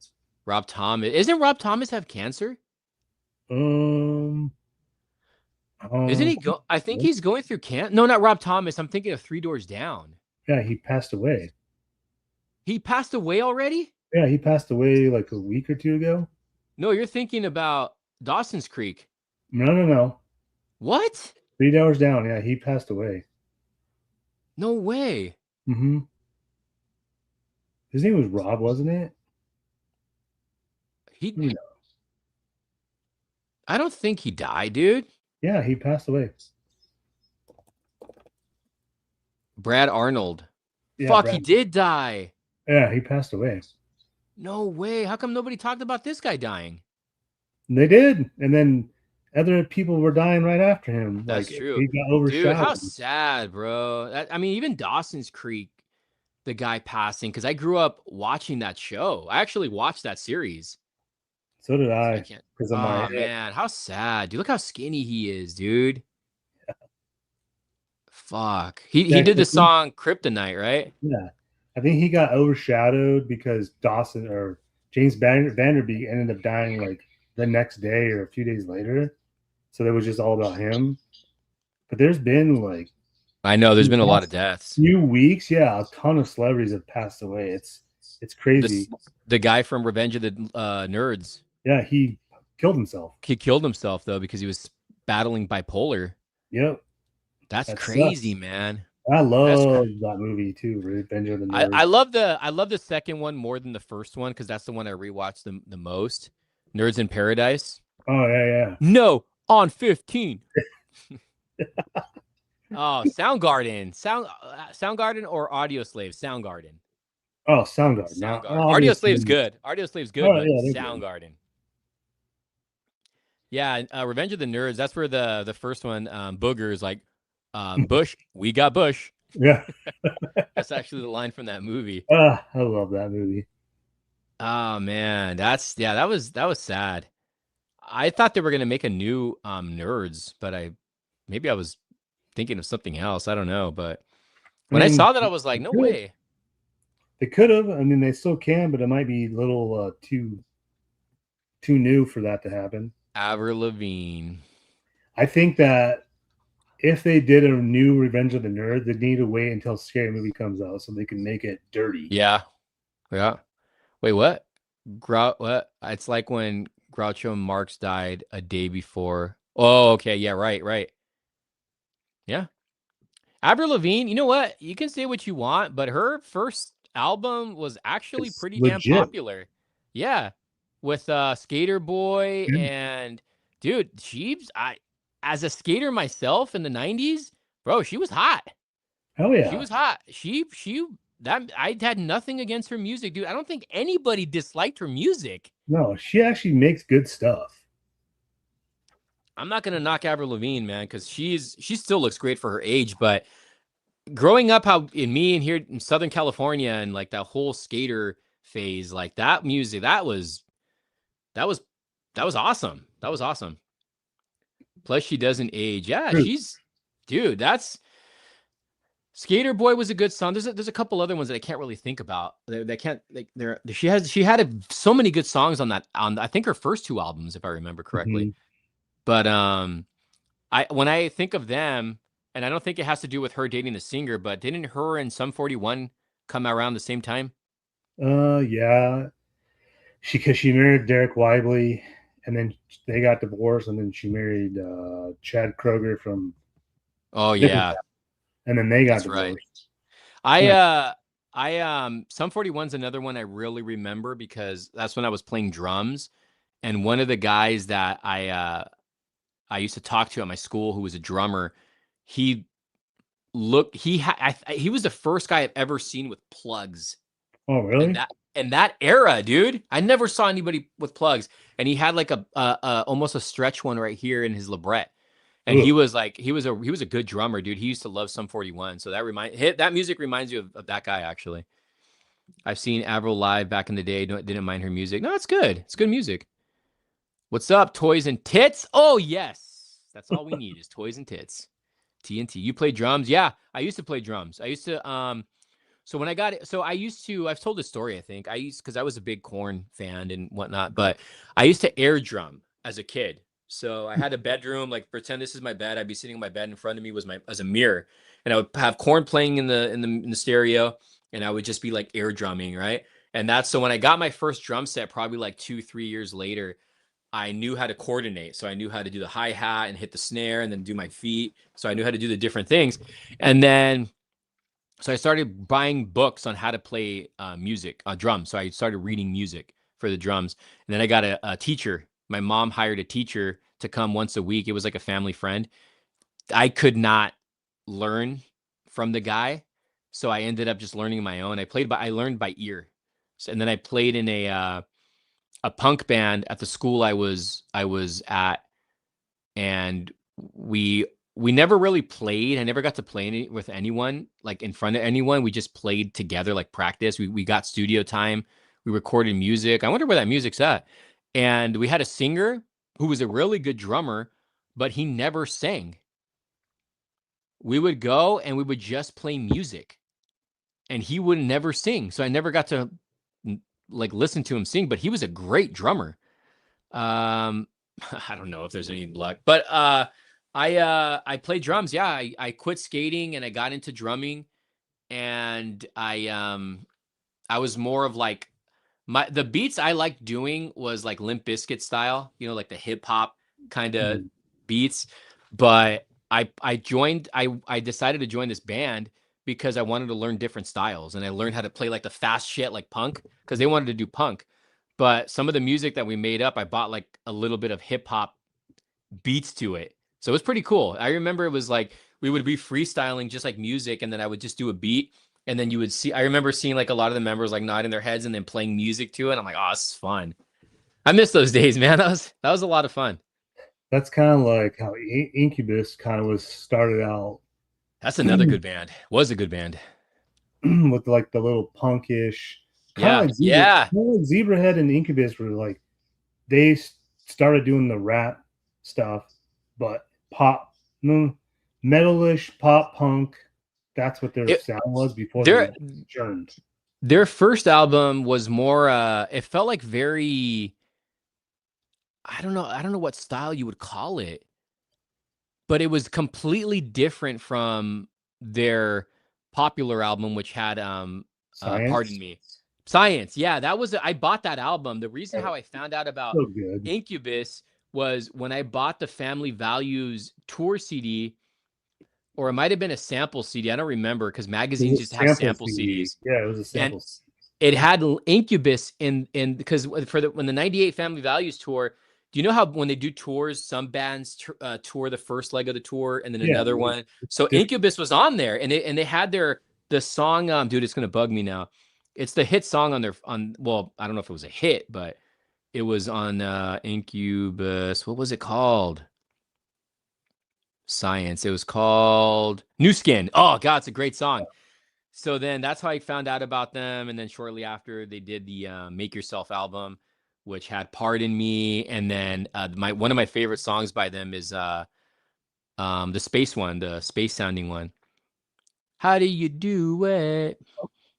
Rob Thomas. Isn't Rob Thomas have cancer? Isn't he I think he's going through cancer. No, not Rob Thomas. I'm thinking of Three Doors Down. Yeah, he passed away. He passed away already? Yeah, he passed away like a week or two ago. No, you're thinking about Dawson's Creek. No. What? 3 Doors Down. Yeah, he passed away. No way. Mm-hmm. His name was Rob, wasn't it? I don't think he died, dude. Yeah, he passed away. Brad Arnold. Yeah, fuck, he did die. Yeah, he passed away. No way. How come nobody talked about this guy dying? They did. And then other people were dying right after him. That's like, true. He got overshadowed. Dude, how sad, bro. I mean, even Dawson's Creek, the guy passing, because I grew up watching that show. I actually watched that series. So did I. Oh, man. How sad. Dude, look how skinny he is, dude. Yeah. Fuck. He Yeah, did the song Kryptonite, right? Yeah. I think he got overshadowed because Dawson or James Vanderbeek ended up dying like the next day or a few days later. So it was just all about him. But there's been like I know there's been a lot of deaths. Few weeks, yeah, a ton of celebrities have passed away. It's crazy. The guy from Revenge of the Nerds. Yeah, he killed himself. He killed himself though because he was battling bipolar. Yep. That's crazy, sucks. man. I love that movie too, Revenge of the Nerds. I love the second one more than the first one because that's the one I rewatched the most. Nerds in Paradise. Oh yeah. No, on 15. Oh, Soundgarden. Soundgarden or Audio Slave? Soundgarden. Oh, Soundgarden. Audio Slave's good. Audio Slave's good, but yeah, Soundgarden. Yeah, Revenge of the Nerds. That's where the first one, Booger is like, Bush, we got Bush. Yeah. That's actually the line from that movie. I love that movie. Oh man, that was sad. I thought they were gonna make a new Nerds, but maybe I was thinking of something else. I don't know, but when I saw that, I was like, no way. They could have. I mean, they still can, but it might be a little too new for that to happen. Avril Lavigne. I think that if they did a new Revenge of the Nerds, they need to wait until Scary Movie comes out so they can make it dirty. Yeah. Wait, what? What? It's like when Groucho Marx died a day before. Oh, okay. Yeah, right. Yeah. Avril Lavigne, you know what? You can say what you want, but her first album was actually pretty damn popular. Yeah. With Skater Boy and dude, as a skater myself in the 90s, bro, she was hot. Oh yeah. She was hot. I had nothing against her music, dude. I don't think anybody disliked her music. No, she actually makes good stuff. I'm not gonna knock Avril Lavigne, man, because she still looks great for her age. But growing up, here in Southern California and like that whole skater phase, like that music, that was awesome. That was awesome. Plus, she doesn't age. Yeah, that's. Skater Boy was a good song. There's a couple other ones that I can't really think about. She had so many good songs on I think her first two albums, if I remember correctly. Mm-hmm. But when I think of them, and I don't think it has to do with her dating the singer, but didn't her and Sum 41 come around the same time? Yeah. She married Derek Whibley, and then they got divorced, and then she married Chad Kroger from. Oh yeah. And then they got divorced. Right. Sum 41's another one I really remember because that's when I was playing drums, and one of the guys that I used to talk to at my school who was a drummer, he was the first guy I've ever seen with plugs. Oh really? In that era, dude, I never saw anybody with plugs, and he had like almost a stretch one right here in his labret. And he was a good drummer, dude. He used to love Sum 41. So that music reminds you of that guy, actually. I've seen Avril live back in the day. Didn't mind her music. No, it's good. It's good music. What's up, Toys and Tits? Oh, yes. That's all we need is Toys and Tits. TNT. You play drums? Yeah, I used to play drums. I used to, so when I got it, I've told this story, I think. Because I was a big Korn fan and whatnot, but I used to air drum as a kid. So I had a bedroom, like pretend this is my bed. I'd be sitting on my bed. In front of me was as a mirror, and I would have Korn playing in the stereo, and I would just be like air drumming, right? And so when I got my first drum set, probably like 2-3 years later, I knew how to coordinate. So I knew how to do the hi-hat and hit the snare and then do my feet. So I knew how to do the different things. And then, so I started buying books on how to play music, drums. So I started reading music for the drums. And then I got a teacher. My mom hired a teacher to come once a week. It was like a family friend. I could not learn from the guy, so I ended up just learning my own. I learned by ear. And then I played in a punk band at the school I was at, and we never really played. I never got to play with anyone, like in front of anyone. We just played together, like practice. We got studio time. We recorded music. I wonder where that music's at. And we had a singer who was a really good drummer, but he never sang. we would go and we would just play music, and he would never sing. So I never got to like listen to him sing, but he was a great drummer. I don't know if there's any luck, but I played drums. Yeah, I quit skating and I got into drumming, and I was more of like the beats I liked doing was like Limp Bizkit style, you know, like the hip hop kind of beats. But I joined I decided to join this band because I wanted to learn different styles, and I learned how to play like the fast shit like punk because they wanted to do punk. But some of the music that we made up, I bought like a little bit of hip hop beats to it. So it was pretty cool. I remember it was like we would be freestyling just like music, and then I would just do a beat, and then you would see. I remember seeing like a lot of the members like nodding their heads and then playing music to it. I'm like, oh, this is fun. I miss those days, man. That was a lot of fun. That's kind of like how Incubus kind of was started out. That's another good band. Was a good band with like the little punkish, kind of yeah. Like Zebrahead and Incubus were like they started doing the rap stuff, but pop, metalish, pop punk. That's what their sound was before they adjourned. Their first album was more. It felt like very. I don't know what style you would call it, but it was completely different from their popular album, which had pardon me, Science. Yeah, that was I bought that album. The reason how I found out about Incubus was when I bought the Family Values tour CD, or it might have been a sample CD. I don't remember because magazines just have sample CDs. Yeah, it was a sample. It had Incubus in because when the '98 Family Values tour. Do you know how when they do tours, some bands tour the first leg of the tour and then another one? So Incubus was on there, and they had the song. Dude, it's gonna bug me now. It's the hit song on. Well, I don't know if it was a hit, but it was on Incubus. What was it called? Science. It was called New Skin. Oh God, it's a great song. So then that's how I found out about them, and then shortly after they did the Make Yourself album, which had Pardon Me, and then one of my favorite songs by them is the space one, the space sounding one. How do you do it?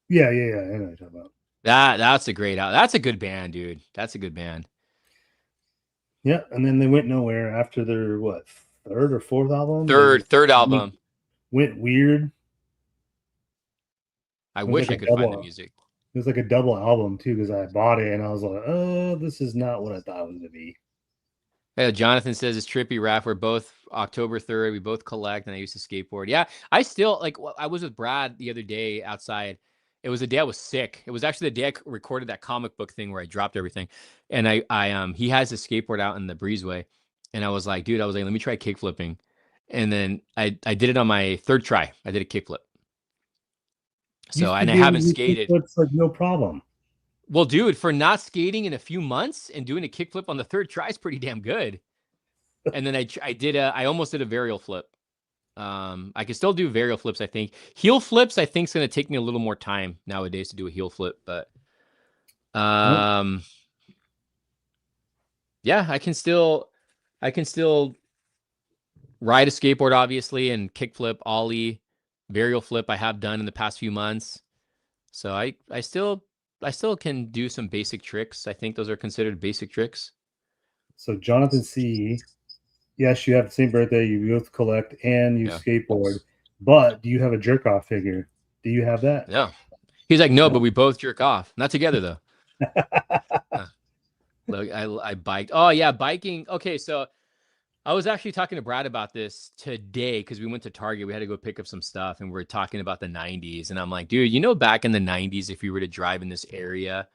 Yeah. I know what you're talking about. That's a great that's a good band, dude. That's a good band. Yeah, and then they went nowhere after their third or fourth album. Third album went weird. I wish I could find the music. It was like a double album too, because I bought it and I was like, "Oh, this is not what I thought it was gonna be." Hey, Jonathan says it's trippy, Raph. We're both October 3rd. We both collect, and I used to skateboard. Yeah, I still like. I was with Brad the other day outside. It was the day I was sick. It was actually the day I recorded that comic book thing where I dropped everything, and he has his skateboard out in the breezeway, and I was like, dude, let me try kick flipping, and then I did it on my third try. I did a kickflip. So and I haven't skated. It's like no problem. Well, dude, for not skating in a few months and doing a kickflip on the third try is pretty damn good. And then I almost did a varial flip. I can still do varial flips, I think. Heel flips, I think, is going to take me a little more time nowadays to do a heel flip, but yeah, I can still ride a skateboard, obviously, and kickflip, ollie, varial flip I have done in the past few months. So I still can do some basic tricks. I think those are considered basic tricks. So Jonathan C, yes, you have the same birthday. You both collect and you skateboard, but do you have a jerk off figure? Do you have that? No. He's like, no, but we both jerk off. Not together though. Look, I biked. Oh yeah, biking. Okay, so I was actually talking to Brad about this today because we went to Target. We had to go pick up some stuff, and we are talking about the 90s. And I'm like, dude, you know, back in the 90s, if you were to drive in this area,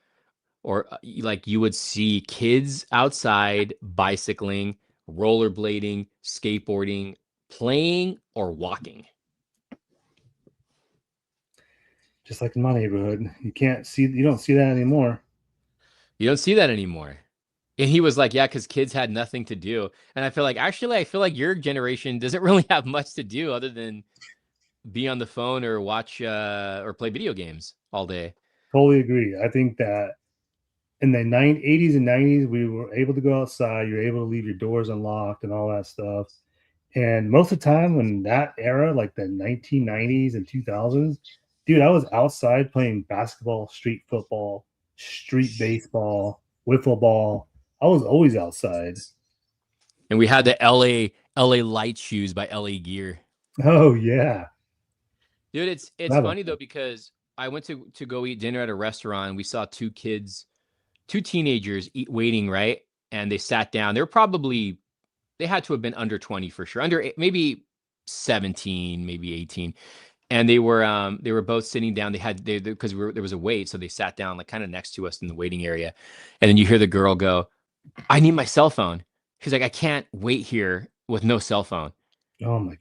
or like you would see kids outside bicycling, rollerblading, skateboarding, playing, or walking. Just like in my neighborhood, you don't see that anymore. You don't see that anymore. And he was like, yeah, because kids had nothing to do. And I feel like your generation doesn't really have much to do other than be on the phone or watch or play video games all day. Totally agree. I think that in the 80s and 90s, we were able to go outside. You're able to leave your doors unlocked and all that stuff. And most of the time when that era, like the 1990s and 2000s, dude, I was outside playing basketball, street football, street baseball, wiffle ball. I was always outside. And we had the LA light shoes by LA Gear. Oh yeah. Dude, it's funny though, because I went to go eat dinner at a restaurant and we saw two teenagers waiting, right? And they sat down. They had to have been under 20 for sure. Under maybe 17, maybe 18. And they were both sitting down. Because there was a wait, so they sat down like kind of next to us in the waiting area. And then you hear the girl go, "I need my cell phone." She's like, "I can't wait here with no cell phone." Oh my god.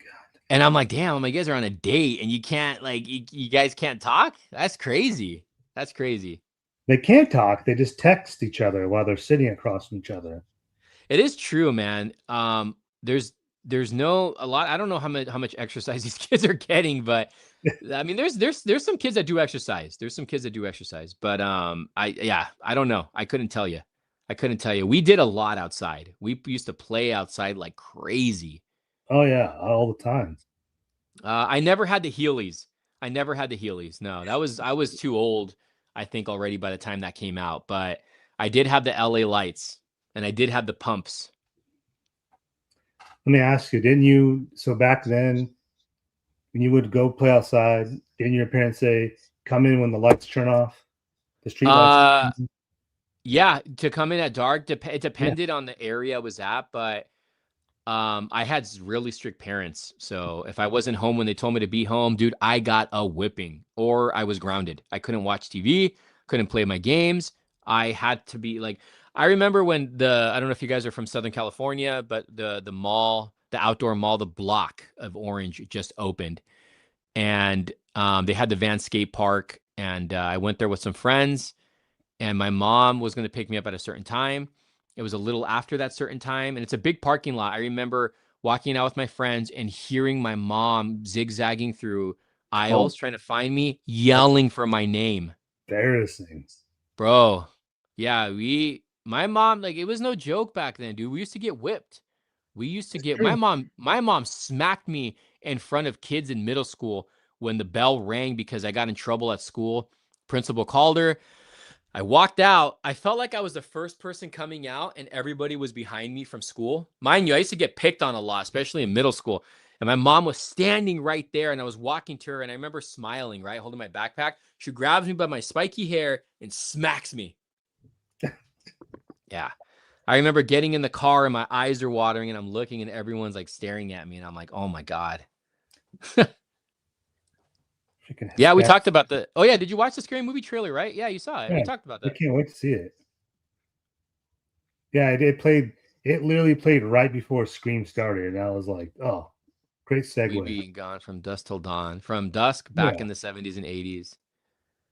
And I'm like, damn, you guys are on a date and you can't you guys can't talk? That's crazy. That's crazy. They can't talk. They just text each other while they're sitting across from each other. It is true, man. There's no a lot. I don't know how much exercise these kids are getting, but I mean, there's some kids that do exercise. There's some kids that do exercise, but I don't know. I couldn't tell you. We did a lot outside. We used to play outside like crazy. Oh yeah, all the time. I never had the Heelys. No, I was too old, I think, already by the time that came out. But I did have the LA lights, and I did have the pumps. Let me ask you, didn't you? So back then, when you would go play outside, didn't your parents say, "Come in when the lights turn off"? The street lights. Yeah, to come in at dark. It depended on the area I was at, but I had really strict parents. So if I wasn't home when they told me to be home, dude, I got a whipping or I was grounded. I couldn't watch TV, couldn't play my games. I had to be like, I remember when I don't know if you guys are from Southern California, but the mall, the outdoor mall, the block of Orange just opened. And they had the Van Skate Park. And I went there with some friends. And my mom was going to pick me up at a certain time. It was a little after that certain time, and it's a big parking lot. I remember walking out with my friends and hearing my mom zigzagging through aisles trying to find me, yelling for my name. Embarrassing. Bro. Yeah, my mom, like, it was no joke back then, dude. We used to get whipped. My mom smacked me in front of kids in middle school when the bell rang because I got in trouble at school. Principal called her. I walked out. I felt like I was the first person coming out and everybody was behind me from school. Mind you, I used to get picked on a lot, especially in middle school. And my mom was standing right there and I was walking to her and I remember smiling, right? Holding my backpack. She grabs me by my spiky hair and smacks me. Yeah. I remember getting in the car and my eyes are watering and I'm looking and everyone's like staring at me and I'm like, oh my God. Yeah, we talked about oh yeah, did you watch the Scary Movie trailer, right? Yeah, you saw it. Yeah, we talked about that. I can't wait to see it. Yeah, it literally played right before Scream started, and I was like, oh, great segue. We being gone from dusk till dawn. From dusk back in the 70s and 80s.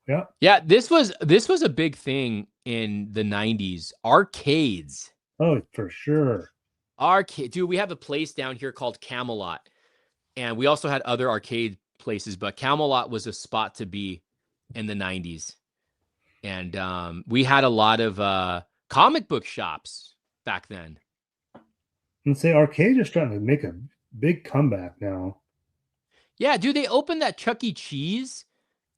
Yeah. Yeah, this was a big thing in the 90s. Arcades. Oh, for sure. Dude, we have a place down here called Camelot. And we also had other arcade places, but Camelot was a spot to be in the 90s. And we had a lot of comic book shops back then. And say arcades are starting to make a big comeback now. Yeah, dude, they opened that Chuck E. Cheese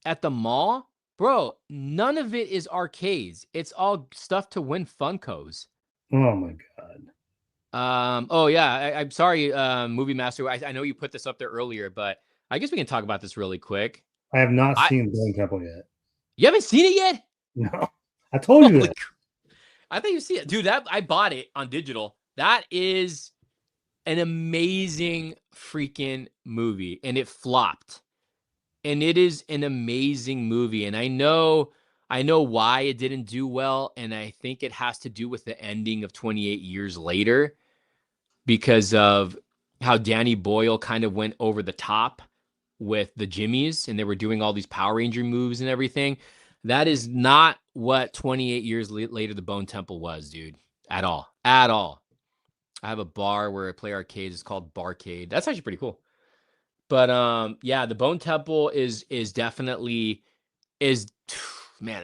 at the mall. Bro, none of it is arcades. It's all stuff to win Funkos. Oh my God. Oh yeah, I'm sorry, Movie Master. I know you put this up there earlier, but I guess we can talk about this really quick. I have not seen Bone Temple yet. You haven't seen it yet? No. I told you that. I thought you see it. Dude, I bought it on digital. That is an amazing freaking movie. And it flopped. And it is an amazing movie. And I know why it didn't do well. And I think it has to do with the ending of 28 Years Later because of how Danny Boyle kind of went over the top with the Jimmies and they were doing all these Power Ranger moves and everything. That is not what 28 Years Later the Bone Temple was, dude. At all. At all. I have a bar where I play arcades. It's called Barcade. That's actually pretty cool. But yeah, the Bone Temple is definitely man,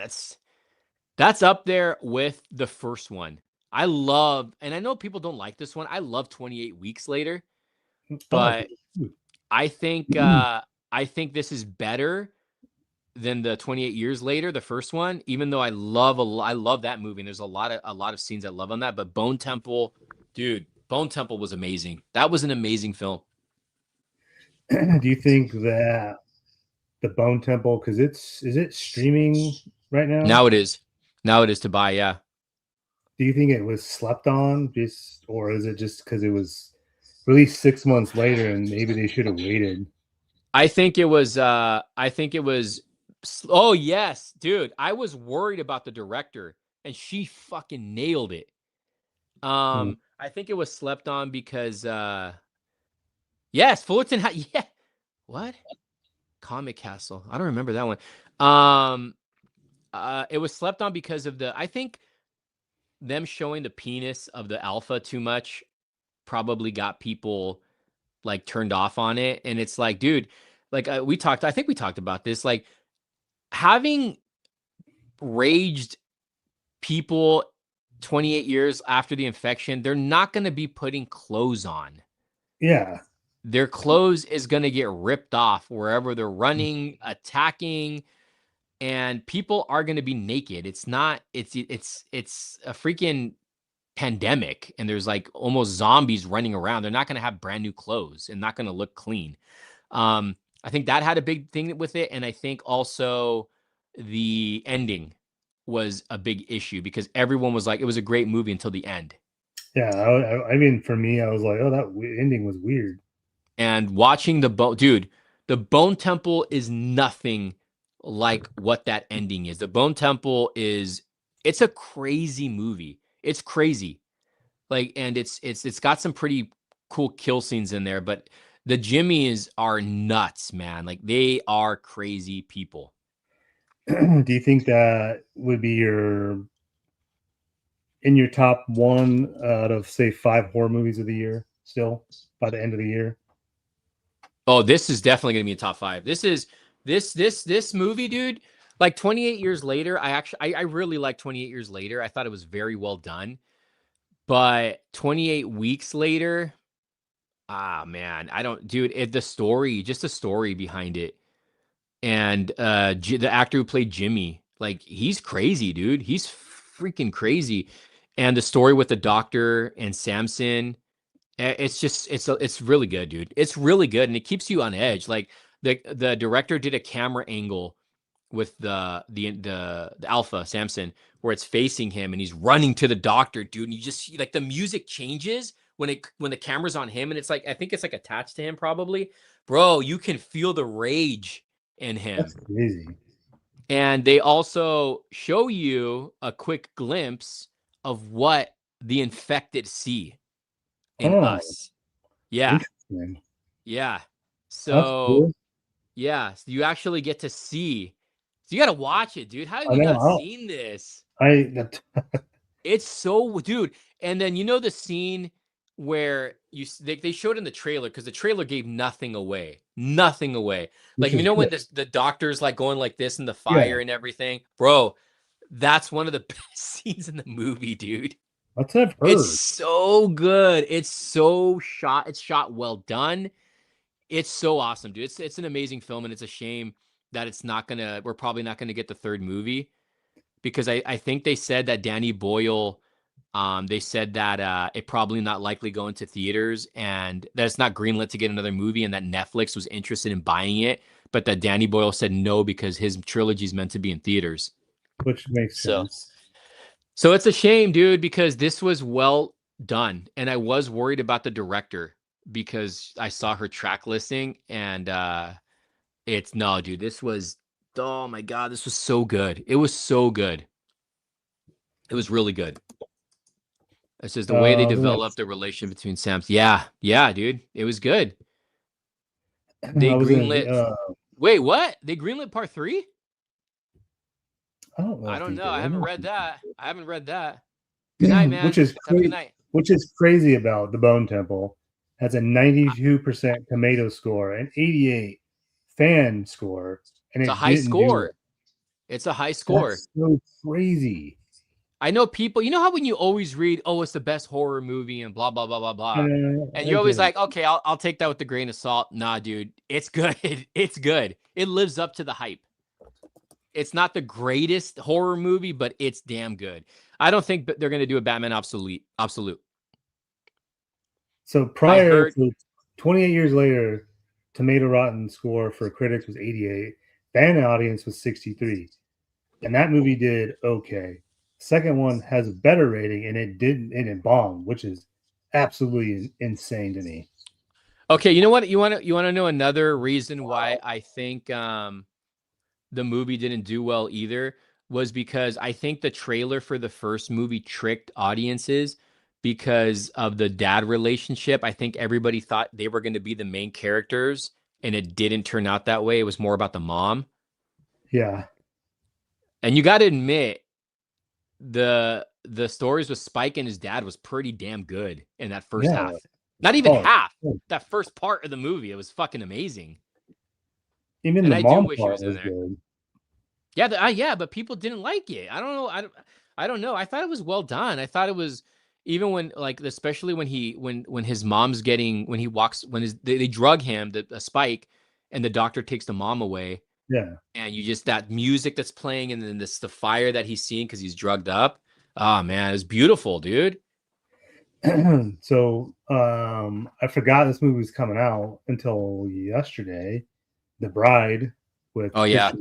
that's up there with the first one. I love, and I know people don't like this one. I love 28 Weeks Later. but I think this is better than the 28 Years Later, the first one. Even though I love that movie. And there's a lot of scenes I love on that. But Bone Temple, dude, Bone Temple was amazing. That was an amazing film. Do you think that the Bone Temple, because is it streaming right now? Now it is to buy. Yeah. Do you think it was slept on, or is it just because it was released 6 months later and maybe they should have waited? I think it was. Oh yes, dude. I was worried about the director, and she fucking nailed it. I think it was slept on because. Yes, Fullerton. Yeah. What? Comic Castle. I don't remember that one. It was slept on because of I think them showing the penis of the alpha too much probably got people like turned off on it. And it's like, dude, like I think we talked about this, like having raged people 28 years after the infection, they're not going to be putting clothes on. Yeah. Their clothes is going to get ripped off wherever they're running, attacking, and people are going to be naked. It's a freaking pandemic, and there's like almost zombies running around. They're not going to have brand new clothes and not going to look clean. I think that had a big thing with it. And I think also the ending was a big issue because everyone was like, it was a great movie until the end. Yeah. I mean, for me, I was like, oh, that ending was weird. And watching the Bone Temple is nothing like what that ending is. The Bone Temple it's a crazy movie. It's crazy. Like, and it's got some pretty cool kill scenes in there, but the Jimmies are nuts, man. Like, they are crazy people. Do you think that would be in your top one out of, say, 5 horror movies of the year still by the end of the year? Oh, this is definitely going to be in top 5. This movie, dude, like 28 Years Later, I really like 28 Years Later. I thought it was very well done. But 28 Weeks Later, man, the story behind it. And the actor who played Jimmy, like, he's crazy, dude. He's freaking crazy. And the story with the doctor and Samson, it's really good, dude. It's really good, and it keeps you on edge. Like, the director did a camera angle with the alpha Samson where it's facing him and he's running to the doctor, dude. And you just see, like, the music changes when the camera's on him, and it's like, I think it's like attached to him probably. Bro, you can feel the rage in him. That's crazy. And they also show you a quick glimpse of what the infected see in us. Yeah. Yeah. So cool. Yeah, so you actually get to see. So you got to watch it, dude. How have you not seen this? It's so, dude. And then, you know, the scene where they showed in the trailer, because the trailer gave nothing away. Like, you know, when the doctor's like going like this in the fire and everything, bro, that's one of the best scenes in the movie, dude. I've heard. It's so good. It's shot well done. It's so awesome, dude. It's an amazing film, and it's a shame that we're probably not gonna get the third movie, because I think they said that Danny Boyle, they said that it probably not likely go into theaters, and that it's not greenlit to get another movie, and that Netflix was interested in buying it, but that Danny Boyle said no because his trilogy is meant to be in theaters. Which makes sense. So it's a shame, dude, because this was well done, and I was worried about the director because I saw her track listing, and dude, oh my God, this was so good. It was so good. It was really good. It's just the way they developed the relation between Sam's. Yeah, dude, it was good. They greenlit. Wait, what? They greenlit part 3? I don't know. I haven't read that. Good night, man. Which is crazy about the Bone Temple. Has a 92% tomato score and 88 fan score, and it's a high score. It's a high score. That's so crazy. I know people, you know how when you always read, oh, it's the best horror movie and blah, blah, blah, blah, blah. And you're always like, okay, I'll take that with a grain of salt. Nah, dude, it's good. It's good. It lives up to the hype. It's not the greatest horror movie, but it's damn good. I don't think they're going to do a Batman Absolute. So prior to 28 years later, Tomato Rotten score for critics was 88. Fan audience was 63. And that movie did okay. Second one has a better rating, and it bombed, which is absolutely insane to me. Okay, you know what? You want to know another reason why I think the movie didn't do well either was because I think the trailer for the first movie tricked audiences because of the dad relationship. I think everybody thought they were going to be the main characters, and it didn't turn out that way. It was more about the mom. Yeah. And you got to admit, the stories with Spike and his dad was pretty damn good in that first half. Not even half. That first part of the movie, it was fucking amazing. Even the mom part was good. Yeah, but people didn't like it. I don't know. I don't know. I thought it was well done. I thought it was, even when, like, especially when his mom's getting, when he walks, they drug him, the Spike, and the doctor takes the mom away. Yeah. And you just, that music that's playing, and then the fire that he's seeing because he's drugged up. Oh man, it's beautiful, dude. So I forgot this movie was coming out until yesterday. The Bride with yeah.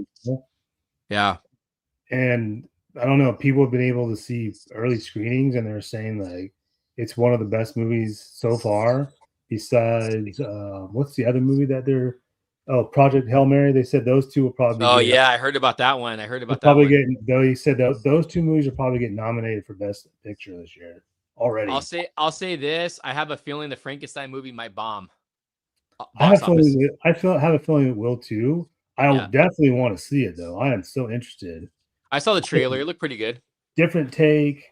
And I don't know, people have been able to see early screenings, and they're saying like it's one of the best movies so far. Besides, what's the other movie that they're? Oh, Project Hail Mary. They said those two will probably. Oh yeah, I heard about that one. Probably getting. Though he said those two movies are probably getting nominated for Best Picture this year already. I'll say this. I have a feeling the Frankenstein movie might bomb. I have a feeling it will too. I definitely want to see it though. I am so interested. I saw the trailer. It looked pretty good. Different take.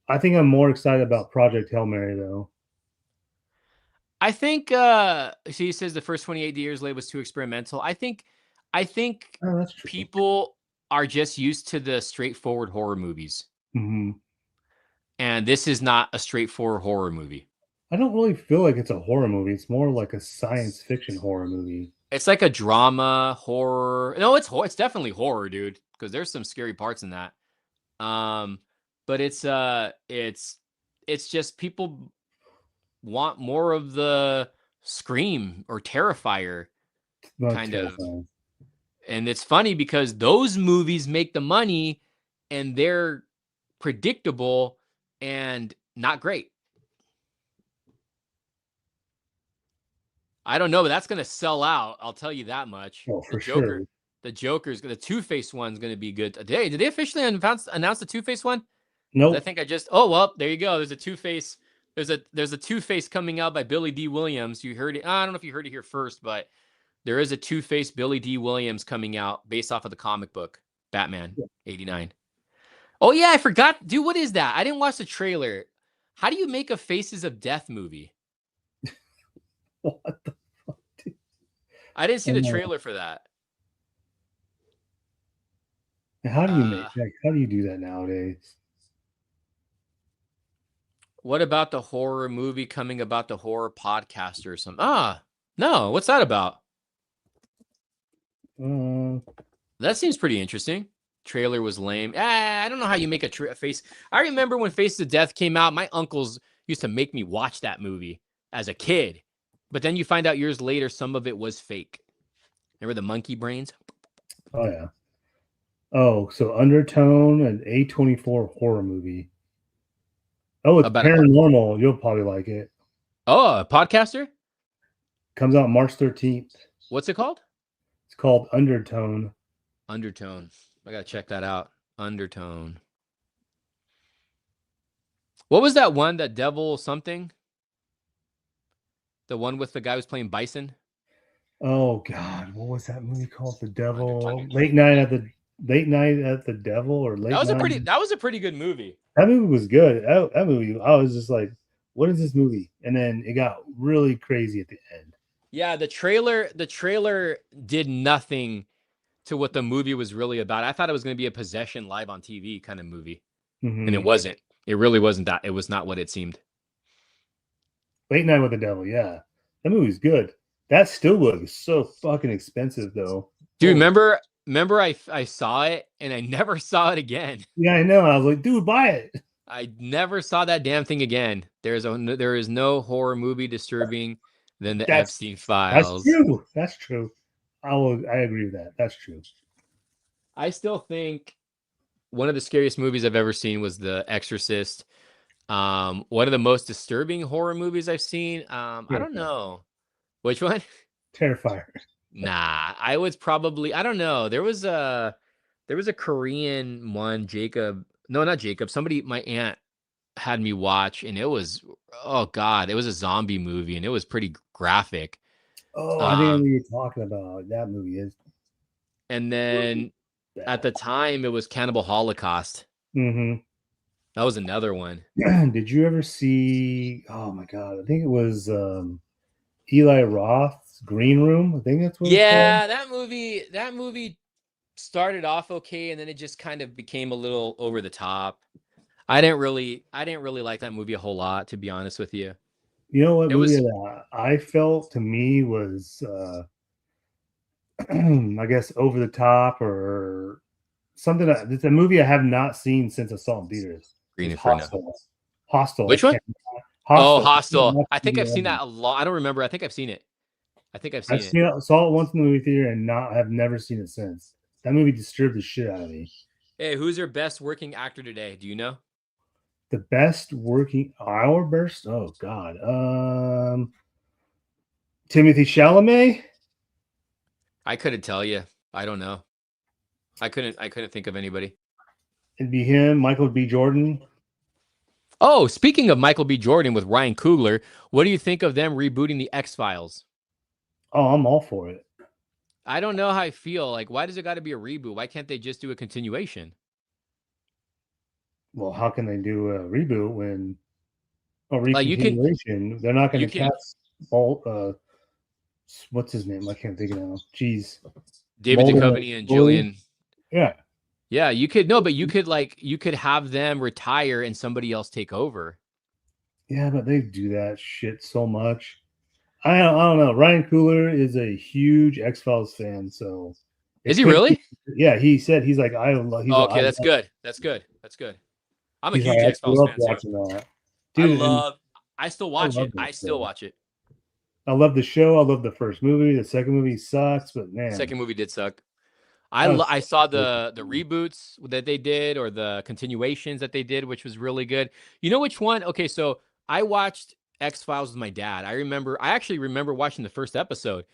I think I'm more excited about Project Hail Mary though. I think he says the first 28 years later was too experimental. I think people are just used to the straightforward horror movies. Mm-hmm. And this is not a straightforward horror movie. I don't really feel like it's a horror movie. It's more like a science fiction horror movie. It's like a drama horror. No, it's definitely horror, dude, because there's some scary parts in that. But it's just people want more of the Scream or Terrifier kind of. And it's funny because those movies make the money and they're predictable and not great. I don't know, but that's going to sell out. I'll tell you that much. Oh, for sure. The Joker's, the Two-Face one's going to be good today. Did they officially announce the Two-Face one? No. Nope. I think oh, well, there you go. There's a Two-Face. There's a Two-Face coming out by Billy D. Williams. You heard it. I don't know if you heard it here first, but there is a Two-Face Billy D. Williams coming out based off of the comic book Batman 89. Oh yeah, I forgot. Dude, what is that? I didn't watch the trailer. How do you make a Faces of Death movie? What the fuck, dude? I didn't see the trailer for that. How do you how do you do that nowadays? What about the horror movie coming about the horror podcaster or something? No. What's that about? That seems pretty interesting. Trailer was lame. I don't know how you make a face. I remember when Faces of Death came out, my uncles used to make me watch that movie as a kid. But then you find out years later, some of it was fake. Remember the monkey brains? Oh, yeah. Oh, so Undertone, an A24 horror movie. Oh, it's paranormal. You'll probably like it. Oh, a podcaster? Comes out March 13th. What's it called? It's called Undertone. Undertone. I got to check that out. Undertone. What was that one, that devil something? The one with the guy who's playing Bison? Oh, God. What was that movie called? The Devil? Late Night at the Devil or Late Night? That was a pretty good movie. That movie was good. That movie, I was just like, what is this movie? And then it got really crazy at the end. Yeah, the trailer did nothing to what the movie was really about. I thought it was going to be a Possession live on TV kind of movie. Mm-hmm. And it wasn't. It really wasn't that. It was not what it seemed. Late Night with the Devil, yeah. That movie's good. That still looks so fucking expensive though. Dude, remember I saw it and I never saw it again. Yeah, I know. I was like, dude, buy it. I never saw that damn thing again. There is no horror movie disturbing than the Epstein Files. That's true. That's true. I agree with that. That's true. I still think one of the scariest movies I've ever seen was The Exorcist. One of the most disturbing horror movies I've seen. I don't know. Which one? Terrifier. Nah, I was probably, I don't know. There was a Korean one, Jacob. No, not Jacob. Somebody, my aunt had me watch, and it was, oh God, it was a zombie movie, and it was pretty graphic. Oh, I think I know what you're talking about. That movie is. And then at the time, it was Cannibal Holocaust. Mm-hmm. That was another one. Did you ever see? Oh my God, I think it was Eli Roth's Green Room. I think that's what. Yeah, that movie started off okay, and then it just kind of became a little over the top. I didn't really like that movie a whole lot, to be honest with you. You know what movie that I felt to me was I guess over the top or something. It's a movie I have not seen since I saw in theaters. Green Inferno. Hostel. Which one? Hostel. Oh, Hostel. I think I've seen that a lot. I don't remember. I think I've seen it. Saw it once in the movie theater and have never seen it since. That movie disturbed the shit out of me. Hey, who's your best working actor today? Do you know? The best working our burst? Oh God. Timothy Chalamet? I couldn't tell you. I don't know. I couldn't think of anybody. It'd be him, Michael B. Jordan. Oh, speaking of Michael B. Jordan with Ryan Coogler, what do you think of them rebooting the X-Files? Oh, I'm all for it. I don't know how I feel. Like, why does it got to be a reboot? Why can't they just do a continuation? Well, how can they do a reboot when a recontinuation? They're not going to cast what's his name? I can't think of now. Jeez. David Duchovny and Julian. Yeah. Yeah, you could you could have them retire and somebody else take over. Yeah, but they do that shit so much. I don't know. Ryan Coogler is a huge X-Files fan, so is he really? Yeah, he said he's like I love. Okay, that's good. That's good. That's good. I'm a huge X-Files fan. Watching that. Dude, I still watch it. I still watch it. I love the show. I love the first movie. The second movie sucks, but man, the second movie did suck. I saw the reboots that they did or the continuations that they did, which was really good. You know which one? Okay, so I watched X-Files with my dad. I actually remember watching the first episode.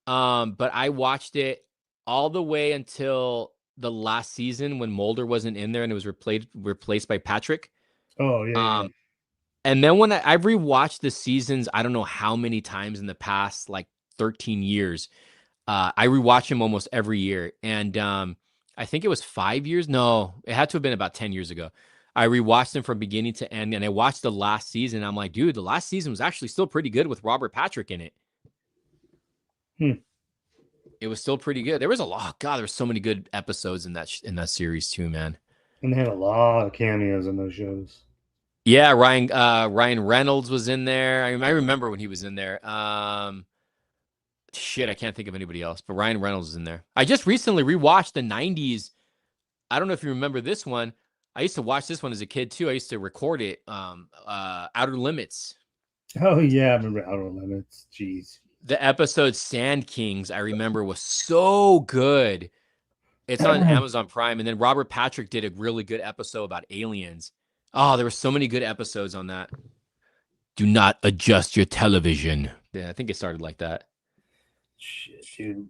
But I watched it all the way until the last season when Mulder wasn't in there and it was replaced by Patrick. Oh yeah. And then when I've rewatched the seasons, I don't know how many times in the past, like 13 years. I rewatch them almost every year. And I think it was 5 years. No, it had to have been about 10 years ago. I rewatched them from beginning to end. And I watched the last season. I'm like, dude, the last season was actually still pretty good with Robert Patrick in it. It was still pretty good. There was a lot. God, there were so many good episodes in that series too, man. And they had a lot of cameos in those shows. Yeah, Ryan Reynolds was in there. I remember when he was in there. Shit, I can't think of anybody else, but Ryan Reynolds is in there. I just recently rewatched the 90s. I don't know if you remember this one. I used to watch this one as a kid too. I used to record it. Outer Limits. Oh yeah, I remember Outer Limits. Jeez. The episode Sand Kings, I remember, was so good. It's on Amazon Prime. And then Robert Patrick did a really good episode about aliens. Oh, there were so many good episodes on that. Do not adjust your television. Yeah, I think it started like that. Shit, dude.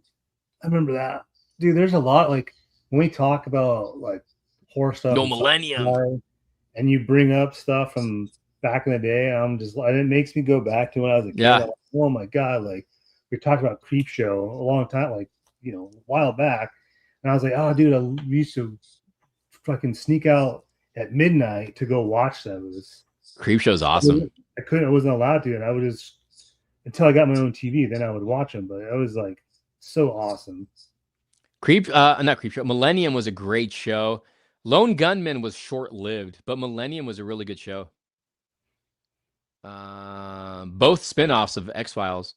I remember that. Dude, there's a lot, like, when we talk about, like, horror stuff. No Millennium. And you bring up stuff from back in the day, it makes me go back to when I was a kid. Yeah. Like, oh my God, like, we talked about Creepshow a long time, like, a while back. And I was like, oh, dude, I used to fucking sneak out at midnight to go watch them. Creepshow's awesome. I wasn't allowed to, and I would just, until I got my own TV, then I would watch them. But it was like so awesome. Not Creepshow. Millennium was a great show. Lone Gunman was short-lived, but Millennium was a really good show. Both spin-offs of X-Files.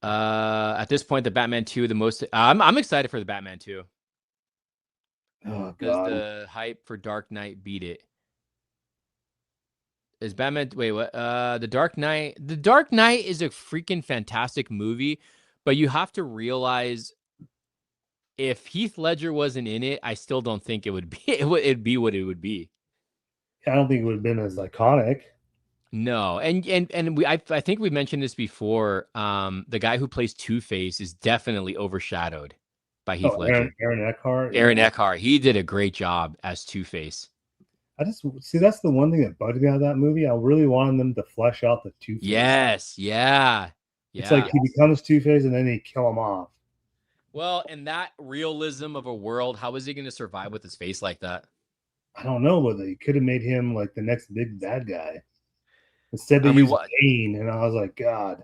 At this point, the Batman 2, the most. I'm excited for the Batman 2. Oh Because god. the hype for Dark Knight beat it. Is Batman? Wait, what? The Dark Knight. The Dark Knight is a freaking fantastic movie, but you have to realize if Heath Ledger wasn't in it, I still don't think it would be. It'd be what it would be. I don't think it would have been as iconic. No, and I think we mentioned this before. The guy who plays Two-Face is definitely overshadowed by Heath Ledger. Aaron Eckhart. Aaron Eckhart. He did a great job as Two-Face. I just see that's the one thing that bugged me out of that movie. I really wanted them to flesh out the Two-Face. Yes, yeah. It's like he becomes Two-Face and then they kill him off. Well, in that realism of a world, how is he going to survive with his face like that? I don't know, but they could have made him like the next big bad guy. Instead they used Bane, and I was like, God.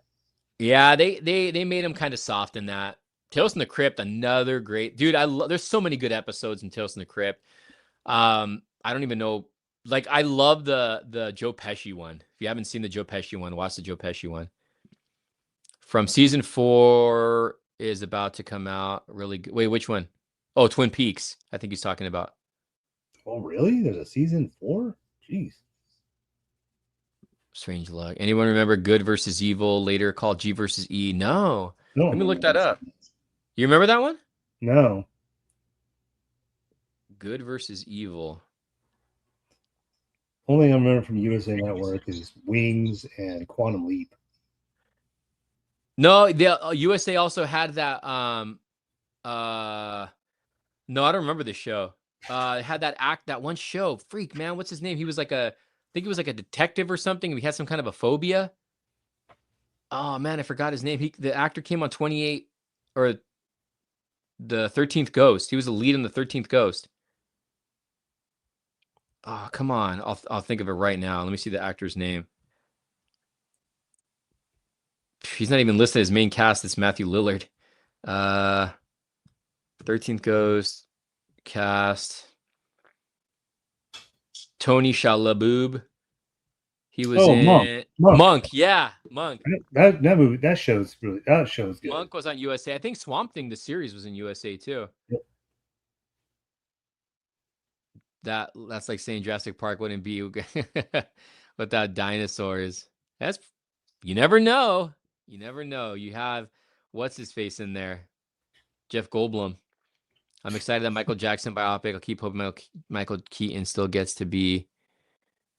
Yeah, they made him kind of soft in that. Tales from the Crypt, another great dude. There's so many good episodes in Tales from the Crypt. I don't even know. Like, I love the Joe Pesci one. If you haven't seen the Joe Pesci one, watch the Joe Pesci one. From season 4 is about to come out. Really good. Wait, which one? Oh, Twin Peaks. I think he's talking about. Oh, really? There's a season 4? Jeez. Strange Luck. Anyone remember Good versus Evil, later called G versus E? No. Let me look that up. You remember that one? No. Good versus Evil. Only I remember from USA Network is Wings and Quantum Leap. No, the USA also had that. No, I don't remember the show. It had that one show. Freak, man, what's his name? He was like I think he was like a detective or something. And he had some kind of a phobia. Oh man, I forgot his name. The actor came on 28 or the 13th Ghost. He was the lead in the 13th Ghost. Oh, come on. I'll think of it right now. Let me see the actor's name. He's not even listed as main cast. It's Matthew Lillard. 13th Ghost cast. Tony Shalhoub. He was in Monk. Yeah, Monk. That show's good. Monk was on USA. I think Swamp Thing, the series, was in USA too. Yep. That's like saying Jurassic Park wouldn't be without dinosaurs. You never know. You never know. You have what's his face in there, Jeff Goldblum. I'm excited that Michael Jackson biopic. I'll keep hoping Michael Keaton still gets to be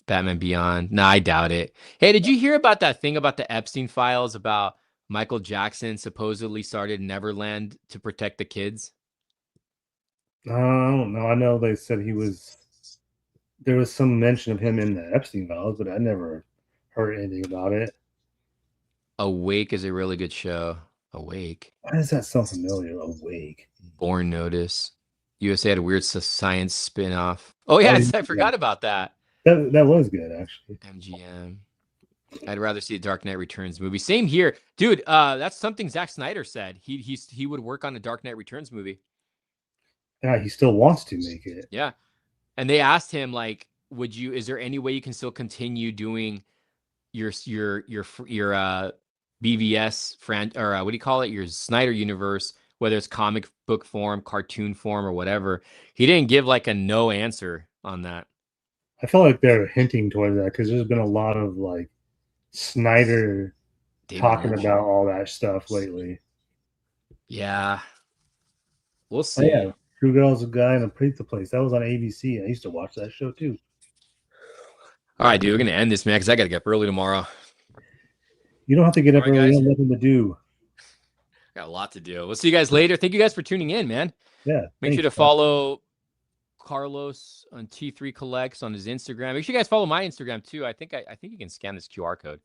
Batman Beyond. No, I doubt it. Hey, did you hear about that thing about the Epstein files about Michael Jackson supposedly started Neverland to protect the kids? I don't know. I know they said there was some mention of him in the Epstein files, but I never heard anything about it. Awake is a really good show. Awake. Why does that sound familiar? Awake. Born Notice. USA had a weird science spin-off. Oh yeah, I forgot about that. That was good, actually. MGM. I'd rather see a Dark Knight Returns movie. Same here, dude. That's something Zack Snyder said. He would work on a Dark Knight Returns movie. Yeah, he still wants to make it. Yeah, and they asked him like, is there any way you can still continue doing your BVS or what do you call it? Your Snyder universe, whether it's comic book form, cartoon form, or whatever. He didn't give like a no answer on that. I feel like they're hinting towards that because there's been a lot of like Snyder talking about all that stuff lately. Yeah, we'll see. Oh, yeah. Two Girls, a Guy, and a Pizza Place. That was on ABC. I used to watch that show too. All right, dude, we're gonna end this, man, because I gotta get up early tomorrow. You don't have to get up early. You have nothing to do. Got a lot to do. We'll see you guys later. Thank you guys for tuning in, man. Yeah. Make sure to follow Carlos on T3 Collects on his Instagram. Make sure you guys follow my Instagram too. I think you can scan this QR code.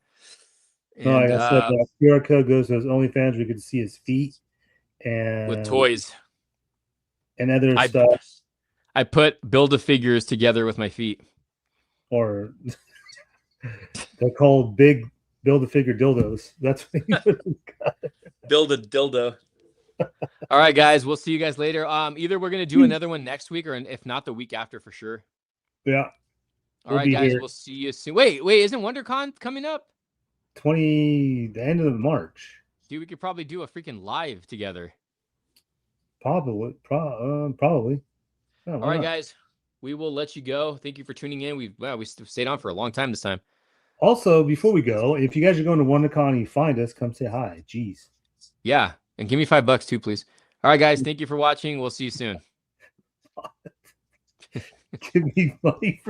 And, like I said, the QR code goes to his OnlyFans. We could see his feet and with toys and other stuff. I put Build-A-Figures together with my feet. Or they're called big Build-A-Figure dildos. That's what he got. Build a dildo. All right, guys. We'll see you guys later. Either we're gonna do another one next week, or if not, the week after for sure. Yeah. All right, guys. We'll see you soon. Wait. Isn't WonderCon coming up? The end of March. Dude, we could probably do a freaking live together. Probably. All right, guys. We will let you go. Thank you for tuning in. We stayed on for a long time this time. Also, before we go, if you guys are going to WonderCon and you find us, come say hi. Jeez. Yeah, and give me $5 too, please. All right, guys. Thank you for watching. We'll see you soon. Give me money for